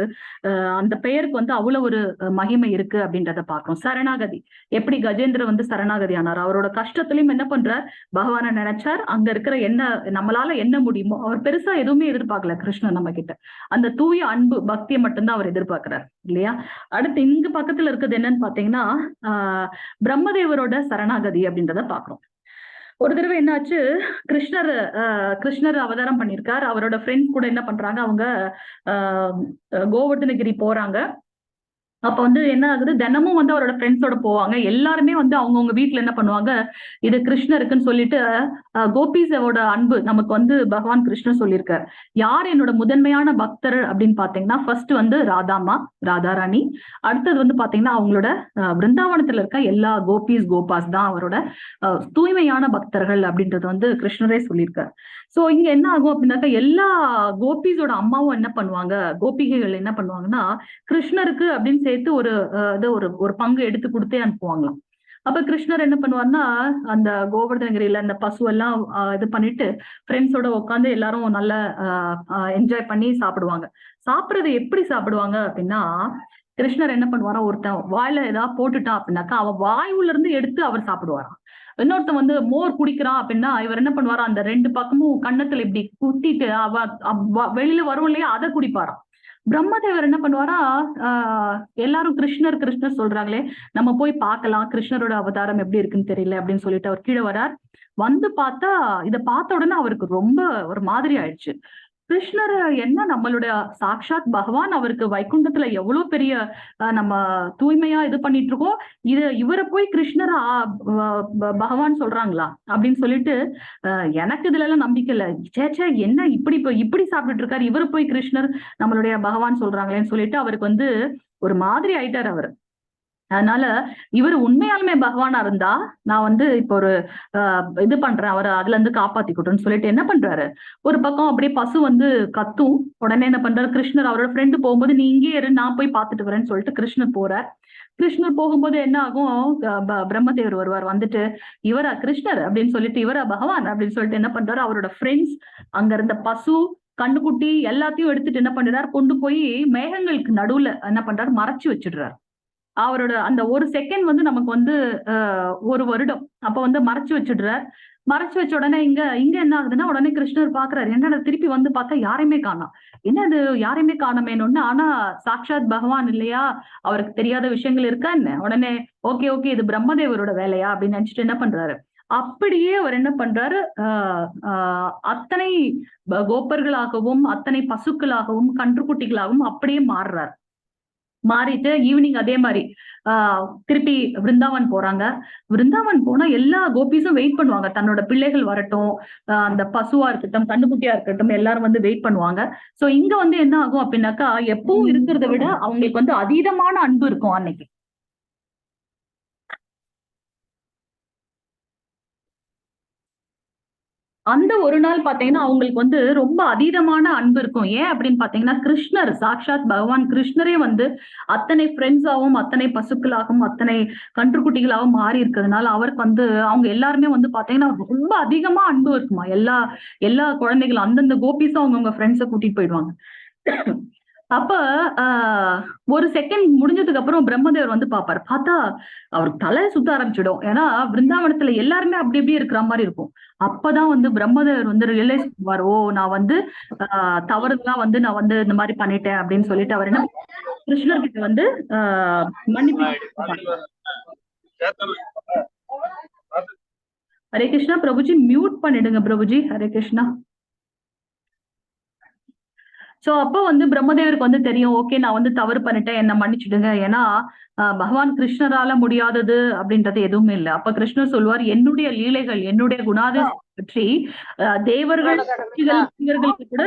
அந்த பெயருக்கு வந்து அவ்வளவு ஒரு மகிமை இருக்கு அப்படின்றத பாக்குறோம். சரணாகதி, எப்படி கஜேந்திர வந்து சரணாகதி ஆனார், அவரோட கஷ்டத்திலயும் என்ன பண்றார், பகவானை நினைச்சார். அங்க இருக்கிற என்ன நம்மளால என்ன முடியுமோ, அவர் பெருசா எதுவுமே எதிர்பார்க்கல கிருஷ்ணன் நம்ம கிட்ட, அந்த தூய அன்பு பக்தியை மட்டும்தான் அவர் எதிர்பார்க்கிறார் இல்லையா. அடுத்து இங்க பக்கத்துல இருக்குது என்னன்னு பாத்தீங்கன்னா பிரம்மதேவரோட சரணாகதி அப்படின்றத பாக்குறோம். ஒரு தடவை என்னாச்சு, கிருஷ்ணர் அவதாரம் பண்ணியிருக்கார். அவரோட ஃப்ரெண்ட்ஸ் கூட என்ன பண்றாங்க, அவங்க கோவர்தனகிரி போறாங்க. அப்ப வந்து என்ன ஆகுது, தினமும் வந்து அவரோட ஃப்ரெண்ட்ஸோட போவாங்க. எல்லாருமே வந்து அவங்கவுங்க வீட்டுல என்ன பண்ணுவாங்க, இது கிருஷ்ணருக்குன்னு சொல்லிட்டு கோபிஸோட அன்பு நமக்கு வந்து பகவான் கிருஷ்ணர் சொல்லியிருக்கார். யார் என்னோட முதன்மையான பக்தர் அப்படின்னு பாத்தீங்கன்னா ஃபர்ஸ்ட் வந்து ராதாராணி. அடுத்தது வந்து பாத்தீங்கன்னா அவங்களோட பிருந்தாவனத்துல இருக்க எல்லா கோபாஸ் தான் அவரோட தூய்மையான பக்தர்கள் அப்படின்றது வந்து கிருஷ்ணரே சொல்லியிருக்கார். சோ இங்க என்ன ஆகும் அப்படின்னாக்கா, எல்லா கோபிஸோட அம்மாவும் என்ன பண்ணுவாங்க, கோபிகைகள் என்ன பண்ணுவாங்கன்னா கிருஷ்ணருக்கு அப்படின்னு சேர்த்து ஒரு பங்கு எடுத்து கொடுத்தே அனுப்புவாங்களாம். அப்ப கிருஷ்ணர் என்ன பண்ணுவார்னா, அந்த கோவர்தனகிரியில அந்த பசு எல்லாம் இது பண்ணிட்டு ஃப்ரெண்ட்ஸோட உட்காந்து எல்லாரும் நல்லா என்ஜாய் பண்ணி சாப்பிடுவாங்க. சாப்பிடுறது எப்படி சாப்பிடுவாங்க அப்படின்னா, கிருஷ்ணர் என்ன பண்ணுவாரா, ஒருத்தன் வாயில ஏதாவது போட்டுட்டான் அப்படின்னாக்கா அவன் வாயுல இருந்து எடுத்து அவர் சாப்பிடுவாராம். இன்னொருத்தன் வந்து மோர் குடிக்கிறான் அப்படின்னா இவர் என்ன பண்ணுவாரா, அந்த 2 பக்கமும் கன்னத்துல இப்படி குத்திட்டு வெளியில வரும் இல்லையா, அதை குடிப்பாராம். பிரம்மதேவர் என்ன பண்ணுவாரா, எல்லாரும் கிருஷ்ணர் சொல்றாங்களே, நம்ம போய் பார்க்கலாம் கிருஷ்ணரோட அவதாரம் எப்படி இருக்குன்னு தெரியல அப்படின்னு சொல்லிட்டு அவர் கீழே வரார். வந்து பார்த்தா இதை பார்த்த உடனே அவருக்கு ரொம்ப ஒரு மாதிரி ஆயிடுச்சு. கிருஷ்ணர் என்ன நம்மளுடைய சாக்ஷாத் பகவான், அவருக்கு வைகுண்டத்துல எவ்வளவு பெரிய நம்ம தூய்மையா இது பண்ணிட்டு இருக்கோம், இவரை போய் கிருஷ்ணர் பகவான் சொல்றாங்களா அப்படின்னு சொல்லிட்டு எனக்கு இதுல எல்லாம் நம்பிக்கை இல்ல. சேச்சே என்ன இப்படி சாப்பிட்டுட்டு இருக்காரு, இவரை போய் கிருஷ்ணர் நம்மளுடைய பகவான் சொல்றாங்களேன்னு சொல்லிட்டு அவருக்கு வந்து ஒரு மாதிரி ஆயிட்டார் அவரு. அதனால இவர் உண்மையாலுமே பகவானா இருந்தா நான் வந்து இப்போ ஒரு இது பண்றேன், அவரை அதுல இருந்து காப்பாத்திக்கிட்டோம்னு சொல்லிட்டு என்ன பண்றாரு, ஒரு பக்கம் அப்படியே பசு வந்து கத்தும். உடனே என்ன பண்றாரு, கிருஷ்ணர் அவரோட ஃப்ரெண்டு போகும்போது நீ இங்கே இரு, நான் போய் பார்த்துட்டு வரேன்னு சொல்லிட்டு கிருஷ்ணர் போறார். கிருஷ்ணர் போகும்போது என்ன ஆகும், பிரம்மதேவர் வருவார். வந்துட்டு இவரா கிருஷ்ணர் அப்படின்னு சொல்லிட்டு, இவரா பகவான் அப்படின்னு சொல்லிட்டு என்ன பண்றாரு, அவரோட ஃப்ரெண்ட்ஸ் அங்க இருந்த பசு கண்ணுக்குட்டி எல்லாத்தையும் எடுத்துட்டு என்ன பண்றாரு, கொண்டு போய் மேகங்களுக்கு நடுவுல என்ன பண்றாரு, மறைச்சு வச்சிடுறாரு. அவரோட அந்த ஒரு செகண்ட் வந்து நமக்கு வந்து 1 வருடம் அப்ப வந்து மறைச்சு வச்சிடுறார். மறைச்சு வச்ச உடனே இங்க என்ன ஆகுதுன்னா, உடனே கிருஷ்ணர் பாக்குறாரு, என்னடா திருப்பி வந்து பார்த்தா யாரையுமே காணோம், என்ன அது யாரையுமே காணமேன்னு. ஆனா சாக்ஷாத் பகவான் இல்லையா, அவருக்கு தெரியாத விஷயங்கள் இருக்கா என்ன. உடனே ஓகே இது பிரம்மதேவரோட வேலையா அப்படின்னு நினைச்சிட்டு என்ன பண்றாரு, அப்படியே அவர் என்ன பண்றாரு, அத்தனை கோப்பர்களாகவும் அத்தனை பசுக்களாகவும் கன்றுக்குட்டிகளாகவும் அப்படியே மாறுறாரு. மாறிட்டு ஈவினிங் அதே மாதிரி திருப்பி விருந்தாவன் போறாங்க. விருந்தாவன் போனா எல்லா கோபிஸும் வெயிட் பண்ணுவாங்க, தன்னோட பிள்ளைகள் வரட்டும், அந்த பசுவா இருக்கட்டும் கண்ணுக்குட்டியா இருக்கட்டும் எல்லாரும் வந்து வெயிட் பண்ணுவாங்க. சோ இங்க வந்து என்ன ஆகும் அப்படின்னாக்கா, எப்பவும் இருக்கிறத விட அவங்களுக்கு வந்து அதீதமான அன்பு இருக்கும் அன்னைக்கு. அந்த ஒரு நாள் பாத்தீங்கன்னா அவங்களுக்கு வந்து ரொம்ப அதீதமான அன்பு இருக்கும். ஏன் அப்படின்னு பாத்தீங்கன்னா, கிருஷ்ணர் சாக்ஷாத் பகவான் கிருஷ்ணரே வந்து அத்தனை ஃப்ரெண்ட்ஸாகவும் அத்தனை பசுக்களாகவும் அத்தனை கன்றுக்குட்டிகளாகவும் மாறி இருக்கிறதுனால அவருக்கு வந்து அவங்க எல்லாருமே வந்து பாத்தீங்கன்னா ரொம்ப அதிகமா அன்பு இருக்குமா. எல்லா குழந்தைகளும் அந்தந்த கோபிஸும் அவங்கவுங்க ஃப்ரெண்ட்ஸை கூட்டிட்டு போயிடுவாங்க. அப்ப ஒரு செகண்ட் முடிஞ்சதுக்கு அப்புறம் பிரம்மதேவர் வந்து பாப்பாரு. பார்த்தா அவருக்கு தலை சுத்த ஆரம்பிச்சிடும். ஏன்னா பிருந்தாவனத்துல எல்லாருமே அப்படி அப்படியே இருக்கிற மாதிரி இருக்கும். அப்பதான் வந்து பிரம்மதேவர் வந்து ரியலைஸ் பண்ணுவார், ஓ நான் வந்து தவறுதான் வந்து நான் வந்து இந்த மாதிரி பண்ணிட்டேன் அப்படின்னு சொல்லிட்டு அவர் என்ன கிருஷ்ணர்கிட்ட வந்து மன்னிப்பு. ஹரே கிருஷ்ணா. பிரபுஜி மியூட் பண்ணிடுங்க பிரபுஜி. ஹரே கிருஷ்ணா. சோ அப்போ வந்து பிரம்மதேவருக்கு வந்து தெரியும், ஓகே நான் வந்து தவறு பண்ணிட்டேன், என்ன மன்னிச்சுடுங்க. ஏன்னா பகவான் கிருஷ்ணரால முடியாதது அப்படின்றது எதுவுமே இல்லை. அப்ப கிருஷ்ணர் சொல்லுவார், என்னுடைய லீலைகள் என்னுடைய குணாதிசயம் பற்றி தேவர்கள் இவர்களுக்கு கூட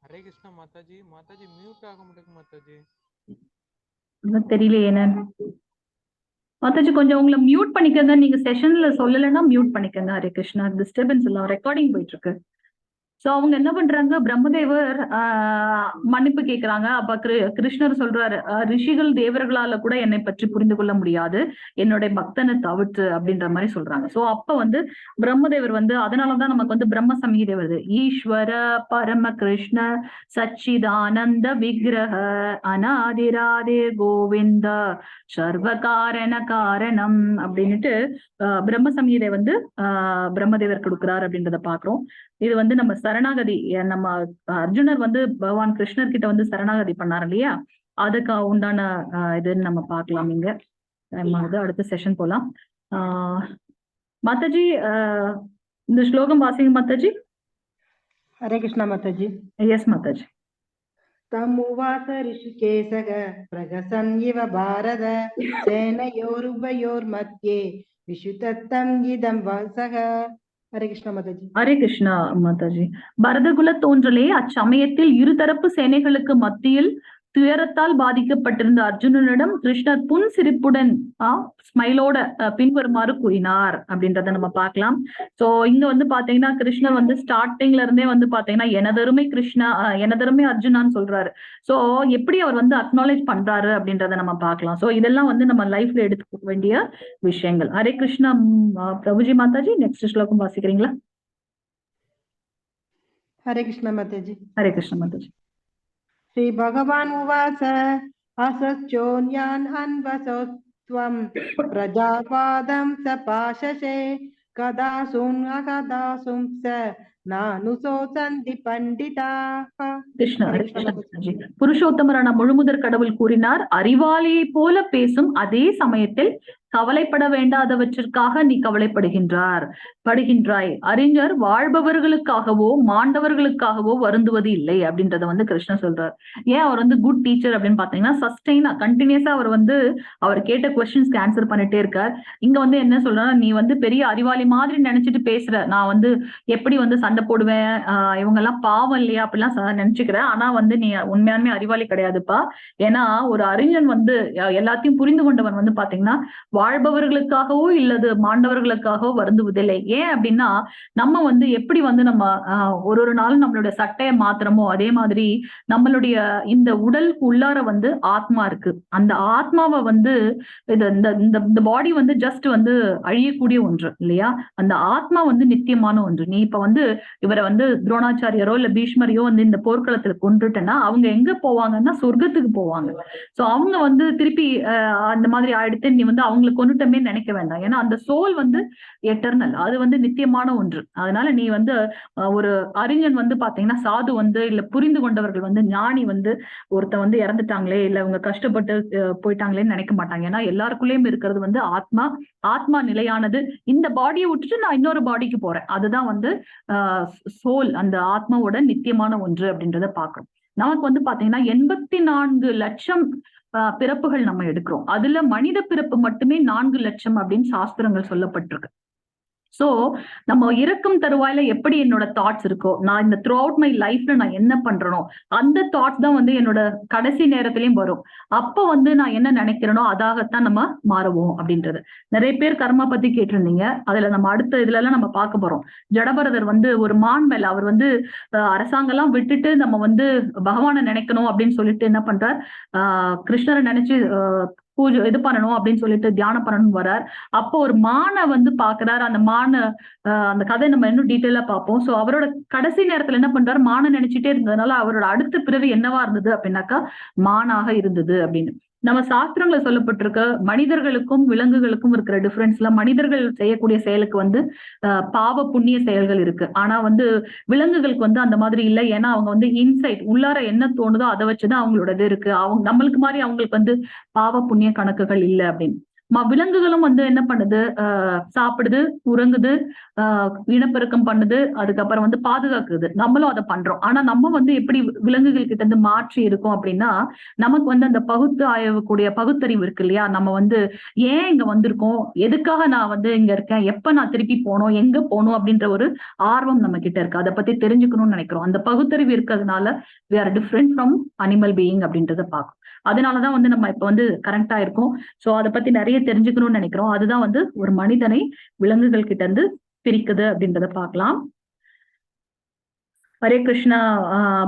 ஹரே கிருஷ்ணா மாதாஜி. மாதாஜி மியூட் ஆக மாட்டேங்குது மாதாஜி. தெரியல என்னன்னு. மாதாஜி கொஞ்சம் உங்களை மியூட் பண்ணிக்கங்க, நீங்க செஷன்ல சொல்லலைன்னா மியூட் பண்ணிக்கங்க. ஹரே கிருஷ்ணா. டிஸ்டர்பன்ஸ் இல்ல, ரெக்கார்டிங் போயிட்டு இருக்கு. சோ அவங்க என்ன பண்றாங்க, பிரம்மதேவர் மன்னிப்பு கேட்கிறாங்க. அப்ப கிருஷ்ணர் சொல்றாரு, ரிஷிகள் தேவர்களால கூட என்னை பற்றி புரிந்து கொள்ள முடியாது, என்னுடைய பக்தனை தவிர்த்து அப்படின்ற மாதிரி சொல்றாங்க. சோ அப்ப வந்து பிரம்மதேவர் வந்து, அதனாலதான் நமக்கு வந்து பிரம்ம சம்ஹிதை வருது. ஈஸ்வர பரம கிருஷ்ண சச்சிதானந்த விக்கிரக அநாதிராதே கோவிந்த சர்வ காரண காரணம் அப்படின்னுட்டு பிரம்ம சம்ஹிதை வந்து பிரம்மதேவர் கொடுக்கிறார் அப்படின்றத பாக்குறோம். இது வந்து நம்ம சரணாகதி, நம்ம அர்ஜுனர் வந்து பகவான் கிருஷ்ணர் கிட்ட வந்து சரணாகதி பண்ணாரு இல்லையா, அதுக்கு உண்டான இதுன்னு நம்ம பார்க்கலாம். இங்க அடுத்த செஷன் போலாம். மாதாஜி இந்த ஸ்லோகம் வாசிங்க மாதாஜி. ஹரே கிருஷ்ணா மாதாஜி. எஸ் மாதாஜி. தமுவாச ரிஷிகேசக பிரகசன் இவ பாரத சேனையோருபயோர் மத்தியே விஷுதத்தம் இதம் வாசக. ஹரே கிருஷ்ணா மாதாஜி. ஹரே கிருஷ்ணா மாதாஜி. பரதகுல தோன்றலே அச்சமயத்தில் இருதரப்பு சேனைகளுக்கு மத்தியில் துயரத்தால் பாதிக்கப்பட்டிருந்த அர்ஜுனனிடம் கிருஷ்ணர் புன் சிரிப்புடன் ஸ்மைலோட பின்வருமாறு கூறினார் அப்படின்றத நம்ம பார்க்கலாம். சோ இங்க வந்து பாத்தீங்கன்னா கிருஷ்ணர் வந்து ஸ்டார்டிங்ல இருந்தே வந்து பாத்தீங்கன்னா எனதருமை கிருஷ்ணா, எனதருமை அர்ஜுனான்னு சொல்றாரு. சோ எப்படி அவர் வந்து அக்னாலேஜ் பண்றாரு அப்படின்றத நம்ம பார்க்கலாம். சோ இதெல்லாம் வந்து நம்ம லைஃப்ல எடுத்துக்க வேண்டிய விஷயங்கள். ஹரே கிருஷ்ணா பிரபுஜி மாதாஜி. நெக்ஸ்ட் ஸ்லோகம் வாசிக்கிறீங்களா? ஹரே கிருஷ்ணா மாதாஜி. ஹரே கிருஷ்ணா மாதாஜி. ஸ்ரீ பகவான் உவாச அசச்சோன்யான் அன்வசோத்வம் பிரஜாபாதம் சபாஷசே கதாசும் அகதாசும் ச நானுசோ சந்தி பண்டிதா. கிருஷ்ணா புருஷோத்தமரான முழுமுதற் கடவுள் கூறினார், அறிவாளியை போல பேசும் அதே சமயத்தில் கவலைப்பட வேண்டாதவற்றிற்காக நீ படுகின்றாய். அறிஞர் வாழ்பவர்களுக்காகவோ மாண்டவர்களுக்காகவோ வருந்துவது இல்லை அப்படின்றத வந்து கிருஷ்ணர் சொல்றார். ஏன் அவர் வந்து குட் டீச்சர் அப்படின்னு பாத்தீங்கன்னா சஸ்டெயினா கண்டினியூஸா அவர் வந்து அவர் கேட்ட கொஸ்டின்ஸ்க்கு ஆன்சர் பண்ணிட்டே இருக்கார். இங்க வந்து என்ன சொல்றாரு, நீ வந்து பெரிய அறிவாளி மாதிரி நினைச்சிட்டு பேசுற, நான் வந்து எப்படி வந்து சண்டை போடுவேன், இவங்க எல்லாம் பாவம் இல்லையா அப்படிலாம் நினைச்சுக்கிறேன், ஆனா வந்து நீ உண்மையாலுமே அறிவாளி கிடையாதுப்பா. ஏன்னா ஒரு அறிஞன் வந்து எல்லாத்தையும் புரிந்து கொண்டவன் வந்து பாத்தீங்கன்னா வாழ்பவர்களுக்காகவோ இல்லது மாண்டவர்களுக்காகவோ வருந்துவதில்லை. ஏன் அப்படின்னா நம்ம வந்து எப்படி வந்து நம்ம ஒரு நாளும் நம்மளுடைய சட்டையை மாத்திரமோ அதே மாதிரி நம்மளுடைய இந்த உடலுக்கு உள்ளார வந்து ஆத்மா இருக்கு. அந்த ஆத்மாவை வந்து இந்த பாடி வந்து ஜஸ்ட் வந்து அழியக்கூடிய ஒன்று இல்லையா, அந்த ஆத்மா வந்து நித்தியமான ஒன்று. நீ இப்ப வந்து இவரை வந்து துரோணாச்சாரியரோ இல்ல பீஷ்மரையோ வந்து இந்த போர்க்களத்துல கொண்டுட்டேன்னா அவங்க எங்க போவாங்கன்னா சொர்க்கத்துக்கு போவாங்க. சோ அவங்க வந்து திருப்பி அந்த மாதிரி ஆயிடுத்து நீ வந்து அவங்களை கொண்டுட்டமே நினைக்க வேண்டாம். ஏன்னா அந்த சோல் வந்து எட்டர்னல், அது வந்து நித்தியமான ஒன்று. அதனால நீ வந்து ஒரு அறிஞன் வந்து பாத்தீங்கன்னா சாது வந்து இல்ல புரிந்து கொண்டவர்கள் வந்து ஞானி வந்து ஒருத்த வந்து இறந்துட்டாங்களே இல்ல அவங்க கஷ்டப்பட்டு போயிட்டாங்களேன்னு நினைக்க மாட்டாங்க. ஏன்னா எல்லாருக்குள்ளேயும் இருக்கிறது வந்து ஆத்மா நிலையானது. இந்த பாடியை விட்டுட்டு நான் இன்னொரு பாடிக்கு போறேன், அதுதான் வந்து சோல், அந்த ஆத்மாவோட நித்தியமான ஒன்று அப்படின்றத பாக்குறோம். நமக்கு வந்து பாத்தீங்கன்னா 84 லட்சம் பிறப்புகள் நம்ம எடுக்கிறோம். அதுல மனித பிறப்பு மட்டுமே 4 லட்சம் அப்படின்னு சாஸ்திரங்கள் சொல்லப்பட்டிருக்கு. சோ நம்ம இறக்கும் தருவாயில எப்படி என்னோட தாட்ஸ் இருக்கோ, நான் இந்த த்ரூ அவுட் மை லைஃப்ல நான் என்ன பண்றனோ அந்த தாட்ஸ் தான் வந்து என்னோட கடைசி நேரத்திலயும் வரும். அப்ப வந்து நான் என்ன நினைக்கிறேனோ அதாகத்தான் நம்ம மாறுவோம் அப்படின்றது. நிறைய பேர் கர்மா பத்தி கேட்டிருந்தீங்க, அதுல நம்ம அடுத்த இதுல எல்லாம் நம்ம பார்க்க போறோம். ஜடபரதர் வந்து ஒரு மான் மேல அவர் வந்து அரசாங்கம் எல்லாம் விட்டுட்டு நம்ம வந்து பகவானை நினைக்கணும் அப்படின்னு சொல்லிட்டு என்ன பண்றார், கிருஷ்ணரை நினைச்சு பூஜை இது பண்ணணும் அப்படின்னு சொல்லிட்டு தியானம் பண்ணணும் வர்றார். அப்போ ஒரு மானை வந்து பாக்குறாரு. அந்த மானை அந்த கதை நம்ம இன்னும் டீட்டெயிலா பார்ப்போம். சோ அவரோட கடைசி நேரத்துல என்ன பண்றாரு, மானை நினைச்சிட்டே இருந்ததுனால அவரோட அடுத்த பிறவி என்னவா இருந்தது அப்படின்னாக்கா மானாக இருந்தது அப்படின்னு நம்ம சாஸ்திரங்களை சொல்லப்பட்டிருக்க. மனிதர்களுக்கும் விலங்குகளுக்கும் இருக்கிற டிஃபரன்ஸ்ல மனிதர்கள் செய்யக்கூடிய செயலுக்கு வந்து பாவ புண்ணிய செயல்கள் இருக்கு. ஆனா வந்து விலங்குகளுக்கு வந்து அந்த மாதிரி இல்லை. ஏன்னா அவங்க வந்து இன்சைட் உள்ளார என்ன தோணுதோ அதை வச்சுதான் அவங்களோட இது இருக்கு. அவங்க நம்மளுக்கு மாதிரி அவங்களுக்கு வந்து பாவ புண்ணிய கணக்குகள் இல்லை அப்படின்னு. விலங்குகளும் வந்து என்ன பண்ணுது, சாப்பிடுது, உறங்குது, இனப்பெருக்கம் பண்ணுது, அதுக்கப்புறம் வந்து பாதுகாக்குது. நம்மளும் அதை பண்றோம். ஆனா நம்ம வந்து எப்படி விலங்குகள் கிட்ட இருந்து மாற்றி இருக்கோம் அப்படின்னா நமக்கு வந்து அந்த பகுத்தறிவு இருக்கு இல்லையா, நம்ம வந்து ஏன் இங்க வந்திருக்கோம், எதுக்காக நான் வந்து இங்க இருக்கேன், எப்ப நான் திருப்பி போனோம், எங்க போகணும் அப்படின்ற ஒரு ஆர்வம் நம்ம கிட்ட இருக்கு. அதை பத்தி தெரிஞ்சுக்கணும்னு நினைக்கிறோம். அந்த பகுத்தறிவு இருக்கிறதுனால we are different from animal being அப்படின்றத பார்க்கும். அதனாலதான் வந்து நம்ம இப்ப வந்து கரெக்டா இருக்கோம். சோ அதை பத்தி நிறைய தெரிஞ்சுக்கணும்னு நினைக்கிறோம். அதுதான் வந்து ஒரு மனிதனை விலங்குகள் கிட்ட இருந்து பிரிக்குது அப்படின்றத பார்க்கலாம். ஹரே கிருஷ்ணா.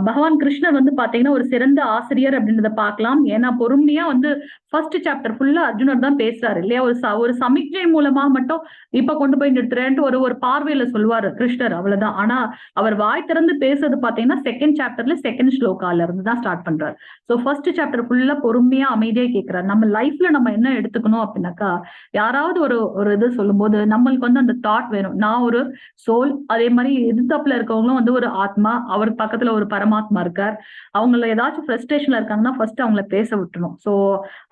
பகவான் கிருஷ்ணர் வந்து பாத்தீங்கன்னா ஒரு சிறந்த ஆசிரியர் அப்படின்றத பார்க்கலாம். ஏன்னா பொறுமையா வந்து ஃபர்ஸ்ட் சாப்டர் ஃபுல்லா அர்ஜுனர் தான் பேசுறாரு இல்லையா. ஒரு சமிக்ஞை மூலமா மட்டும் இப்ப கொண்டு போய் நிறுத்துறேன்ட்டு ஒரு பார்வையில சொல்லுவாரு கிருஷ்ணர், அவ்வளவுதான். ஆனா அவர் வாய் திறந்து பேசுறது பாத்தீங்கன்னா செகண்ட் சாப்டர்ல செகண்ட் ஸ்லோகால இருந்து தான் ஸ்டார்ட் பண்றாரு. சோ ஃபர்ஸ்ட் சாப்டர் ஃபுல்லா பொறுமையா அமைதியா கேட்கிறாரு. நம்ம லைஃப்ல நம்ம என்ன எடுத்துக்கணும் அப்படின்னாக்கா, யாராவது ஒரு இது சொல்லும் போது நம்மளுக்கு வந்து அந்த தாட் வேணும், நான் ஒரு சோல், அதே மாதிரி எதிர்த்தாப்புல இருக்கவங்களும் வந்து ஒரு ஆத்மா, அவருக்கு பக்கத்துல ஒரு பரமாத்மா இருக்கார். அவங்கள ஏதாச்சும் ஃப்ரஸ்ட்ரேஷன்ல இருக்காங்கன்னா ஃபர்ஸ்ட் அவங்கள பேச விட்டுணும். சோ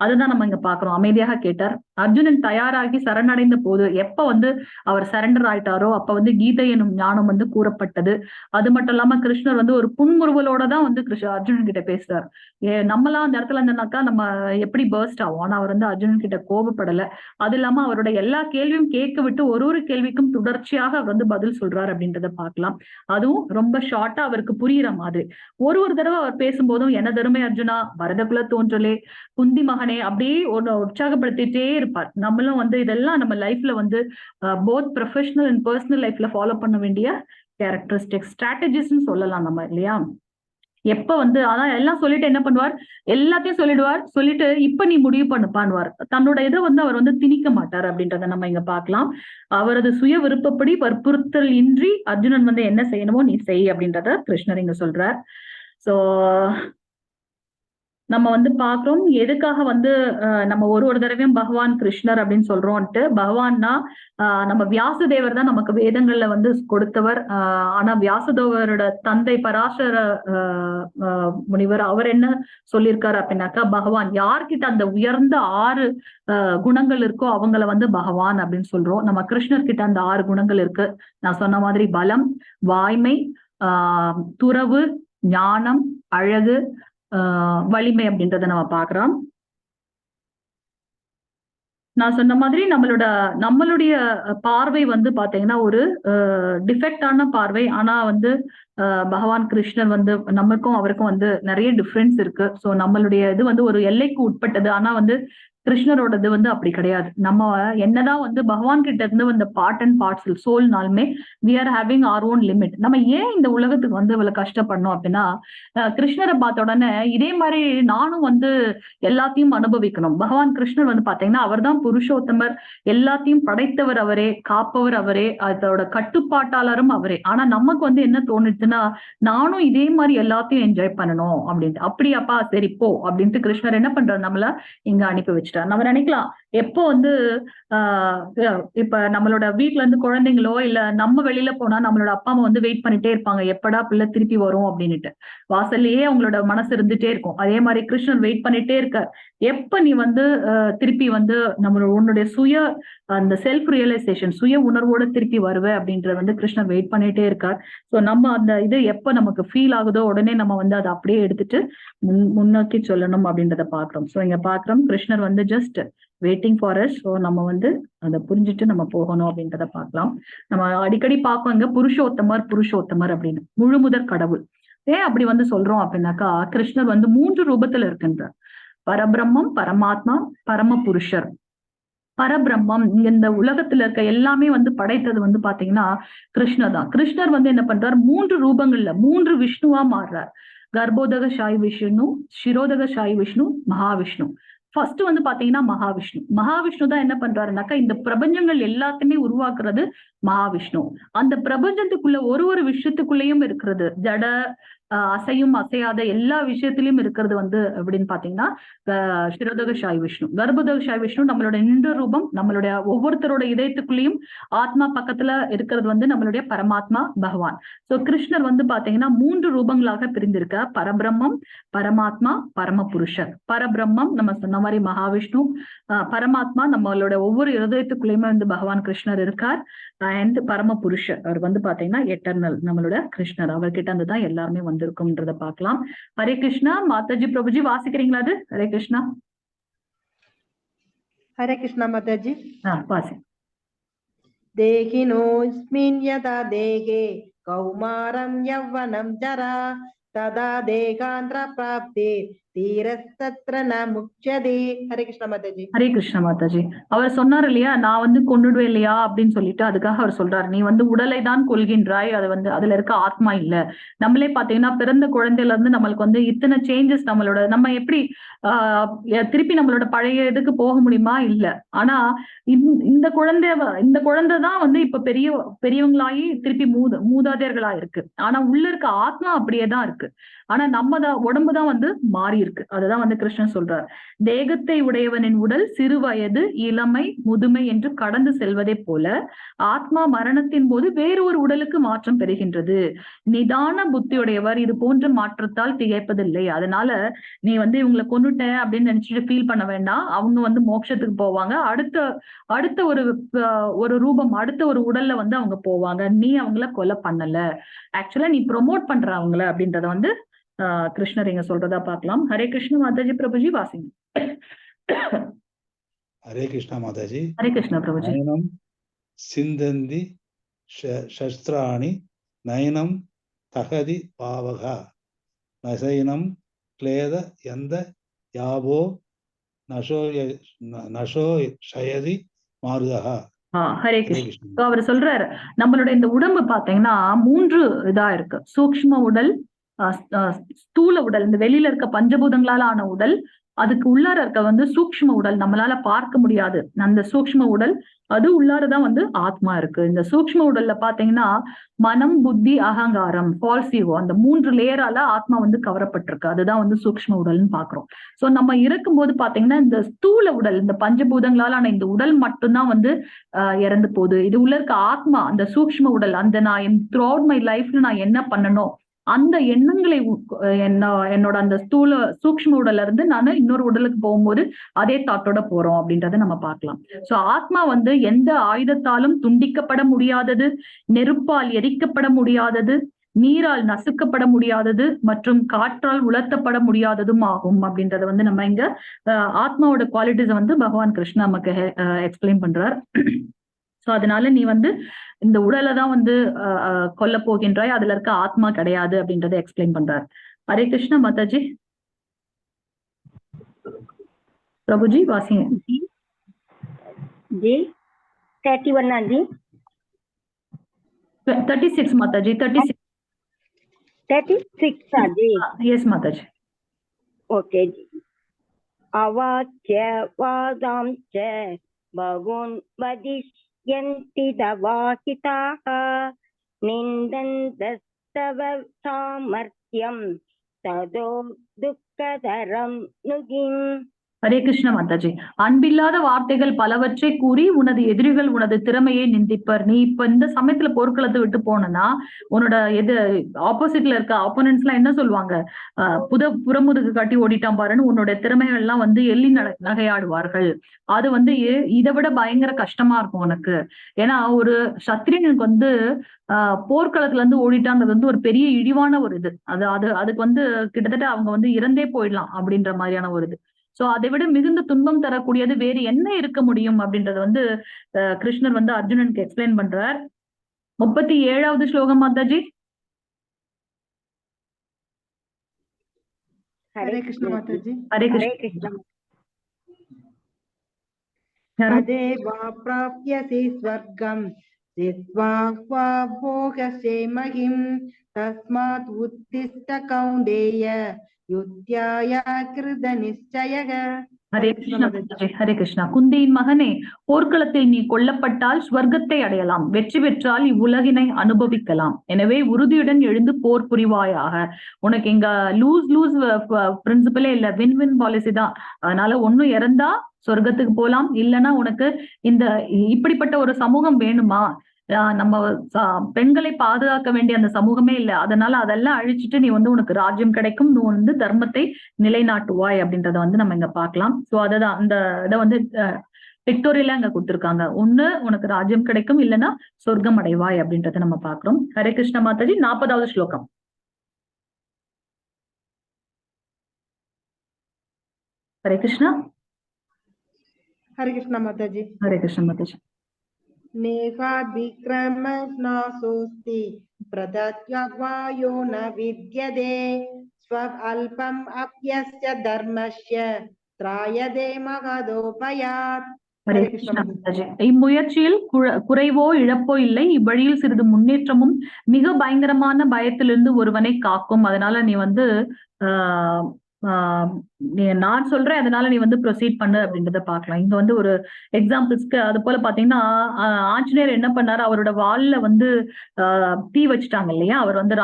அதுதான் நம்ம இங்க பாக்குறோம். அமைதியாக கேட்டார். அர்ஜுனன் தயாராகி சரணடைந்த போது எப்ப வந்து அவர் சரண்டர் ஆயிட்டாரோ அப்ப வந்து கீதை எனும் ஞானம் வந்து கூறப்பட்டது. அது மட்டும் இல்லாம கிருஷ்ணர் வந்து ஒரு புன்முறுவலோட தான் வந்து அர்ஜுனன் கிட்ட பேசுறார். நம்மளாம் அந்த இடத்துல இருந்தனாக்கா நம்ம எப்படி பர்ஸ்ட் ஆகும். ஆனா அவர் வந்து அர்ஜுனன் கிட்ட கோபப்படல. அது இல்லாம அவரோட எல்லா கேள்வியும் கேட்க விட்டு ஒரு கேள்விக்கும் தொடர்ச்சியாக அவர் வந்து பதில் சொல்றாரு அப்படின்றத பார்க்கலாம். அதுவும் ரொம்ப ஷார்ட்டா அவருக்கு புரியுற மாதிரி. ஒரு தடவை அவர் பேசும்போதும் என்ன தருமை அர்ஜுனா, பரதகுல தோன்றலே, குந்தி மகனே, அப்படியே ஒரு உற்சாகப்படுத்திட்டே இருப்பார். நம்மளும் வந்து இதெல்லாம் நம்ம லைஃப்ல வந்து போத் ப்ரொஃபஷனல் அண்ட் பர்சனல் லைஃப்ல ஃபாலோ பண்ண வேண்டிய கேரக்டரிஸ்டிக்ஸ், ஸ்ட்ராட்டஜிஸ்ன்னு சொல்லலாம் நம்ம இல்லையா. எப்ப வந்து அதான் எல்லாம் சொல்லிட்டு என்ன பண்ணுவார், எல்லாத்தையும் சொல்லிடுவார். சொல்லிட்டு இப்ப நீ முடிவு பண்ணுப்பான்வார். தன்னோட இதை வந்து அவர் வந்து திணிக்க மாட்டார் அப்படின்றத நம்ம இங்க பார்க்கலாம். அவரது சுய விருப்பப்படி வற்புறுத்தல் இன்றி அர்ஜுனன் வந்து என்ன செய்யணுமோ நீ செய் அப்படின்றத கிருஷ்ணர் இங்க சொல்றார். சோ நம்ம வந்து பாக்குறோம் எதுக்காக வந்து நம்ம ஒரு தடவையும் பகவான் கிருஷ்ணர் அப்படின்னு சொல்றோம்ட்டு. பகவான்னா நம்ம வியாசதேவர் தான் நமக்கு வேதங்கள்ல வந்து கொடுத்தவர். ஆனா வியாசதேவரோட தந்தை பராசர முனிவர் அவர் என்ன சொல்லியிருக்காரு அப்படின்னாக்கா, பகவான் யார்கிட்ட அந்த உயர்ந்த 6 குணங்கள் இருக்கோ அவங்கள வந்து பகவான் அப்படின்னு சொல்றோம். நம்ம கிருஷ்ணர் கிட்ட அந்த 6 குணங்கள் இருக்கு. நான் சொன்ன மாதிரி பலம், வாய்மை, துறவு, ஞானம், அழகு, வலிமை அப்படின்றத நம்ம பாக்குறோம். நான் சொன்ன மாதிரி நம்மளுடைய பார்வை வந்து பாத்தீங்கன்னா ஒரு டிஃபெக்டான பார்வை. ஆனா வந்து பகவான் கிருஷ்ணர் வந்து நமக்கும் அவருக்கும் வந்து நிறைய டிஃபரன்ஸ் இருக்கு. சோ நம்மளுடைய இது வந்து ஒரு எல்லைக்கு உட்பட்டது. ஆனா வந்து கிருஷ்ணரோடது வந்து அப்படி கிடையாது. நம்ம என்னதான் வந்து பகவான் கிட்ட இருந்து வந்த பார்ட் அண்ட் பார்ட்ஸில் சோல்னாலுமே we are having our own limit. நம்ம ஏன் இந்த உலகத்துக்கு வந்து இவ்வளவு கஷ்டப்படணும் அப்படின்னா, கிருஷ்ணரை பார்த்த உடனே இதே மாதிரி நானும் வந்து எல்லாத்தையும் அனுபவிக்கணும். பகவான் கிருஷ்ணர் வந்து பாத்தீங்கன்னா அவர் தான் புருஷோத்தமர், எல்லாத்தையும் படைத்தவர் அவரே, காப்பவர் அவரே, அதோட கட்டுப்பாட்டாளரும் அவரே. ஆனா நமக்கு வந்து என்ன தோணுச்சுன்னா, நானும் இதே மாதிரி எல்லாத்தையும் என்ஜாய் பண்ணணும் அப்படின்ட்டு. அப்படியாப்பா சரி போ அப்படின்ட்டு கிருஷ்ணர் என்ன பண்றாரு, நம்மள இங்க அனுப்பி வச்சுட்டார். நம்ம நினைக்கலாம் எப்போ வந்து இப்ப நம்மளோட வீட்டுல இருந்து குழந்தைங்களோ இல்ல நம்ம வெளியில போனா நம்மளோட அப்பா அம்மா வந்து வெயிட் பண்ணிட்டே இருப்பாங்க, எப்படா பிள்ளை திருப்பி வரும் அப்படின்னுட்டு. வாசல்லையே அவங்களோட மனசு இருந்துட்டே இருக்கும். அதே மாதிரி கிருஷ்ணன் வெயிட் பண்ணிட்டே இருக்க, எப்ப நீ வந்து திருப்பி வந்து உன்னுடைய அந்த செல்ஃப் ரியலைசேஷன், சுய உணர்வோட திருப்பி வருவே அப்படின்றத வந்து கிருஷ்ணர் வெயிட் பண்ணிட்டே இருக்கார். சோ நம்ம அந்த இது எப்ப நமக்கு ஃபீல் ஆகுதோ உடனே நம்ம வந்து அதை அப்படியே எடுத்துட்டு முன்னோக்கி சொல்லணும் அப்படின்றத பாக்குறோம். சோ இங்க பாக்குறோம் கிருஷ்ணர் வந்து just waiting for us. So நம்ம வந்து அதை புரிஞ்சுட்டு நம்ம போகணும் அப்படின்றத பார்க்கலாம். நம்ம அடிக்கடி பார்ப்போங்க புருஷோத்தமர் அப்படின்னு, முழுமுதற் கடவுள். ஏன் அப்படி வந்து சொல்றோம் அப்படின்னாக்கா, கிருஷ்ணர் வந்து 3 ரூபத்துல இருக்கின்றார். பரபிரம்மம், பரமாத்மா, பரம புருஷர். பரபிரம்மம் இந்த உலகத்துல இருக்க எல்லாமே வந்து படைத்தது வந்து பாத்தீங்கன்னா கிருஷ்ணர் தான். கிருஷ்ணர் வந்து என்ன பண்றார், 3 ரூபங்கள்ல 3 விஷ்ணுவா மாறுறார். கர்ப்போதக சாய் விஷ்ணு, சிரோதக சாய் விஷ்ணு, மகாவிஷ்ணு. ஃபர்ஸ்ட் வந்து பாத்தீங்கன்னா மகாவிஷ்ணு தான் என்ன பண்றாருனாக்கா, இந்த பிரபஞ்சங்கள் எல்லாத்தையுமே உருவாக்குறது மகாவிஷ்ணு. அந்த பிரபஞ்சத்துக்குள்ள ஒரு விஷயத்துக்குள்ளேயும் இருக்கிறது ஜட அசையும் அசையாத எல்லா விஷயத்திலயும் இருக்கிறது வந்து அப்படின்னு பாத்தீங்கன்னா சிரோதக சாய் விஷ்ணு. கர்ப்போதக சாய் விஷ்ணு நம்மளோட நின்ற ரூபம். நம்மளுடைய ஒவ்வொருத்தரோட இதயத்துக்குள்ளேயும் ஆத்மா பக்கத்துல இருக்கிறது வந்து நம்மளுடைய பரமாத்மா பகவான். சோ கிருஷ்ணர் வந்து பாத்தீங்கன்னா 3 ரூபங்களாக பிரிந்திருக்க, பரபிரம்மம், பரமாத்மா, பரம புருஷர். பரபிரம்மம் நம்ம சொன்ன மாதிரி மகாவிஷ்ணு, பரமாத்மா நம்மளோட ஒவ்வொரு இதயத்துக்குள்ளேயுமே வந்து பகவான் கிருஷ்ணர் இருக்கார். அண்ட் பரம புருஷர் அவர் வந்து பாத்தீங்கன்னா எட்டர்னல் நம்மளோட கிருஷ்ணர், அவர்கிட்ட இருந்துதான் எல்லாருமே வந்திருக்கும்ன்றத பார்க்கலாம். ஹரே கிருஷ்ணா. மாதாஜி பிரபுஜி வாசிக்கிறீங்களா அது? ஹரே கிருஷ்ணா. ஹரே கிருஷ்ணா மாதாஜி. வாசி. தேகினோஸ்மின் யதா தேகே கௌமாரம் யவ்வனம் ஜரா ததா தேகாந்திர பிராப்தே धीरस्तत्र न मुच्यते। हरे कृष्ण माताजी। ஹரே கிருஷ்ண மாதாஜி. அவர் சொன்னார் இல்லையா, நான் வந்து கொன்னுடுவேன் இல்லையா அப்படின்னு சொல்லிட்டு, அதுக்காக அவர் சொல்றாரு, நீ வந்து உடலை தான் கொள்கின்றாய், அது வந்து அதுல இருக்க ஆத்மா இல்ல. நம்மளே பாத்தீங்கன்னா பிறந்த குழந்தையில இருந்து நம்மளுக்கு வந்து இத்தனை சேஞ்சஸ், நம்மளோட நம்ம எப்படி திருப்பி நம்மளோட பழைய இதுக்கு போக முடியுமா? இல்ல. ஆனா இந்த குழந்தை தான் வந்து இப்ப பெரியவங்களாகி திருப்பி மூதாதையர்களா இருக்கு. ஆனா உள்ள இருக்க ஆத்மா அப்படியேதான் இருக்கு. ஆனா உடம்புதான் வந்து மாறி இருக்கு. அதுதான் வந்து கிருஷ்ணன் சொல்றார். தேகத்தை உடையவனின் உடல் சிறு வயது, இளமை, முதுமை என்று கடந்து செல்வதை போல ஆத்மா மரணத்தின் போது வேறு ஒரு உடலுக்கு மாற்றம் பெறுகின்றது. நிதான புத்தியுடையவர் இது போன்ற மாற்றத்தால் திகைப்பதில்லை. அதனால நீ வந்து இவங்களை கொன்னுட்ட அப்படின்னு நினைச்சிட்டு ஃபீல் பண்ண வேண்டாம். அவங்க வந்து மோட்சத்துக்கு போவாங்க. அடுத்த ஒரு ரூபம், அடுத்த ஒரு உடல்ல வந்து அவங்க போவாங்க. நீ அவங்கள கொலை பண்ணல, ஆக்சுவலா நீ ப்ரொமோட் பண்ற அவங்கள அப்படின்றத வந்து கிருஷ்ணர் இங்க சொல்றதா பார்க்கலாம். ஹரே கிருஷ்ண மாதாஜி. பிரபுஜி வாசிங்க. हरे कृष्ण माताजी। हरे कृष्ण प्रभुजी। नयनम सिंदन्ति शस्त्राणि नयनम तहदि पावः नशयनम क्लेद यन्द यावो नशो शयदि मारुदः। ஹரே கிருஷ்ண. அவர் சொல்றாரு, நம்மளோட இந்த உடம்பு பாத்தீங்கன்னா 3 இதா இருக்கு. சூக்ஷ்ம உடல், ஸ்தூல உடல், இந்த வெளியில இருக்க பஞ்சபூதங்களால ஆன உடல், அதுக்கு உள்ளார இருக்க வந்து சூக்ஷ்ம உடல், நம்மளால பார்க்க முடியாது அந்த சூக்ஷ்ம உடல், அது உள்ளாரதான் வந்து ஆத்மா இருக்கு. இந்த சூக்ஷ்ம உடல்ல பாத்தீங்கன்னா மனம், புத்தி, அகங்காரம், ஃபால்ஸ் ஈகோ, அந்த 3 லேயரால ஆத்மா வந்து கவரப்பட்டிருக்கு. அதுதான் வந்து சூக்ஷ்ம உடல்னு பாக்குறோம். சோ நம்ம இருக்கும்போது பாத்தீங்கன்னா இந்த ஸ்தூல உடல், இந்த பஞ்சபூதங்களாலான இந்த உடல் மட்டும்தான் வந்து இறந்து போகுது. இது உள்ள இருக்க ஆத்மா, அந்த சூக்ஷ்ம உடல், அந்த நான் த்ரூ அவுட் மை லைஃப்ல நான் என்ன பண்ணணும், அந்த எண்ணங்களை என்னோட அந்த சூக்ஷ்ம உடல்ல இருந்து நான் இன்னொரு உடலுக்கு போகும்போது அதே தாட்டோட போறோம் அப்படின்றத நம்ம பார்க்கலாம். சோ ஆத்மா வந்து எந்த ஆயுதத்தாலும் துண்டிக்கப்பட முடியாதது, நெருப்பால் எரிக்கப்பட முடியாதது, நீரால் நசுக்கப்பட முடியாதது மற்றும் காற்றால் உலர்த்தப்பட முடியாததும் ஆகும் அப்படின்றத வந்து நம்ம இங்க ஆத்மாவோட குவாலிட்டிஸ் வந்து பகவான் கிருஷ்ணா நமக்கு எக்ஸ்பிளைன் பண்றார். சோ அதனால நீ வந்து இந்த உடலை தான் வந்து கொல்ல போகின்றாய், அதுல இருக்க ஆத்மா கிடையாது அப்படின்றத எக்ஸ்பிளைன் பண்றார். ஹரே கிருஷ்ணா மாதாஜி. பிரபுஜி வாசிங்க. जी 31 ना जी 36 माताजी 36 जी यस माताजी। ओके जी। अवाच्य वादां च बहून् वदिष्यन्ति दवाहिताः निन्दन्तस्तव सामर्थ्यं ततो दुःखतरं नुगिम्। ஹரே கிருஷ்ண மாதாஜி. அன்பில்லாத வார்த்தைகள் பலவற்றை கூறி உனது எதிரிகள் உனது திறமையை நிந்திப்பர். நீ இப்ப இந்த சமயத்துல போர்க்களத்தை விட்டு போனா உன்னோட ஆப்போசிட்ல இருக்க ஆப்போனன்ட்ஸ் எல்லாம் என்ன சொல்லுவாங்க, புறமுதுகு காட்டி ஓடிட்டான் பாருன்னு உன்னோட திறமைகள் எல்லாம் வந்து எள்ளி நகையாடுவார்கள். அது வந்து இதை விட பயங்கர கஷ்டமா இருக்கும் உனக்கு. ஏன்னா ஒரு சத்திரியனுக்கு வந்து போர்க்களத்துல இருந்து ஓடிட்டாங்கிறது வந்து ஒரு பெரிய இழிவான ஒரு இது. அதுக்கு வந்து கிட்டத்தட்ட அவங்க வந்து இறந்தே போயிடலாம் அப்படின்ற மாதிரியான ஒரு இது. சோ அதை விட மிகுந்த துன்பம் தரக்கூடியது வேறு என்ன இருக்க முடியும் அப்படின்றத வந்து கிருஷ்ணர் வந்து அர்ஜுனனுக்கு எக்ஸ்பிளைன் பண்றார். 37வது ஸ்லோகம் மாதாஜி. हरे कृष्ण माताजी। हरे कृष्ण। तदेवा प्राप्यसे स्वर्गं जित्वा भोगसे महिं तस्मात् उत्तिष्ठ कौन्तेय युद्धाय कृत निश्चयः। ஹரே கிருஷ்ணா. ஹரே கிருஷ்ணா. குந்தியின் மகனே, போர்க்களத்தில் நீ கொல்லப்பட்டால் ஸ்வர்க்கத்தை அடையலாம், வெற்றி பெற்றால் இவ்வுலகினை அனுபவிக்கலாம். எனவே உறுதியுடன் எழுந்து போர் புரிவாயாக. உனக்கு இங்க லூஸ் பிரின்சிபலே இல்ல, வின் வின் பாலிசி தான். அதனால ஒன்னும் இறந்தா சொர்க்கத்துக்கு போலாம், இல்லைன்னா உனக்கு இந்த இப்படிப்பட்ட ஒரு சமூகம் வேணுமா, நம்ம பெண்களை பாதுகாக்க வேண்டிய அந்த சமூகமே இல்லை, அதனால அதெல்லாம் அழிச்சிட்டு நீ வந்து உனக்கு ராஜ்யம் கிடைக்கும், நீ வந்து தர்மத்தை நிலைநாட்டுவாய் அப்படின்றத வந்து நம்ம இங்க பார்க்கலாம். சோ அததான் அந்த இதை வந்து பிக்டோரியலா அங்க கொடுத்திருக்காங்க. ஒண்ணு உனக்கு ராஜ்யம் கிடைக்கும், இல்லைன்னா சொர்க்கம் அடைவாய் அப்படின்றத நம்ம பார்க்கிறோம். ஹரே கிருஷ்ண மாதாஜி. 40வது ஸ்லோகம். ஹரே கிருஷ்ணா. हरे कृष्ण माताजी। ஹரே கிருஷ்ண மாதாஜி. नेहाभिक्रमनासोऽस्ति प्रदत्याग्वायो न विद्यते स्वल्पम् अप्यस्य धर्मस्य त्रायते महदोपयात्. ஹரே கிருஷ்ணா மாதாஜி. இம்முயற்சியில் குறைவோ இழப்போ இல்லை. இவ்வழியில் சிறிது முன்னேற்றமும் மிக பயங்கரமான பயத்திலிருந்து ஒருவனை காக்கும். அதனால நீ வந்து நான் சொல்றேன், அதனால நீ வந்து ப்ரொசீட் பண்ணு அப்படின்றத பாக்கலாம். இங்க வந்து ஒரு எக்ஸாம்பிள்ஸ்க்கு அது போல பாத்தீங்கன்னா ஆஞ்சநேயர் என்ன பண்ணாரு, அவரோட வால்ல வந்து தீ வச்சுட்டாங்க இல்லையா, அவர் வந்து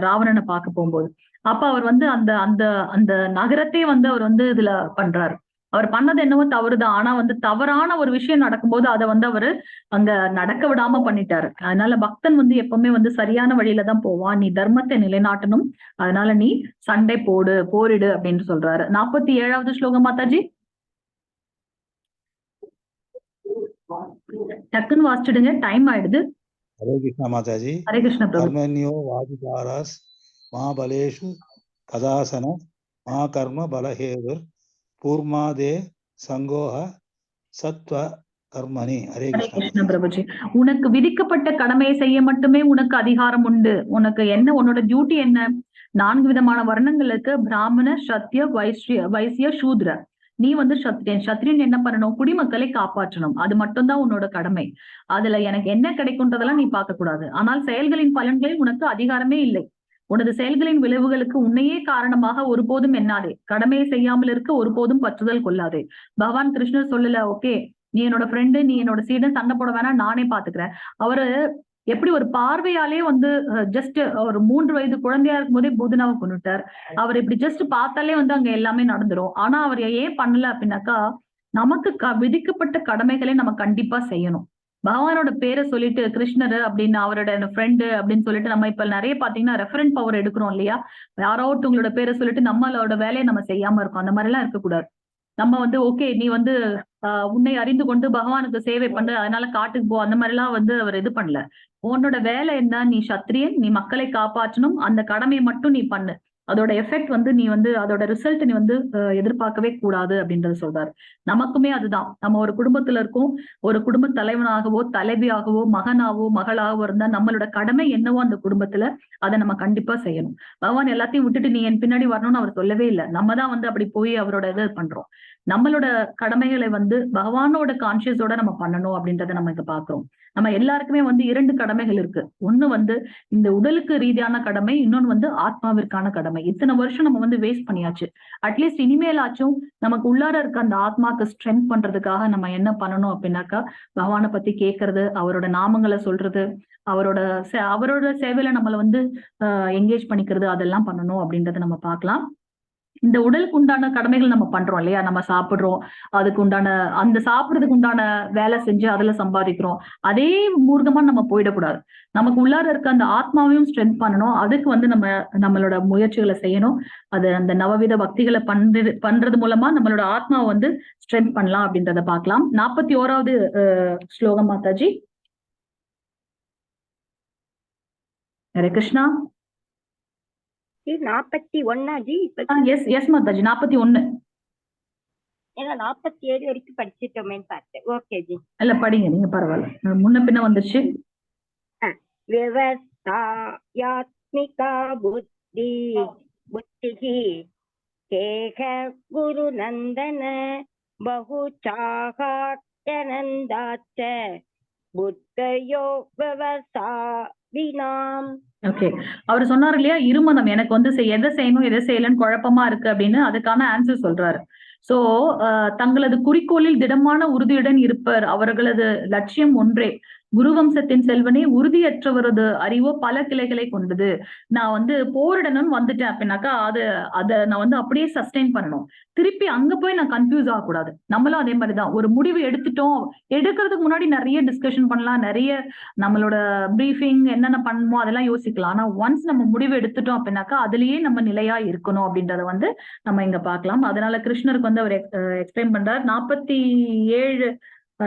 ராவணனை பார்க்க போகும்போது. அப்ப அவர் வந்து அந்த அந்த அந்த நகரத்தையே வந்து அவர் வந்து இதுல பண்றாரு. அவர் பண்ணது என்னவோ தவறுதான். ஆனா வந்து தவறான ஒரு விஷயம் நடக்கும்போது அதை வந்து அவரு அங்க நடக்க விடாம பண்ணிட்டாரு. அதனால பக்தன் வந்து எப்பவுமே வந்து சரியான வழியில தான் போவான். நீ தர்மத்தை நிலைநாட்டணும், அதனால நீ சண்டை போரிடு அப்படின்னு சொல்றாரு. 47வது ஸ்லோகம் மாதாஜி, டக்குன்னு வாசிச்சிடுங்க, டைம் ஆயிடுது. ஹரே கிருஷ்ணா மாதாஜி. ஹரே கிருஷ்ண பிரபு. கர்மண்யோ வாதிகாராஸ் மா பலேஷு கதாசன மா கர்ம பலஹேவர் பூர்மாதே சங்கோஹ சத்வ கர்மணி. ஹரே கிருஷ்ண பிரபுஜி. உனக்கு விதிக்கப்பட்ட கடமையை செய்ய மட்டுமே உனக்கு அதிகாரம் உண்டு. உனக்கு என்ன, உன்னோட டியூட்டி என்ன? 4 விதமான வர்ணங்களுக்கு பிராமண, சத்திய, வைசிய, சூத்ர. நீ வந்து சத்திரியன் என்ன பண்ணணும்? குடிமக்களை காப்பாற்றணும். அது மட்டும்தான் உன்னோட கடமை. அதுல எனக்கு என்ன கிடைக்கும்ன்றதெல்லாம் நீ பார்க்க கூடாது. ஆனால் செயல்களின் பலன்களில் உனக்கு அதிகாரமே இல்லை. உனது செயல்களின் விளைவுகளுக்கு உன்னையே காரணமாக ஒருபோதும் எண்ணாதே. கடமையை செய்யாமல் இருக்க ஒருபோதும் பற்றுதல் கொள்ளாதே. பகவான் கிருஷ்ணர் சொல்லல, ஓகே நீ என்னோட ஃப்ரெண்டு, நீ என்னோட சீடன், சண்டை போட வேணாம், நானே பாத்துக்கிறேன். அவரு எப்படி ஒரு பார்வையாலே வந்து ஜஸ்ட் ஒரு 3 வயது குழந்தையா இருக்கும் போதே பூதனாவை கொண்டுட்டார். அவர் இப்படி ஜஸ்ட் பார்த்தாலே வந்து அங்க எல்லாமே நடந்துரும். ஆனா அவர் ஏன் பண்ணல அப்படின்னாக்கா, நமக்கு விதிக்கப்பட்ட கடமைகளை நம்ம கண்டிப்பா செய்யணும். பகவானோட பேரை சொல்லிட்டு கிருஷ்ணர் அப்படின்னு, அவரோட ஃப்ரெண்டு அப்படின்னு சொல்லிட்டு நம்ம இப்ப நிறைய பாத்தீங்கன்னா ரெஃபரன்ட் பவர் எடுக்கிறோம் இல்லையா, யாரோ ஒருத்தவங்களோட பேரை சொல்லிட்டு நம்மளோட வேலையை நம்ம செய்யாம இருக்கோம். அந்த மாதிரி எல்லாம் இருக்கக்கூடாது. நம்ம வந்து ஓகே நீ வந்து உன்னை அறிந்து கொண்டு பகவானுக்கு சேவை பண்ணு, அதனால காட்டுக்கு போ, அந்த மாதிரி எல்லாம் வந்து அவர் இது பண்ணல. உன்னோட வேலை என்ன? நீ சத்திரியன், நீ மக்களை காப்பாற்றணும், அந்த கடமையை மட்டும் நீ பண்ணு. அதோட எஃபெக்ட் வந்து நீ வந்து அதோட ரிசல்ட் நீ வந்து எதிர்பார்க்கவே கூடாது அப்படின்றத சொல்றாரு. நமக்குமே அதுதான். நம்ம ஒரு குடும்பத்துல இருக்கோம், ஒரு குடும்ப தலைவனாகவோ தலைவியாகவோ மகனாவோ மகளாகவோ இருந்தா நம்மளோட கடமை என்னவோ அந்த குடும்பத்துல அதை நம்ம கண்டிப்பா செய்யணும். பகவான் எல்லாத்தையும் விட்டுட்டு நீ என் பின்னாடி வரணும்னு அவர் சொல்லவே இல்லை. நம்ம தான் வந்து அப்படி போய் அவரோட இது பண்றோம். நம்மளோட கடமைகளை வந்து பகவானோட கான்சியஸோட நம்ம பண்ணணும் அப்படின்றத நம்ம இங்க பாக்குறோம். நம்ம எல்லாருக்குமே வந்து 2 கடமைகள் இருக்கு. ஒண்ணு வந்து இந்த உடலுக்கு ரீதியான கடமை, இன்னொன்னு வந்து ஆத்மாவிற்கான கடமை. இத்தனை வருஷம் நம்ம வந்து வேஸ்ட் பண்ணியாச்சு. அட்லீஸ்ட் இனிமேலாச்சும் நமக்கு உள்ளார இருக்க அந்த ஆத்மாக்கு ஸ்ட்ரென்த் பண்றதுக்காக நம்ம என்ன பண்ணணும் அப்படின்னாக்கா, பகவானை பத்தி கேட்கறது, அவரோட நாமங்களை சொல்றது, அவரோட சேவையில நம்மளை வந்து என்கேஜ் பண்ணிக்கிறது, அதெல்லாம் பண்ணணும் அப்படின்றத நம்ம பார்க்கலாம். இந்த உடலுக்கு உண்டான கடமைகள் நம்ம பண்றோம் இல்லையா, நம்ம சாப்பிடுறோம், அதுக்கு உண்டான அந்த சாப்பிடுறதுக்கு உண்டான வேலை செஞ்சு அதுல சம்பாதிக்கிறோம். அதே மூர்க்கமா நம்ம போயிடக்கூடாது. நமக்கு உள்ளார இருக்க அந்த ஆத்மாவையும் ஸ்ட்ரென்த் பண்ணணும். அதுக்கு வந்து நம்மளோட முயற்சிகளை செய்யணும். அது அந்த நவவித பக்திகளை பண்றது மூலமா நம்மளோட ஆத்மாவை வந்து ஸ்ட்ரென்த் பண்ணலாம் அப்படின்றத பார்க்கலாம். 41வது ஸ்லோகம் மாதாஜி. ஹரே கிருஷ்ணா. 41 ஜி. எஸ் மாதாஜி, 41. ஏன்னா 47 வரைக்கும் படிச்சிட்டோமேன்னு பார்த்தேன். Okay G. இல்ல படிங்க நீங்க, பரவாயில்ல, முன்ன பின்ன வந்துருச்சு. விவசாயாத்மிகா புத்திஹி கேக குரு நந்தன பகுசாகாட்யநந்தாச்ச புத்தயோ விவசாயினாம். ஓகே, அவர் சொன்னார் இல்லையா, இருமனம், எனக்கு வந்து எதை செய்யணும் எதை செய்யலன்னு குழப்பமா இருக்கு அப்படின்னு. அதுக்கான ஆன்சர் சொல்றாரு. சோ தங்களது குறிக்கோளில் திடமான உறுதியுடன் இருப்பர். அவர்களது லட்சியம் ஒன்றே. குருவம்சத்தின் செல்வனே, உறுதியற்றவரது அறிவோ பல கிளைகளை கொண்டது. நான் வந்து போரிடணும்னு வந்துட்டேன் அப்படின்னாக்கா அதை நான் வந்து அப்படியே சஸ்டெயின் பண்ணணும். திருப்பி அங்க போய் நான் கன்ஃபியூஸ் ஆகக்கூடாது. நம்மளும் அதே மாதிரிதான். ஒரு முடிவு எடுத்துட்டோம், எடுக்கிறதுக்கு முன்னாடி நிறைய டிஸ்கஷன் பண்ணலாம், நிறைய நம்மளோட பிரீஃபிங் என்னென்ன பண்ணணுமோ அதெல்லாம் யோசிக்கலாம். ஆனா ஒன்ஸ் நம்ம முடிவு எடுத்துட்டோம் அப்படின்னாக்கா அதுலயே நம்ம நிலையா இருக்கணும் அப்படின்றத வந்து நம்ம இங்க பார்க்கலாம். அதனால கிருஷ்ணருக்கு வந்து அவர் எக்ஸ்பிளைன் பண்றார். 47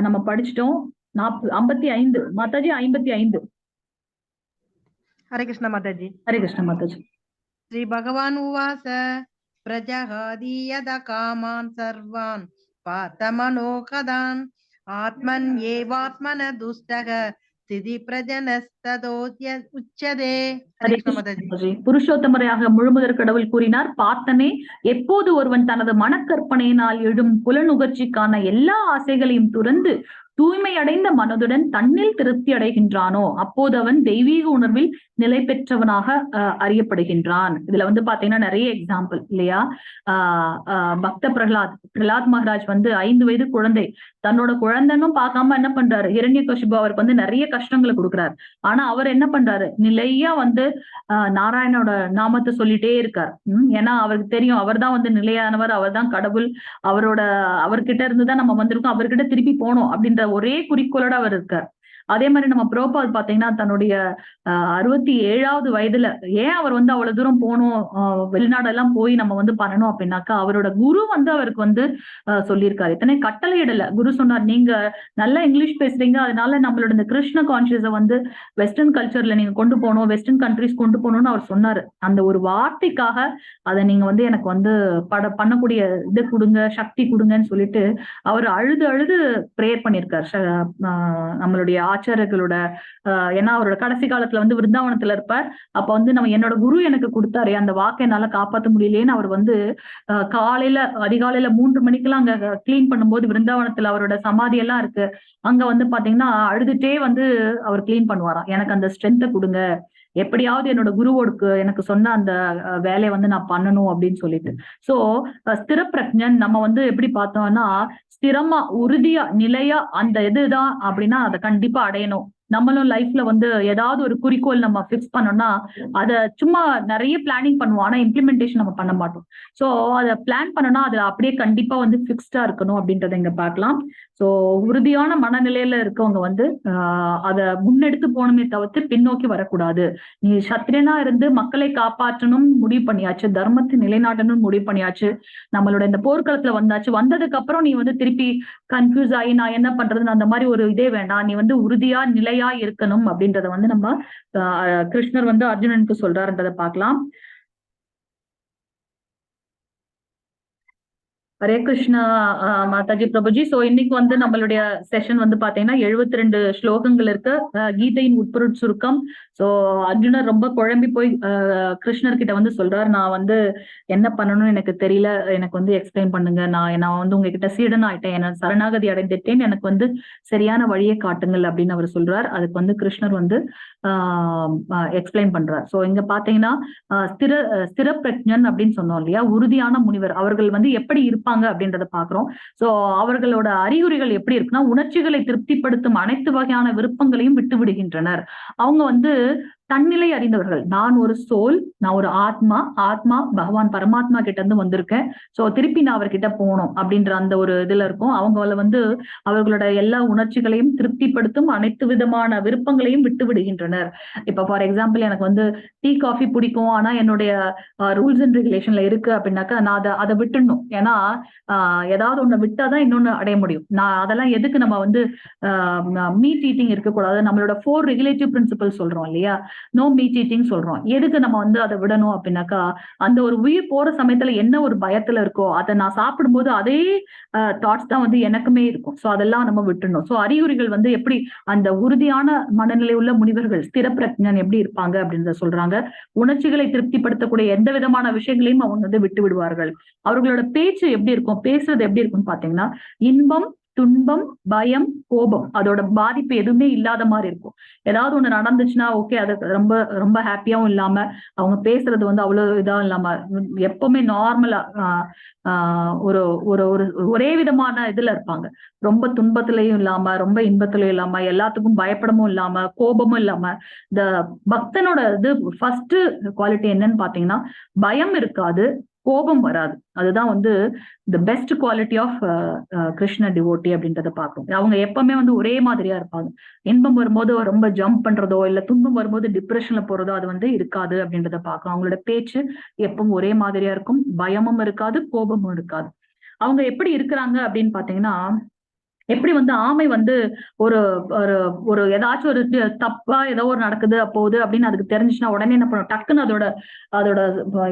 நம்ம படிச்சிட்டோம். 55 மாதாஜி, 55. हरे कृष्ण माताजी. हरे कृष्ण माताजी. श्री भगवान उवाच प्रजहाति यदा कामान् सर्वान् पार्थमनोकदान् आत्मन्येवात्मन दुष्टः ஸ்திதி பிரஜனஸ்ததோத்ய உச்சதே. ஹரே ஹரே கிருஷ்ண மாதாஜி. கிருஷ்ணாஜி. புருஷோத்தமரையாக முழுமுதற் கடவுள் கூறினார், பார்த்தனே, எப்போது ஒருவன் தனது மனக்கற்பனையினால் எழும் புலனுகர்ச்சிக்கான எல்லா ஆசைகளையும் துறந்து தூய்மையடைந்த மனதுடன் தன்னில் திருப்தி அடைகின்றானோ அப்போது அவன் தெய்வீக உணர்வில் நிலை பெற்றவனாக அறியப்படுகின்றான். இதுல வந்து பாத்தீங்கன்னா நிறைய எக்ஸாம்பிள் இல்லையா. பக்த பிரகலாத் மகாராஜ் வந்து 5 வயது குழந்தை, தன்னோட குழந்தைன்னும் பார்க்காம என்ன பண்றாரு, ஹிரண்யகசிபு அவருக்கு வந்து நிறைய கஷ்டங்களை கொடுக்குறாரு. ஆனா அவர் என்ன பண்றாரு, நிலையா வந்து நாராயணோட நாமத்தை சொல்லிட்டே இருக்கார். ஏன்னா அவருக்கு தெரியும் அவர் தான் வந்து நிலையானவர், அவர் தான் கடவுள், அவர்கிட்ட இருந்துதான் நம்ம வந்திருக்கோம், அவர்கிட்ட திருப்பி போனோம் அப்படின்ற ஒரே குறிக்கோளோட அவர் இருக்கார். அதே மாதிரி நம்ம புரோபாத் பாத்தீங்கன்னா தன்னுடைய 67வது வயதுல ஏன் அவர் வந்து அவ்வளவு தூரம் போகணும், வெளிநாடெல்லாம் போய் நம்ம வந்து பண்ணணும் அப்படின்னாக்கா அவரோட குரு வந்து அவருக்கு வந்து சொல்லியிருக்காரு. இத்தனை கட்டளை இடல, குரு சொன்னார், நீங்க நல்லா இங்கிலீஷ் பேசுறீங்க, அதனால நம்மளோட இந்த கிருஷ்ண கான்சியஸை வந்து வெஸ்டர்ன் கல்ச்சர்ல நீங்க கொண்டு போகணும், வெஸ்டர்ன் கண்ட்ரிஸ் கொண்டு போகணும்னு அவர் சொன்னாரு. அந்த ஒரு வார்த்தைக்காக அதை நீங்க வந்து எனக்கு வந்து பண்ணக்கூடிய இது கொடுங்க, சக்தி கொடுங்கன்னு சொல்லிட்டு அவர் அழுது அழுது பிரேயர் பண்ணியிருக்காரு நம்மளுடைய ஆச்சாரியர்களோட. ஏன்னா அவரோட கடைசி காலத்துல வந்து விருந்தாவனத்துல இருப்பார். அப்ப வந்து நம்ம என்னோட குரு எனக்கு கொடுத்தாரு, அந்த வாக்கை என்னால காப்பாற்ற முடியலேன்னு அவர் வந்து அதிகாலையில 3 மணிக்கெல்லாம் அங்க கிளீன் பண்ணும்போது விருந்தாவனத்துல அவரோட சமாதி எல்லாம் இருக்கு, அங்க வந்து பாத்தீங்கன்னா அழுதுட்டே வந்து அவர் கிளீன் பண்ணுவாராம், எனக்கு அந்த ஸ்ட்ரென்த்தை கொடுங்க, எப்படியாவது என்னோட குருவோடுக்கு எனக்கு சொன்ன அந்த வேலையை வந்து நான் பண்ணணும் அப்படின்னு சொல்லிட்டு. சோ ஸ்திர பிரஜன் நம்ம வந்து எப்படி பார்த்தோம்னா ஸ்திரமா உறுதியா நிலையா அந்த இதுதான் அப்படின்னா அதை கண்டிப்பா அடையணும். நம்மளும் லைஃப்ல வந்து ஏதாவது ஒரு குறிக்கோள் நம்ம பிக்ஸ் பண்ணோம்னா அதை சும்மா நிறைய பிளானிங் பண்ணுவோம், ஆனா இம்ப்ளிமெண்டேஷன் நம்ம பண்ண மாட்டோம். சோ அதை பிளான் பண்ணோம்னா அது அப்படியே கண்டிப்பா வந்து பிக்ஸ்டா இருக்கணும் அப்படின்றத இங்க பார்க்கலாம். சோ உறுதியான மனநிலையில இருக்கவங்க வந்து அதை முன்னெடுத்து போகணுமே தவிர்த்து பின்னோக்கி வரக்கூடாது. நீ சத்திரியனா இருந்து மக்களை காப்பாற்றணும் முடிவு பண்ணியாச்சு, தர்மத்தை நிலைநாட்டணும் முடிவு பண்ணியாச்சு, நம்மளோட இந்த போர்க்களத்துல வந்தாச்சு, வந்ததுக்கு அப்புறம் நீ வந்து திருப்பி கன்ஃபியூஸ் ஆகி நான் என்ன பண்றதுன்னு அந்த மாதிரி ஒரு இதே வேண்டாம், நீ வந்து உறுதியா நிலையா இருக்கணும் அப்படின்றத வந்து நம்ம கிருஷ்ணர் வந்து அர்ஜுனனுக்கு சொல்றாருன்றதை பார்க்கலாம். ஹரே கிருஷ்ணா மாதாஜி பிரபுஜி. சோ இன்னைக்கு வந்து நம்மளுடைய செஷன் வந்து பாத்தீங்கன்னா 72 ஸ்லோகங்கள் இருக்கு, கீதையின் உட்பொருட் சுருக்கம். சோ அர்ஜுனர் ரொம்ப குழம்பி போய் கிருஷ்ணர் கிட்ட வந்து சொல்றாரு, நான் வந்து என்ன பண்ணணும்னு எனக்கு தெரியல, எனக்கு வந்து எக்ஸ்பிளைன் பண்ணுங்க, நான் வந்து உங்ககிட்ட சீடன் ஆயிட்டேன், என்ன சரணாகதி அடைந்துட்டேன், எனக்கு வந்து சரியான வழியை காட்டுங்கள் அப்படின்னு அவர் சொல்றார். அதுக்கு வந்து கிருஷ்ணர் வந்து எக்ஸ்பிளைன் பண்றார். சோ இங்க பாத்தீங்கன்னா ஸ்திர பிரஜன் அப்படின்னு சொன்னோம் இல்லையா, உறுதியான முனிவர், அவர்கள் வந்து எப்படி இருப்பாங்க அப்படின்றத பாக்குறோம். சோ அவர்களோட அறிகுறிகள் எப்படி இருக்குன்னா, உணர்ச்சிகளை திருப்திப்படுத்தும் அனைத்து வகையான விருப்பங்களையும் விட்டு விடுகின்றனர். அவங்க வந்து தன்னிலை அறிந்தவர்கள், நான் ஒரு சோல், நான் ஒரு ஆத்மா பகவான் பரமாத்மா கிட்ட இருந்து வந்திருக்கேன், சோ திருப்பி நான் அவர்கிட்ட போகணும் அப்படின்ற அந்த ஒரு இதுல இருக்கும். அவங்கள வந்து அவர்களோட எல்லா உணர்ச்சிகளையும் திருப்திப்படுத்தும் அனைத்து விதமான விருப்பங்களையும் விட்டு விடுகின்றனர். இப்ப ஃபார் எக்ஸாம்பிள் எனக்கு வந்து டீ காஃபி பிடிக்கும், ஆனா என்னுடைய ரூல்ஸ் அண்ட் ரெகுலேஷன்ல இருக்கு அப்படின்னாக்கா நான் அதை விட்டுடணும். ஏன்னா ஏதாவது ஒண்ணு விட்டாதான் இன்னொன்னு அடைய முடியும். அதெல்லாம் எதுக்கு நம்ம வந்து மீட் ஈட்டிங் இருக்கக்கூடாது, நம்மளோட 4 ரெகுலேட்டிவ் பிரின்சிபல் சொல்றோம் இல்லையா, நோ மீட் ஈட்டிங் சொல்றோம். எதுக்கு நம்ம வந்து அதை விடணும் அப்படின்னாக்கா, அந்த ஒரு உயிர் போற சமயத்துல என்ன ஒரு பயத்துல இருக்கோ அதை நான் சாப்பிடும்போது அதே தாட்ஸ் தான் வந்து எனக்குமே இருக்கும். சோ அதெல்லாம் நம்ம விட்டுணும். சோ அறிகுறிகள் வந்து எப்படி அந்த உறுதியான மனநிலை உள்ள முனிவர்கள் ஸ்திர பிரஜன் எப்படி இருப்பாங்க அப்படின்றத சொல்றாங்க. உணர்ச்சிகளை திருப்திப்படுத்தக்கூடிய எந்த விதமான விஷயங்களையும் அவங்க வந்து விட்டு விடுவார்கள். அவர்களோட பேச்சு எப்படி இருக்கும், பேசுறது எப்படி இருக்கும்னு பாத்தீங்கன்னா, இன்பம் துன்பம் பயம் கோபம் அதோட பாதிப்பு எதுவுமே இல்லாத மாதிரி இருக்கும். ஏதாவது ஒண்ணு நடந்துச்சுன்னா ஓகே, அது ரொம்ப ரொம்ப ஹாப்பியாவும் இல்லாம அவங்க பேசுறது வந்து அவ்வளவு இதா இல்லாம எப்பவுமே நார்மலா ஒரு ஒரு ஒரு ஒரே விதமான இதுல இருப்பாங்க. ரொம்ப துன்பத்திலையும் இல்லாம ரொம்ப இன்பத்திலையும் இல்லாம எல்லாத்துக்கும் பயப்படமும் இல்லாம கோபமும் இல்லாம. இந்த பக்தனோட இது ஃபர்ஸ்ட் குவாலிட்டி என்னன்னு பாத்தீங்கன்னா, பயம் இருக்காது, கோபம் வராது. அதுதான் வந்து the best quality of Krishna devotee அப்படின்றத பார்க்கும். அவங்க எப்பவுமே வந்து ஒரே மாதிரியா இருப்பாங்க. இன்பம் வரும்போது ரொம்ப ஜம்ப் பண்றதோ இல்ல துன்பம் வரும்போது டிப்ரெஷன்ல போறதோ அது வந்து இருக்காது அப்படின்றத பார்க்கும். அவங்களோட பேச்சு எப்பவும் ஒரே மாதிரியா இருக்கும், பயமும் இருக்காது கோபமும் இருக்காது. அவங்க எப்படி இருக்கிறாங்க அப்படின்னு பாத்தீங்கன்னா, எப்படி வந்து ஆமை வந்து ஒரு ஒரு ஒரு ஏதாச்சும் ஒரு தப்பா ஏதோ ஒரு நடக்குது அப்போது அப்படின்னு அதுக்கு தெரிஞ்சுச்சுன்னா உடனே என்ன பண்ணும், டக்குன்னு அதோட அதோட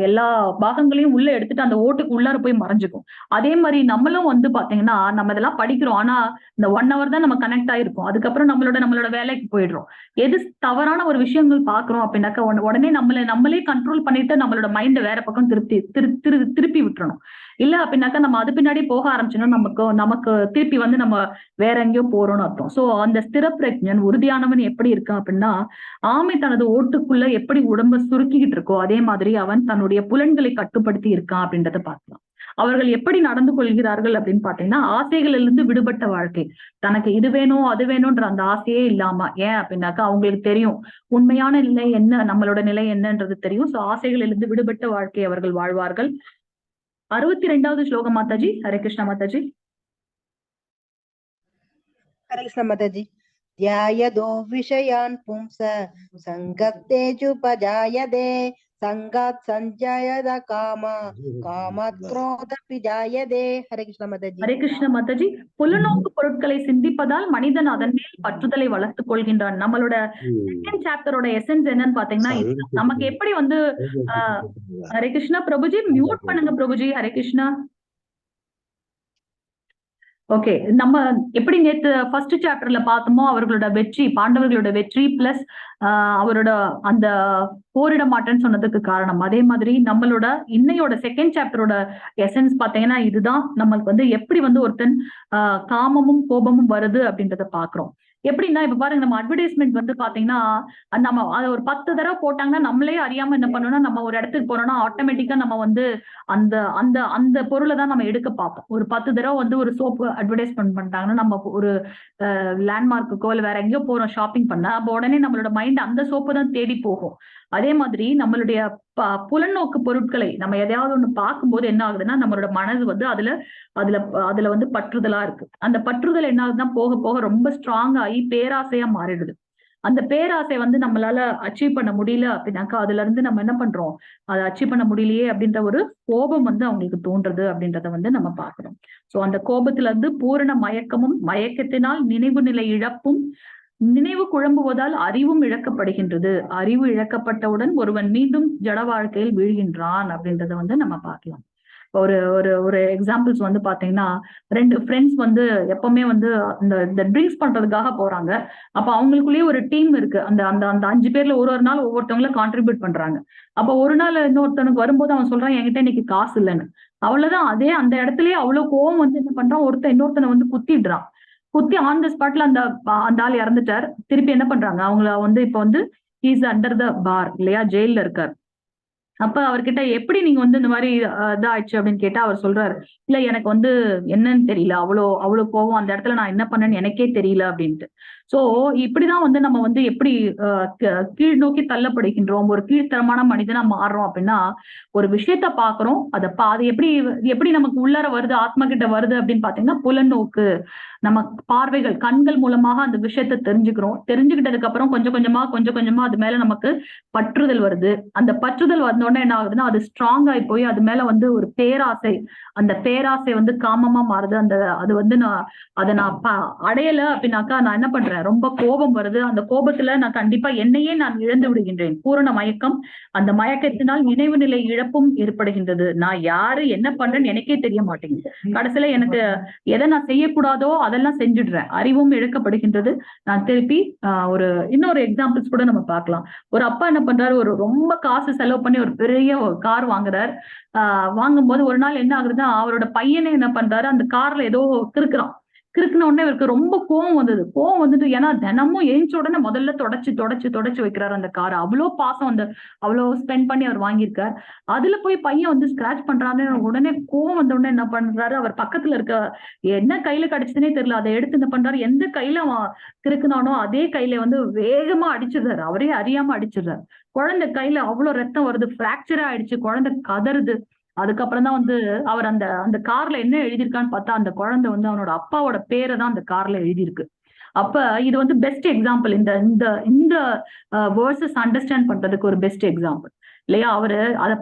எல்லா பாகங்களையும் உள்ள எடுத்துட்டு அந்த ஓட்டுக்கு உள்ளார போய் மறைஞ்சுக்கும். அதே மாதிரி நம்மளும் வந்து பாத்தீங்கன்னா நம்ம இதெல்லாம் படிக்கிறோம், ஆனா இந்த 1 hour தான் நம்ம கனெக்ட் ஆயிருக்கும். அதுக்கப்புறம் நம்மளோட வேலைக்கு போயிடுறோம். எது தவறான ஒரு விஷயங்கள் பாக்குறோம் அப்படின்னாக்கா உடனே நம்மளே கண்ட்ரோல் பண்ணிட்டு நம்மளோட மைண்ட வேற பக்கம் திருப்பி விட்டுறணும். இல்ல அப்படின்னாக்கா நம்ம அது பின்னாடி போக ஆரம்பிச்சோம்னா நமக்கு திருப்பி வந்து நம்ம வேற எங்கேயோ போறோம்னு அர்த்தம். சோ அந்த ஸ்திர பிரஜ்ஞன் உறுதியானவன் எப்படி இருக்கான் அப்படின்னா, ஆமை தனது ஓட்டுக்குள்ள எப்படி உடம்ப சுருக்கிக்கிட்டு இருக்கோ அதே மாதிரி அவன் தன்னுடைய புலன்களை கட்டுப்படுத்தி இருக்கான் அப்படின்றத பார்க்கலாம். அவர்கள் எப்படி நடந்து கொள்கிறார்கள் அப்படின்னு பாத்தீங்கன்னா, ஆசைகளிலிருந்து விடுபட்ட வாழ்க்கை. தனக்கு இது வேணும் அது வேணும்ன்ற அந்த ஆசையே இல்லாம, ஏன் அப்படின்னாக்கா அவங்களுக்கு தெரியும் உண்மையான நிலை என்ன, நம்மளோட நிலை என்னன்றது தெரியும். சோ ஆசைகளிலிருந்து விடுபட்ட வாழ்க்கை அவர்கள் வாழ்வார்கள். 62வது ஸ்லோகம் மாதாஜி. ஹரே கிருஷ்ணா மாதாஜி. हरे कृष्ण माताजी। ध्यायदो विषयान् पुंस संगत्तेजुपजायते संगात् संजायत काम कामात् क्रोधपि जायते। हरे कृष्ण माताजी। ஹரே கிருஷ்ண மாதாஜி. புலனோக்கு பொருட்களை சிந்திப்பதால் மனிதன் அதன் மேல் பற்றுதலை வளர்த்துக் கொள்கின்றான். நம்மளோட செகண்ட் சாப்டரோட எசன்ஸ் என்னன்னு பாத்தீங்கன்னா, நமக்கு எப்படி வந்து ஹரே கிருஷ்ணா பிரபுஜி மியூட் பண்ணுங்க பிரபுஜி. ஹரே கிருஷ்ணா. ஓகே, நம்ம எப்படி நேத்து ஃபர்ஸ்ட் சாப்டர்ல பார்த்தோமோ அவர்களோட வெற்றி, பாண்டவர்களோட வெற்றி பிளஸ் அவரோட அந்த போரிட மாட்டேன்னு சொன்னதுக்கு காரணம். அதே மாதிரி நம்மளோட இன்னையோட செகண்ட் சாப்டரோட எசன்ஸ் பாத்தீங்கன்னா இதுதான். நம்மளுக்கு வந்து எப்படி வந்து ஒருத்தன் காமமும் கோபமும் வருது அப்படின்றத பாக்குறோம். எப்படின்னா இப்ப பாருங்க, நம்ம அட்வர்டைஸ்மெண்ட் வந்து பாத்தீங்கன்னா நம்ம அதை ஒரு 10 தடவை போட்டாங்கன்னா நம்மளே அறியாம என்ன பண்ணோம்னா, நம்ம ஒரு இடத்துக்கு போனோம்னா ஆட்டோமேட்டிக்கா நம்ம வந்து அந்த அந்த அந்த பொருளை தான் நம்ம எடுக்க பார்ப்போம். ஒரு 10 தடவை வந்து ஒரு சோப்பு அட்வர்டைஸ்மெண்ட் பண்ணிட்டாங்கன்னா நம்ம ஒரு லேண்ட்மார்க்குக்கோ இல்ல வேற எங்கேயோ போறோம் ஷாப்பிங் பண்ண, அப்போ உடனே நம்மளோட மைண்ட் அந்த சோப்பு தான் தேடி போகும். அதே மாதிரி நம்மளுடைய புலநோக்கு பொருட்களை நம்ம எதையாவது ஒண்ணு பார்க்கும்போது என்ன ஆகுதுன்னா, நம்மளோட மனது வந்து அதுல வந்து பற்றுதலா இருக்கு. அந்த பற்றுதல் என்ன ஆகுதுன்னா போக போக ரொம்ப ஸ்ட்ராங் ஆகி பேராசையா மாறிடுது. அந்த பேராசை வந்து நம்மளால அச்சீவ் பண்ண முடியல அப்படின்னாக்கா அதுல இருந்து நம்ம என்ன பண்றோம், அதை அச்சீவ் பண்ண முடியலையே அப்படின்ற ஒரு கோபம் வந்து அவங்களுக்கு தோன்றது அப்படின்றத வந்து நம்ம பார்க்கிறோம். சோ அந்த கோபத்துல இருந்து பூரண மயக்கமும், மயக்கத்தினால் நினைவு நிலை இழப்பும், நினைவு குழம்புவதால் அறிவும் இழக்கப்படுகின்றது. அறிவு இழக்கப்பட்டவுடன் ஒருவன் மீண்டும் ஜட வாழ்க்கையில் வீழ்கின்றான் அப்படின்றத வந்து நம்ம பார்க்கலாம். ஒரு ஒரு ஒரு எக்ஸாம்பிள்ஸ் வந்து பாத்தீங்கன்னா, 2 ஃப்ரெண்ட்ஸ் வந்து எப்பவுமே வந்து இந்த ட்ரிங்க்ஸ் பண்றதுக்காக போறாங்க. அப்ப அவங்களுக்குள்ளேயே ஒரு டீம் இருக்கு. அந்த அந்த அந்த 5 பேர்ல ஒரு நாள் ஒவ்வொருத்தவங்கள கான்ட்ரிபியூட் பண்றாங்க. அப்ப ஒரு நாள் இன்னொருத்தனுக்கு வரும்போது அவன் சொல்றான், என்கிட்ட இன்னைக்கு காசு இல்லைன்னு. அவ்வளவுதான், அந்த இடத்துலயே அவ்வளவு கோவம் வந்து என்ன பண்றான், இன்னொருத்தனை வந்து குத்திடுறான். குத்தி ஆன் த ஸ்பாட்ல அந்த ஆள் இறந்துட்டார். திருப்பி என்ன பண்றாங்க, அவங்கள வந்து இப்ப வந்து இஸ் அண்டர் த பார் இல்லையா, ஜெயில்ல இருக்கார். அப்ப அவர்கிட்ட எப்படி நீங்க வந்து இந்த மாதிரி இதாயிடுச்சு அப்படின்னு கேட்டா அவர் சொல்றாரு, இல்ல எனக்கு வந்து என்னன்னு தெரியல, அவ்வளவு கோவம், அந்த இடத்துல நான் என்ன பண்ணேன்னு எனக்கே தெரியல அப்படின்ட்டு. சோ இப்படிதான் வந்து நம்ம வந்து எப்படி கீழ் நோக்கி தள்ளப்படுகின்றோம், ஒரு கீழ்த்தரமான மனிதனா மாறுறோம் அப்படின்னா, ஒரு விஷயத்த பாக்குறோம், அது எப்படி நமக்கு உள்ளார வருது, ஆத்மா கிட்ட வருது அப்படின்னு பாத்தீங்கன்னா புலநோக்கு, நம்ம பார்வைகள், கண்கள் மூலமாக அந்த விஷயத்த தெரிஞ்சுக்கிறோம். தெரிஞ்சுக்கிட்டதுக்கு அப்புறம் கொஞ்சம் கொஞ்சமா அது மேல நமக்கு பற்றுதல் வருது. அந்த பற்றுதல் வந்தோடனே என்ன ஆகுதுன்னா அது ஸ்ட்ராங் ஆகி போய் அது மேல வந்து ஒரு பேராசை, அந்த பேராசை வந்து காமமா மாறுது. அது வந்து நான் அடையல அப்படின்னாக்கா நான் என்ன பண்றேன், ரொம்ப கோபம் வருது. அந்த கோபத்துல நான் கண்டிப்பா என்னையே நான் இழந்து விடுகின்றேன். பூரண மயக்கம், அந்த மயக்கத்தினால் நினைவு நிலை இழப்பும் ஏற்படுகின்றது. நான் யாரு என்ன பண்றேன்னு எனக்கே தெரிய மாட்டேங்குது. கடைசியில எனக்கு எதை நான் செய்யக்கூடாதோ அதெல்லாம் செஞ்சுடுறேன். அறிவும் இழக்கப்படுகின்றது. நான் திருப்பி இன்னொரு எக்ஸாம்பிள்ஸ் கூட நம்ம பார்க்கலாம். ஒரு அப்பா என்ன பண்றாரு, ஒரு ரொம்ப காசு செலவு பண்ணி ஒரு பெரிய கார் வாங்குறாரு. வாங்கும்போது ஒரு நாள் என்ன ஆகுதுன்னா, அவரோட பையனே என்ன பண்றாரு, அந்த கார்ல ஏதோ கிறுக்குன உடனே இவருக்கு ரொம்ப கோவம் வந்தது. கோவம் வந்துட்டு, ஏன்னா தினமும் எழுந்த உடனே முதல்ல தொடச்சு வைக்கிறாரு அந்த காரை. அவ்வளோ பாசம், அவ்வளோ ஸ்பெண்ட் பண்ணி அவர் வாங்கியிருக்காரு. அதுல போய் பையன் வந்து ஸ்கிராச் பண்றாரு. உடனே கோவம் வந்த உடனே என்ன பண்றாரு, அவர் பக்கத்துல இருக்க என்ன கையில கிடைச்சதுன்னே தெரியல, அதை எடுத்து என்ன பண்றாரு, எந்த கையில கிறுக்குனானோ அதே கையில வந்து வேகமா அடிச்சிடுறாரு. அவரே அறியாம அடிச்சிடுறாரு. குழந்தை கையில அவ்வளவு ரத்தம் வருது, பிராக்சரா ஆயிடுச்சு, குழந்தை கதறுது. அதுக்கப்புறம் தான் வந்து அவர் அந்த கார்ல என்ன எழுதியிருக்கான்னு பார்த்தா, அந்த குழந்தை வந்து அவனோட அப்பாவோட பேரை தான் அந்த கார்ல எழுதியிருக்கு. அப்ப இது வந்து பெஸ்ட் எக்ஸாம்பிள். இந்த வேர்சஸ் அண்டர்ஸ்டாண்ட் பண்றதுக்கு ஒரு பெஸ்ட் எக்ஸாம்பிள் இல்லையா. அவரு அதை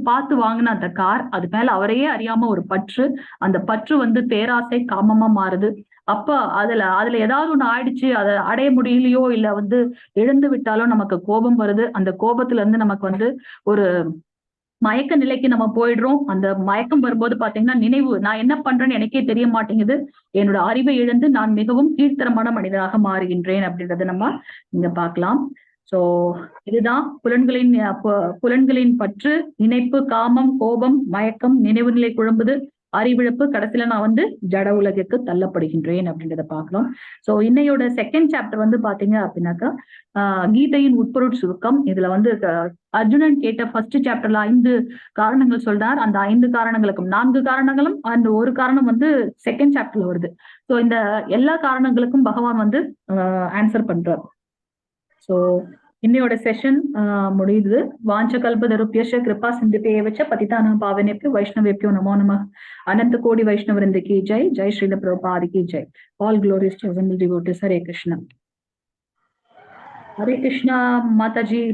பார்த்து வாங்கின அந்த கார், அது மேல அவரையே அறியாம ஒரு பற்று, அந்த பற்று வந்து பேராசை காமமா மாறுது. அப்ப அதுல ஏதாவது ஒண்ணு ஆயிடுச்சு, அதை அடைய முடியலையோ இல்ல வந்து இழந்து விட்டாலோ நமக்கு கோபம் வருது. அந்த கோபத்துல இருந்து நமக்கு வந்து ஒரு மயக்க நிலைக்கு நம்ம போயிடுறோம். அந்த மயக்கம் வரும்போது பாத்தீங்கன்னா நினைவு, நான் என்ன பண்றேன்னு எனக்கே தெரிய மாட்டேங்குது. என்னோட அறிவை இழந்து நான் மிகவும் கீழ்த்தரமான மனிதனாக மாறுகின்றேன் அப்படின்றத நம்ம இங்க பார்க்கலாம். சோ இதுதான் புலன்களின் பற்று, நினைப்பு, காமம், கோபம், மயக்கம், நினைவு நிலை குழம்புது, அறிவிழப்பு, கடைசியில நான் வந்து ஜட உலகிற்கு தள்ளப்படுகின்றேன் அப்படின்றத பார்க்கலாம். சோ இன்னையோட செகண்ட் சாப்டர் வந்து பாத்தீங்க அப்படின்னாக்கா கீதையின் உட்பொருட் சுருக்கம். இதுல வந்து அர்ஜுனன் கேட்ட ஃபர்ஸ்ட் சாப்டர்ல 5 காரணங்கள் சொல்றார். அந்த 5 காரணங்களுக்கும் 4 காரணங்களும் அந்த ஒரு காரணம் வந்து செகண்ட் சாப்டர்ல வருது. சோ இந்த எல்லா காரணங்களுக்கும் பகவான் வந்து ஆன்சர் பண்றார். சோ இன்னையோட செஷன் முடியுது. வாஞ்ச கல்பதருப்யஷ கிருபா சிந்துபேயவச்ச பதிதானாம் பாவனேப்யோ வைஷ்ணவேப்யோ நமோ நமः. அனந்த கோடி வைஷ்ணவரிந்த கி ஜெய். ஜெய் ஸ்ரீல பிரபுபாதி கி Jai. All glories to devotees. Hare Krishna. Hare Krishna Mataji.